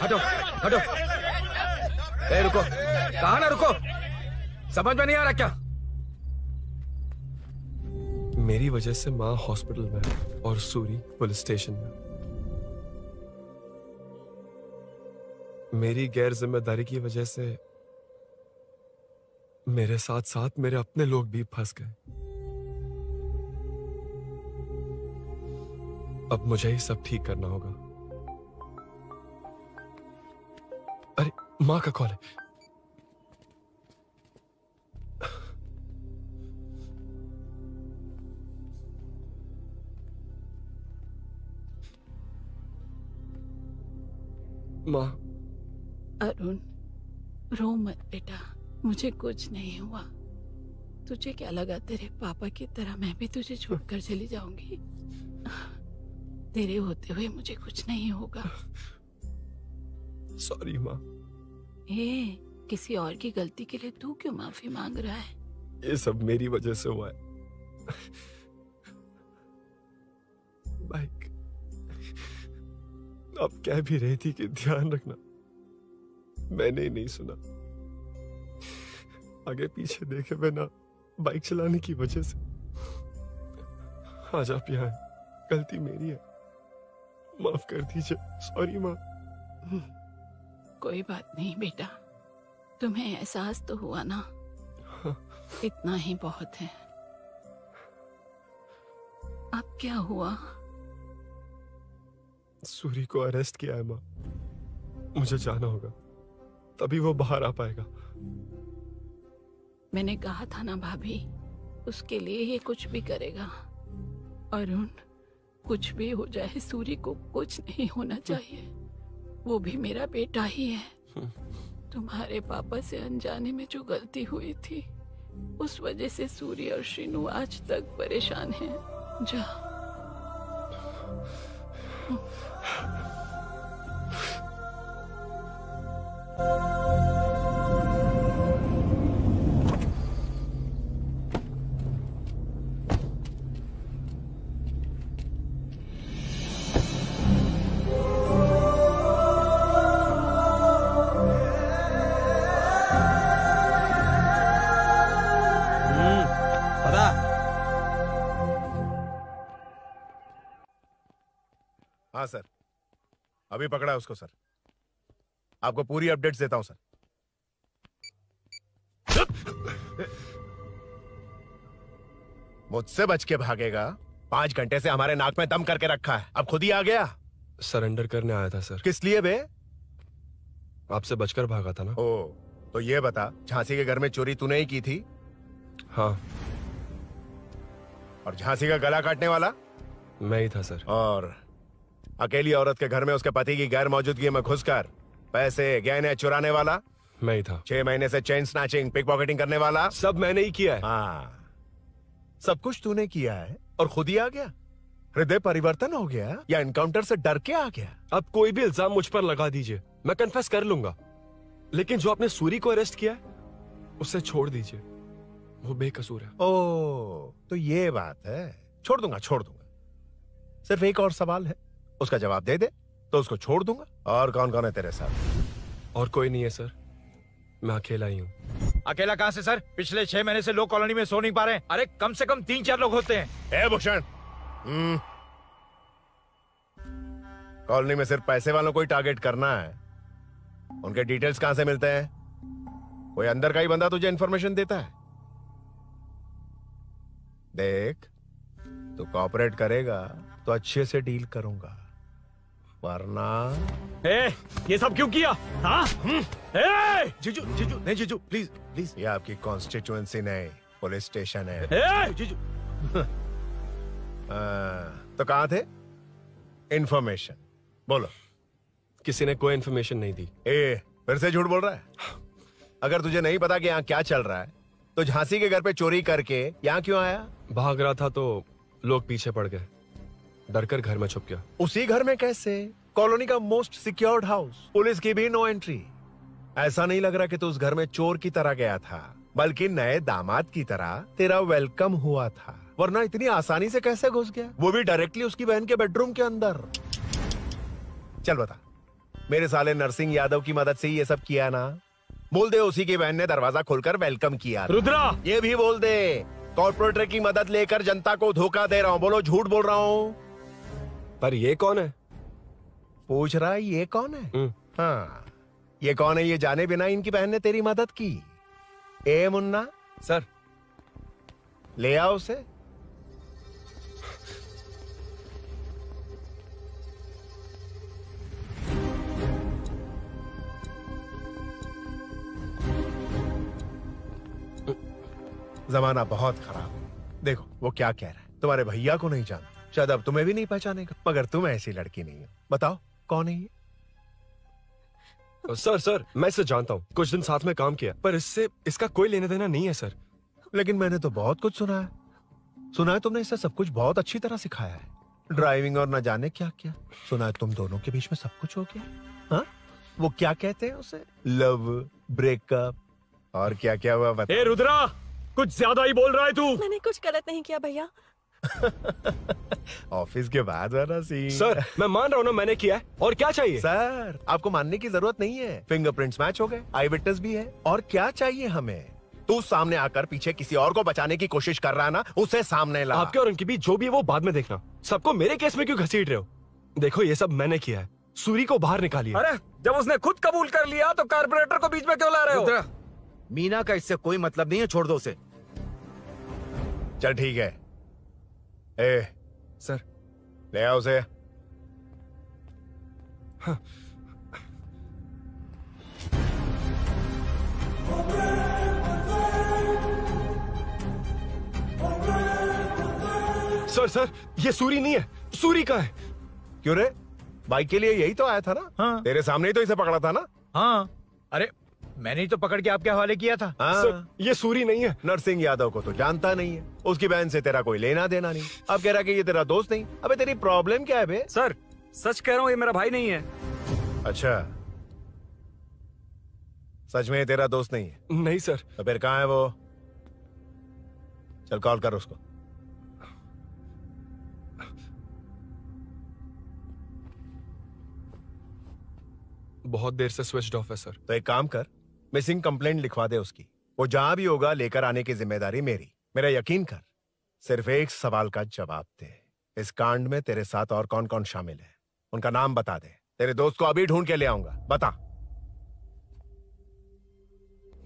हटो हटो। ए रुको, कहा ना रुको, समझ में नहीं आ रहा क्या? मेरी वजह से माँ हॉस्पिटल में और सूरी पुलिस स्टेशन में। मेरी गैर जिम्मेदारी की वजह से मेरे साथ साथ मेरे अपने लोग भी फंस गए। अब मुझे ही सब ठीक करना होगा। अरे माँ का कॉल है। माँ। अरुण, रो मत बेटा, मुझे कुछ नहीं हुआ। तुझे क्या लगा तेरे पापा की तरह मैं भी तुझे छोड़कर चली जाऊंगी? तेरे होते हुए मुझे कुछ नहीं होगा। सॉरी माँ। ए, किसी और की गलती के लिए तू क्यों माफी मांग रहा है? ये सब मेरी वजह से हुआ है। बाइक अब कह भी रही थी कि ध्यान रखना, मैंने ही नहीं सुना। आगे पीछे देखे बिना बाइक चलाने की वजह से आज आप यहाँ हैं। गलती मेरी है, माफ कर दीजिए। सॉरी माँ। कोई बात नहीं बेटा, तुम्हें एहसास तो हुआ ना, इतना ही बहुत है। अब क्या हुआ? सूरी को अरेस्ट किया है माँ, मुझे जाना होगा, तभी वो बाहर आ पाएगा। मैंने कहा था ना भाभी, उसके लिए ये कुछ भी करेगा। अरुण, कुछ भी हो जाए सूरी को कुछ नहीं होना चाहिए। वो भी मेरा बेटा ही है। तुम्हारे पापा से अनजाने में जो गलती हुई थी, उस वजह से सूरी और श्रीनु आज तक परेशान हैं। जा। हाँ सर, अभी पकड़ा है उसको सर। आपको पूरी अपडेट्स देता हूं सर। मुझसे बच के भागेगा? 5 घंटे से हमारे नाक में दम करके रखा है, अब खुद ही आ गया। सरेंडर करने आया था सर। किस लिए बे? आपसे बचकर भागा था ना। ओ, तो ये बता, झांसी के घर में चोरी तूने ही की थी? हाँ। और झांसी का गला काटने वाला? मैं ही था सर। और अकेली औरत के घर में उसके पति की गैर मौजूदगी में घुसकर पैसे गहने चुराने वाला? मैं ही था। 6 महीने से चेन स्नैचिंग, पिक पॉकेटिंग करने वाला? सब मैंने ही किया है। हाँ, सब कुछ तूने किया है और खुद ही आ गया? हृदय परिवर्तन हो गया या एनकाउंटर से डर के आ गया? अब कोई भी इल्जाम मुझ पर लगा दीजिए, मैं कन्फेस कर लूंगा। लेकिन जो आपने सूरी को अरेस्ट किया है, उसे छोड़ दीजिए, वो बेकसूर है। ओ, तो ये बात है। छोड़ दूंगा, छोड़ दूंगा। सिर्फ एक और सवाल है, उसका जवाब दे दे तो उसको छोड़ दूंगा। और कौन कौन है तेरे साथ? और कोई नहीं है सर, मैं अकेला ही हूँ। अकेला कहाँ से सर? पिछले 6 महीने से लोग कॉलोनी में सो नहीं पा रहे हैं। अरे कम से कम 3-4 लोग होते हैं। ए भूषण, कॉलोनी में सिर्फ पैसे वालों को ही टारगेट करना है। उनके डिटेल्स कहां से मिलते हैं? कोई अंदर का ही बंदा तुझे इंफॉर्मेशन देता है? देख, तू कोऑपरेट करेगा तो अच्छे से डील करूंगा, वरना ये सब क्यों किया? हाँ? जीजू, जीजू, नहीं जीजू, प्लीज प्लीज। ये आपकी कॉन्स्टिट्यूएंसी नहीं, पुलिस स्टेशन है। ए! तो कहाँ थे? इंफॉर्मेशन बोलो। किसी ने कोई इन्फॉर्मेशन नहीं दी। फिर से झूठ बोल रहा है? अगर तुझे नहीं पता कि यहाँ क्या चल रहा है तो झांसी के घर पे चोरी करके यहाँ क्यों आया? भाग रहा था तो लोग पीछे पड़ गए, डरकर घर में छुप गया। उसी घर में कैसे? कॉलोनी का मोस्ट सिक्योर्ड हाउस, पुलिस की भी नो एंट्री। ऐसा नहीं लग रहा कि तू उस घर में चोर की तरह गया था, बल्कि नए दामाद की तरह तेरा वेलकम हुआ था। वरना इतनी आसानी से कैसे घुस गया, वो भी डायरेक्टली उसकी बहन के बेडरूम के अंदर? चल बता, मेरे साले नरसिंह यादव की मदद से ही ये सब किया ना? बोल दे उसी की बहन ने दरवाजा खोलकर वेलकम किया। रुद्रा! ये भी बोल दे कॉर्पोरेटर की मदद लेकर जनता को धोखा दे रहा हूँ। बोलो झूठ बोल रहा हूँ। पर ये कौन है? पूछ रहा है ये कौन है? हाँ, ये कौन है ये जाने बिना इनकी बहन ने तेरी मदद की। ए मुन्ना सर, ले आओ उसे। जमाना बहुत खराब है। देखो वो क्या कह रहा है, तुम्हारे भैया को नहीं जानता, शायद अब तुम्हें भी नहीं पहचानेगा, मगर तुम ऐसी लड़की नहीं हो। बताओ कौन है ये? सर मैं इसे जानता हूँ, कुछ दिन साथ में काम किया, पर इससे इसका कोई लेना देना नहीं है सर। लेकिन मैंने तो बहुत कुछ सुना है तुमने इसे सब कुछ बहुत अच्छी तरह सिखाया है, ड्राइविंग और न जाने क्या क्या। सुना है तुम दोनों के बीच में सब कुछ हो गया। हाँ, वो क्या कहते हैं उसे, लव, ब्रेकअप और क्या क्या हुआ बता। ए रुद्रा, कुछ ज्यादा ही बोल रहा है तू। मैंने कुछ गलत नहीं किया भैया। ऑफिस के बाद वाला सीन। सर मैं मान रहा हूँ ना मैंने किया है, और क्या चाहिए? सर आपको मानने की जरूरत नहीं है, फिंगरप्रिंट्स मैच हो गए, आई विटनेस भी है, और क्या चाहिए हमें? तू सामने आकर पीछे किसी और को बचाने की कोशिश कर रहा है ना, उसे सामने ला। आपके और उनके बीच जो भी है वो बाद में देखना, सबको मेरे केस में क्यों घसीट रहे हो? देखो ये सब मैंने किया है, सूरी को बाहर निकालिए। अरे जब उसने खुद कबूल कर लिया तो कारपोरेटर को बीच में क्यों ला रहे हो? मीना का इससे कोई मतलब नहीं है, छोड़ दो उसे। चल ठीक है। ए सर ले आओ उसे। हाँ। सर ये सूरी नहीं है, सूरी का है। क्यों रे, बाइक के लिए यही तो आया था ना? हाँ। तेरे सामने ही तो इसे पकड़ा था ना? हाँ। अरे मैंने ही तो पकड़ के आपके हवाले किया था। हाँ। सर ये सूरी नहीं है। नरसिंह यादव को तो जानता नहीं है, उसकी बहन से तेरा कोई लेना देना नहीं, अब कह रहा कि ये तेरा दोस्त नहीं। अबे तेरी प्रॉब्लम क्या है बे? सर सच कह रहा हूँ, ये मेरा भाई नहीं है। अच्छा, सच में ये तेरा दोस्त नहीं है? नहीं सर। तो फिर कहाँ है वो? चल कॉल कर उसको। बहुत देर से स्विच ऑफ है सर। तो एक काम कर, मिसिंग कंप्लेंट लिखवा दे उसकी, वो जहां भी होगा लेकर आने की जिम्मेदारी मेरी। मेरा यकीन कर, सिर्फ एक सवाल का जवाब दे, इस कांड में तेरे साथ और कौन कौन शामिल है, उनका नाम बता दे। तेरे दोस्त को अभी ढूंढ के ले आऊंगा। बता।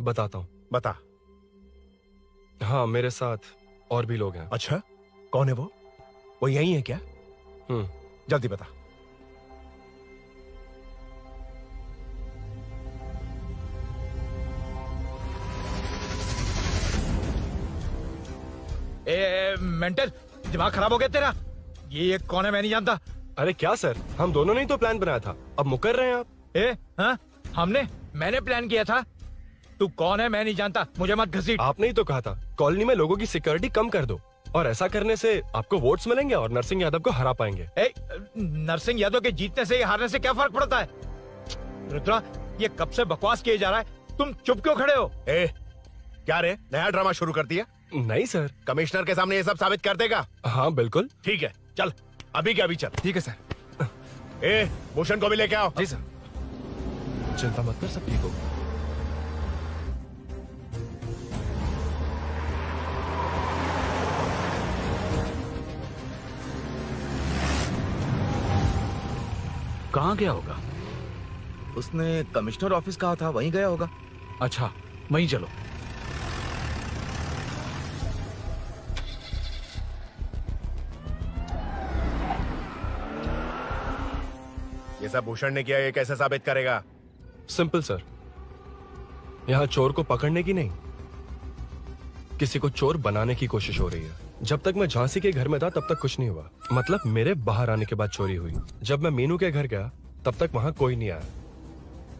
बताता हूँ। बता। हाँ मेरे साथ और भी लोग हैं। अच्छा, कौन है वो यही है क्या? जल्दी बता। मेंटल, दिमाग खराब हो गया तेरा? ये कौन है, मैं नहीं जानता। अरे क्या सर, हम दोनों ने ही तो प्लान बनाया था, अब मुकर रहे हैं आप। हाँ? मैंने प्लान किया था। तू कौन है मैं नहीं जानता, मुझे मत घसीट। आपने ही तो कहा था कॉलोनी में लोगों की सिक्योरिटी कम कर दो, और ऐसा करने से आपको वोट्स मिलेंगे और नरसिंह यादव को हरा पाएंगे। नरसिंह यादव के जीतने से या हारने से क्या फर्क पड़ता है? रुद्रा, ये कब से बकवास किए जा रहा है, तुम चुप क्यों खड़े हो? क्या रे, नया ड्रामा शुरू कर दिया? नहीं सर। कमिश्नर के सामने ये सब साबित कर देगा? हाँ बिल्कुल। ठीक है, चल अभी के अभी चल। ठीक है सर। भूषण को भी लेके आओ। जी सर। चिंता मत कर, सब ठीक हो। कहाँ गया होगा? उसने कमिश्नर ऑफिस कहा था, वहीं गया होगा। अच्छा वहीं चलो। ये सब भूषण ने किया, ये कैसे साबित करेगा? सिंपल सर, यहाँ चोर को पकड़ने की नहीं, किसी को चोर बनाने की कोशिश हो रही है। जब तक मैं झांसी के घर में था तब तक कुछ नहीं हुआ, मतलब मेरे बाहर आने के बाद चोरी हुई। जब मैं मीनू के घर गया तब तक वहाँ कोई नहीं आया।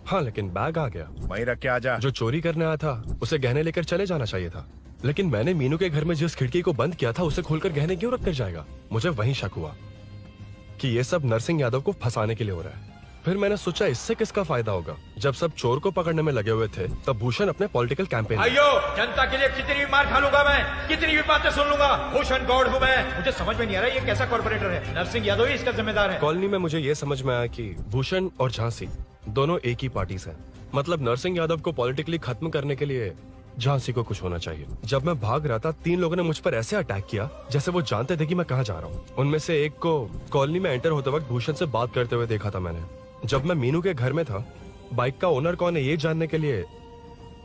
हाँ, लेकिन बैग आ गया। वहीं रख के आ जा। जो चोरी करने आया था उसे गहने लेकर चले जाना चाहिए था, लेकिन मैंने मीनू के घर में जिस खिड़की को बंद किया था उसे खोलकर गहने क्यों रख कर जाएगा। मुझे वहीं शक हुआ कि ये सब नरसिंह यादव को फंसाने के लिए हो रहा है। फिर मैंने सोचा इससे किसका फायदा होगा। जब सब चोर को पकड़ने में लगे हुए थे तब भूषण अपने पॉलिटिकल कैंपेन। अयो, जनता के लिए कितनी भी मार खा लूंगा मैं, कितनी भी बातें सुन लूंगा, भूषण गौड़ हूँ मैं। मुझे समझ में नहीं आ रहा ये कैसा कॉर्पोरेटर है। नरसिंह यादव ही इसका जिम्मेदार है। कॉलोनी में मुझे ये समझ में आया कि भूषण और झांसी दोनों एक ही पार्टी से, मतलब नरसिंह यादव को पॉलिटिकली खत्म करने के लिए झांसी को कुछ होना चाहिए। जब मैं भाग रहा था 3 लोगों ने मुझ पर ऐसे अटैक किया जैसे वो जानते थे कि मैं कहाँ जा रहा हूँ। उनमें से एक को कॉलोनी में एंटर होते वक्त भूषण से बात करते हुए देखा था मैंने। जब मैं मीनू के घर में था, बाइक का ओनर कौन है ये जानने के लिए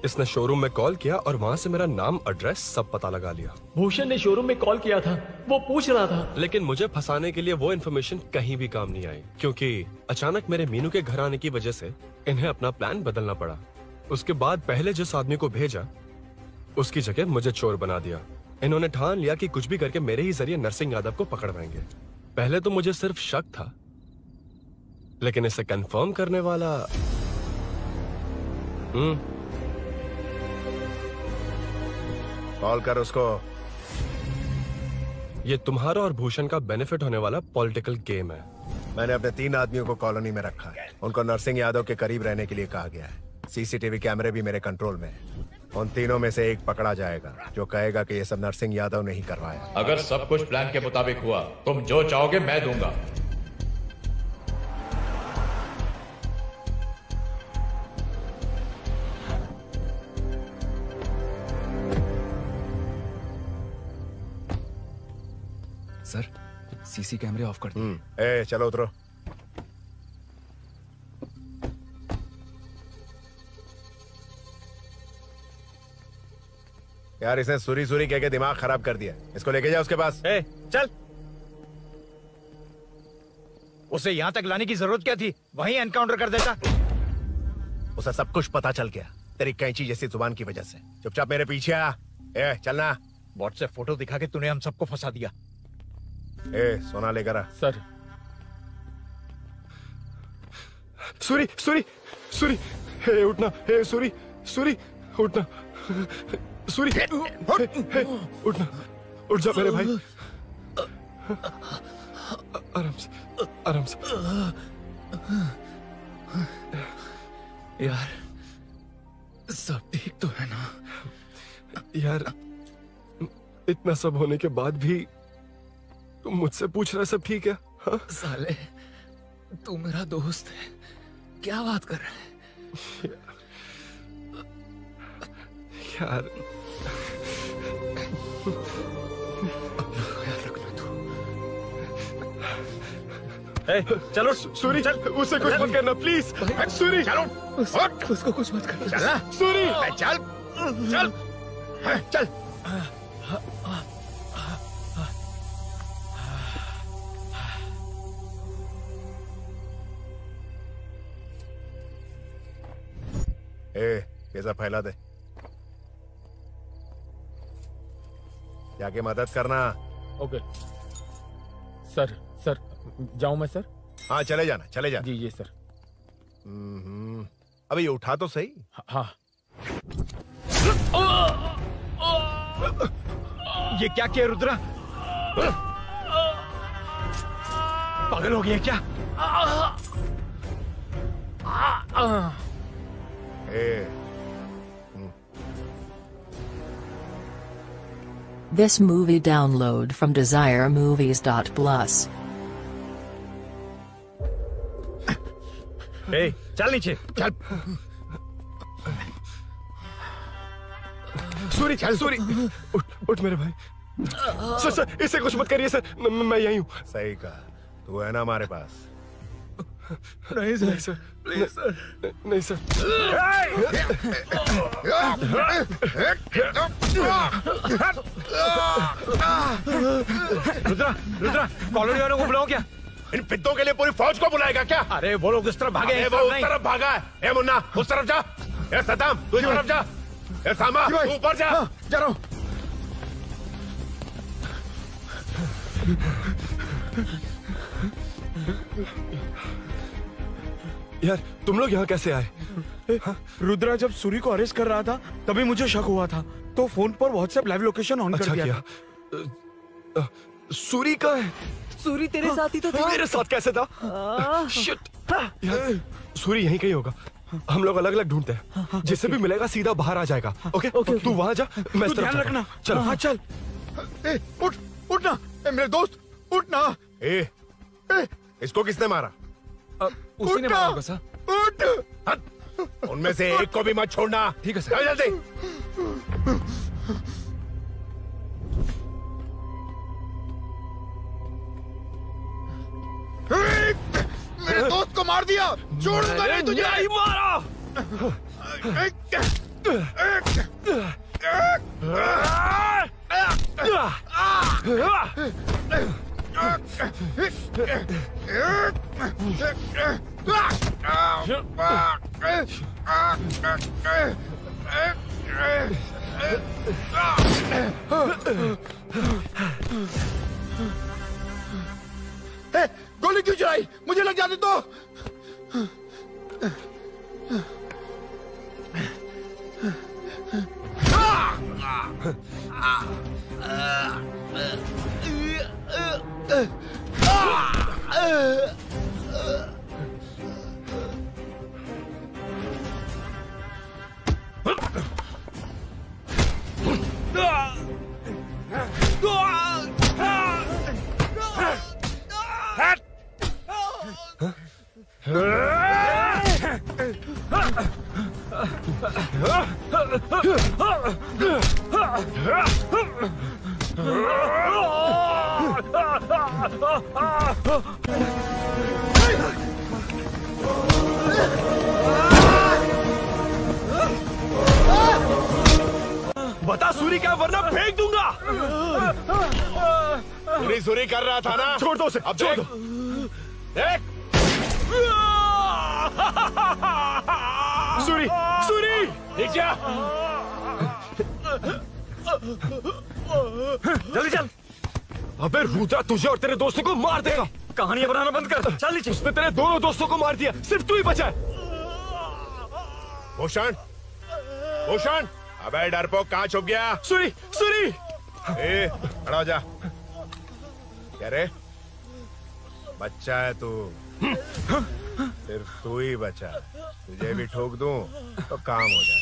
इसने शोरूम में कॉल किया और वहाँ से मेरा नाम, एड्रेस सब पता लगा लिया। भूषण ने शोरूम में कॉल किया था, वो पूछ रहा था। लेकिन मुझे फंसाने के लिए वो इन्फॉर्मेशन कहीं भी काम नहीं आई, क्योंकि अचानक मेरे मीनू के घर आने की वजह से इन्हें अपना प्लान बदलना पड़ा। उसके बाद पहले जिस आदमी को भेजा उसकी जगह मुझे चोर बना दिया। इन्होंने ठान लिया कि कुछ भी करके मेरे ही जरिए नरसिंह यादव को पकड़वाएंगे। पहले तो मुझे सिर्फ शक था, लेकिन इसे कंफर्म करने वाला कॉल कर उसको। ये तुम्हारा और भूषण का बेनिफिट होने वाला पॉलिटिकल गेम है। मैंने अपने 3 आदमियों को कॉलोनी में रखा है। उनको नरसिंह यादव के करीब रहने के लिए कहा गया है। सीसीटीवी कैमरे भी मेरे कंट्रोल में है। उन तीनों में से एक पकड़ा जाएगा जो कहेगा कि ये सब नरसिंह यादव ने ही करवाया। अगर सब कुछ प्लान के मुताबिक हुआ, तुम जो चाहोगे मैं दूंगा। सर, सीसी कैमरे ऑफ कर दो। ए, चलो उतरो। यार इसने सुरी सुरी कह के दिमाग खराब कर दिया। इसको लेके जा उसके पास। ए, चल। उसे यहाँ तक लाने की जरूरत क्या थी? वहीं एनकाउंटर कर देता। उसे सब कुछ पता चल गया तेरी कैंची जैसी जुबान की वजह से। चुपचाप मेरे पीछे आ। ए, चलना। व्हाट्सएप फोटो दिखा के तूने हम सबको फंसा दिया। ए, सोना लेकर आ। सर। सूरी, सूरी, सूरी, हे उठना, हे सूरी, सूरी, उठना, सूरी, हे, उठना, उठ जा मेरे भाई। आराम से, आराम से। यार, सब ठीक तो है ना? यार, इतना सब होने के बाद भी तुम मुझसे पूछ रहा सब ठीक है? हाँ? साले, तू मेरा दोस्त है, क्या बात कर रहा है? यार, चलो सूरी, चल, उसे कुछ मत करना प्लीज। सूरी, चलो, उसको कुछ मत करना। चल, सूरी, चल, चल, चल। ए, ये सब फैला दे। जाके मदद करना। Okay sir. सर, जाऊं मैं सर? हाँ, चले जाना, चले जाना। जी सर। अबे ये उठा तो सही। हाँ। ये क्या किया रुद्रा? पागल हो गया क्या? This movie download from DesireMovies.plus. ए, चल नीचे, चल। सूरी, सूरी, उठ मेरे भाई। सर, सर, इसे कुछ मत करिए सर, मैं यहीं हूँ। सही कहा, तू है ना हमारे पास। नहीं सर, नहीं सर, प्लीज सर, नहीं सर। रुद्रा, रुद्रा, कॉलोनी वालों को बुलाओ क्या? इन पिद्दों के लिए पूरी फौज को बुलाएगा क्या? अरे वो लोग उस तरफ भागे हैं। वो उस तरफ भागा है। ए मुन्ना, उस तरफ जा। ए सदाम, तू इस तरफ जा। ए सामा, तू ऊपर जा। जा रहा हूँ। यार तुम लोग यहाँ कैसे आए? रुद्रा जब सूरी को अरेस्ट कर रहा था तभी मुझे शक हुआ था, तो फोन पर व्हाट्सएप लाइव लोकेशन ऑन कर दिया। सूरी का है? सूरी तेरे साथ ही तो था। मेरे साथ कैसे था? शिट। यार, सूरी यहीं कहीं होगा। हम लोग अलग अलग ढूंढते हैं, जिससे भी मिलेगा सीधा बाहर आ जाएगा। ओके तू वहां जा, मैं इस तरफ ध्यान रखना। चल। हाँ चल। उठ उठना मेरे दोस्त, उठना। इसको किसने मारा? उसी ने मारा होगा सर। उठ। उनमें से एक को भी मत छोड़ना। ठीक है सर। जल्दी। मेरे दोस्त को मार दिया, छोड़ दूंगा नहीं तुझे। नहीं मारा। गोली क्यों चलाई? मुझे लग जाती तो। बता सूरी क्या, वरना फेंक दूंगा। सूरी कर रहा था ना? छोड़ दो उसे, अब छोड़ दो। देख। सूरी, सूरी, देख जा। जल्दी चल। अबे रुद्रा तुझे और तेरे दोस्तों को मार देगा। कहानियां बनाना बंद कर, चल नीचे। उसने तेरे दोनों दोस्तों को मार दिया, सिर्फ तू ही बचा है। भूषण, भूषण, अबे डरपोक कहाँ छुप गया? सूरी, सूरी। खड़ा हो जा। क्या रे? बच्चा है तू, सिर्फ तू ही बचा। तुझे भी ठोक दूं तो काम हो जाए।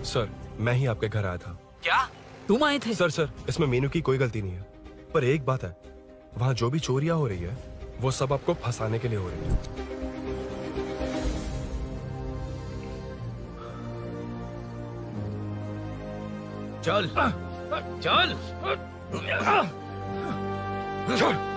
सर, मैं ही आपके घर आया था। क्या? तुम आए थे? सर इसमें मीनू की कोई गलती नहीं है, पर एक बात है, वहाँ जो भी चोरियां हो रही है वो सब आपको फंसाने के लिए हो रही है। चल चल चल।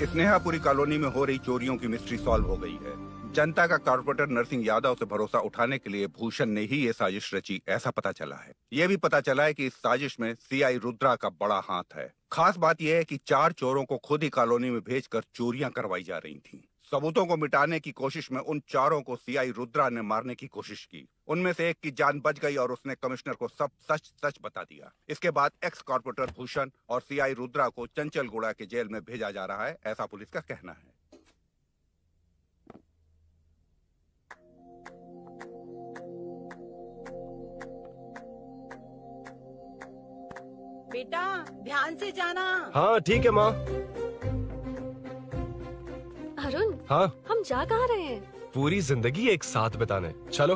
स्नेहापुरी कॉलोनी में हो रही चोरियों की मिस्ट्री सॉल्व हो गई है। जनता का कॉर्पोरेटर नरसिंह यादव से भरोसा उठाने के लिए भूषण ने ही ये साजिश रची, ऐसा पता चला है। ये भी पता चला है कि इस साजिश में सीआई रुद्रा का बड़ा हाथ है। खास बात यह है कि 4 चोरों को खुद ही कॉलोनी में भेजकर चोरियां करवाई जा रही थीं। सबूतों को मिटाने की कोशिश में उन 4 को सीआई रुद्रा ने मारने की कोशिश की। उनमें से एक की जान बच गई और उसने कमिश्नर को सब सच सच बता दिया। इसके बाद एक्स कॉर्पोरेटर भूषण और सीआई रुद्रा को चंचलगुड़ा के जेल में भेजा जा रहा है, ऐसा पुलिस का कहना है। बेटा ध्यान से जाना। हाँ ठीक है माँ। अरुण, हाँ हम जा कहाँ रहे हैं? पूरी जिंदगी एक साथ बिताने, चलो।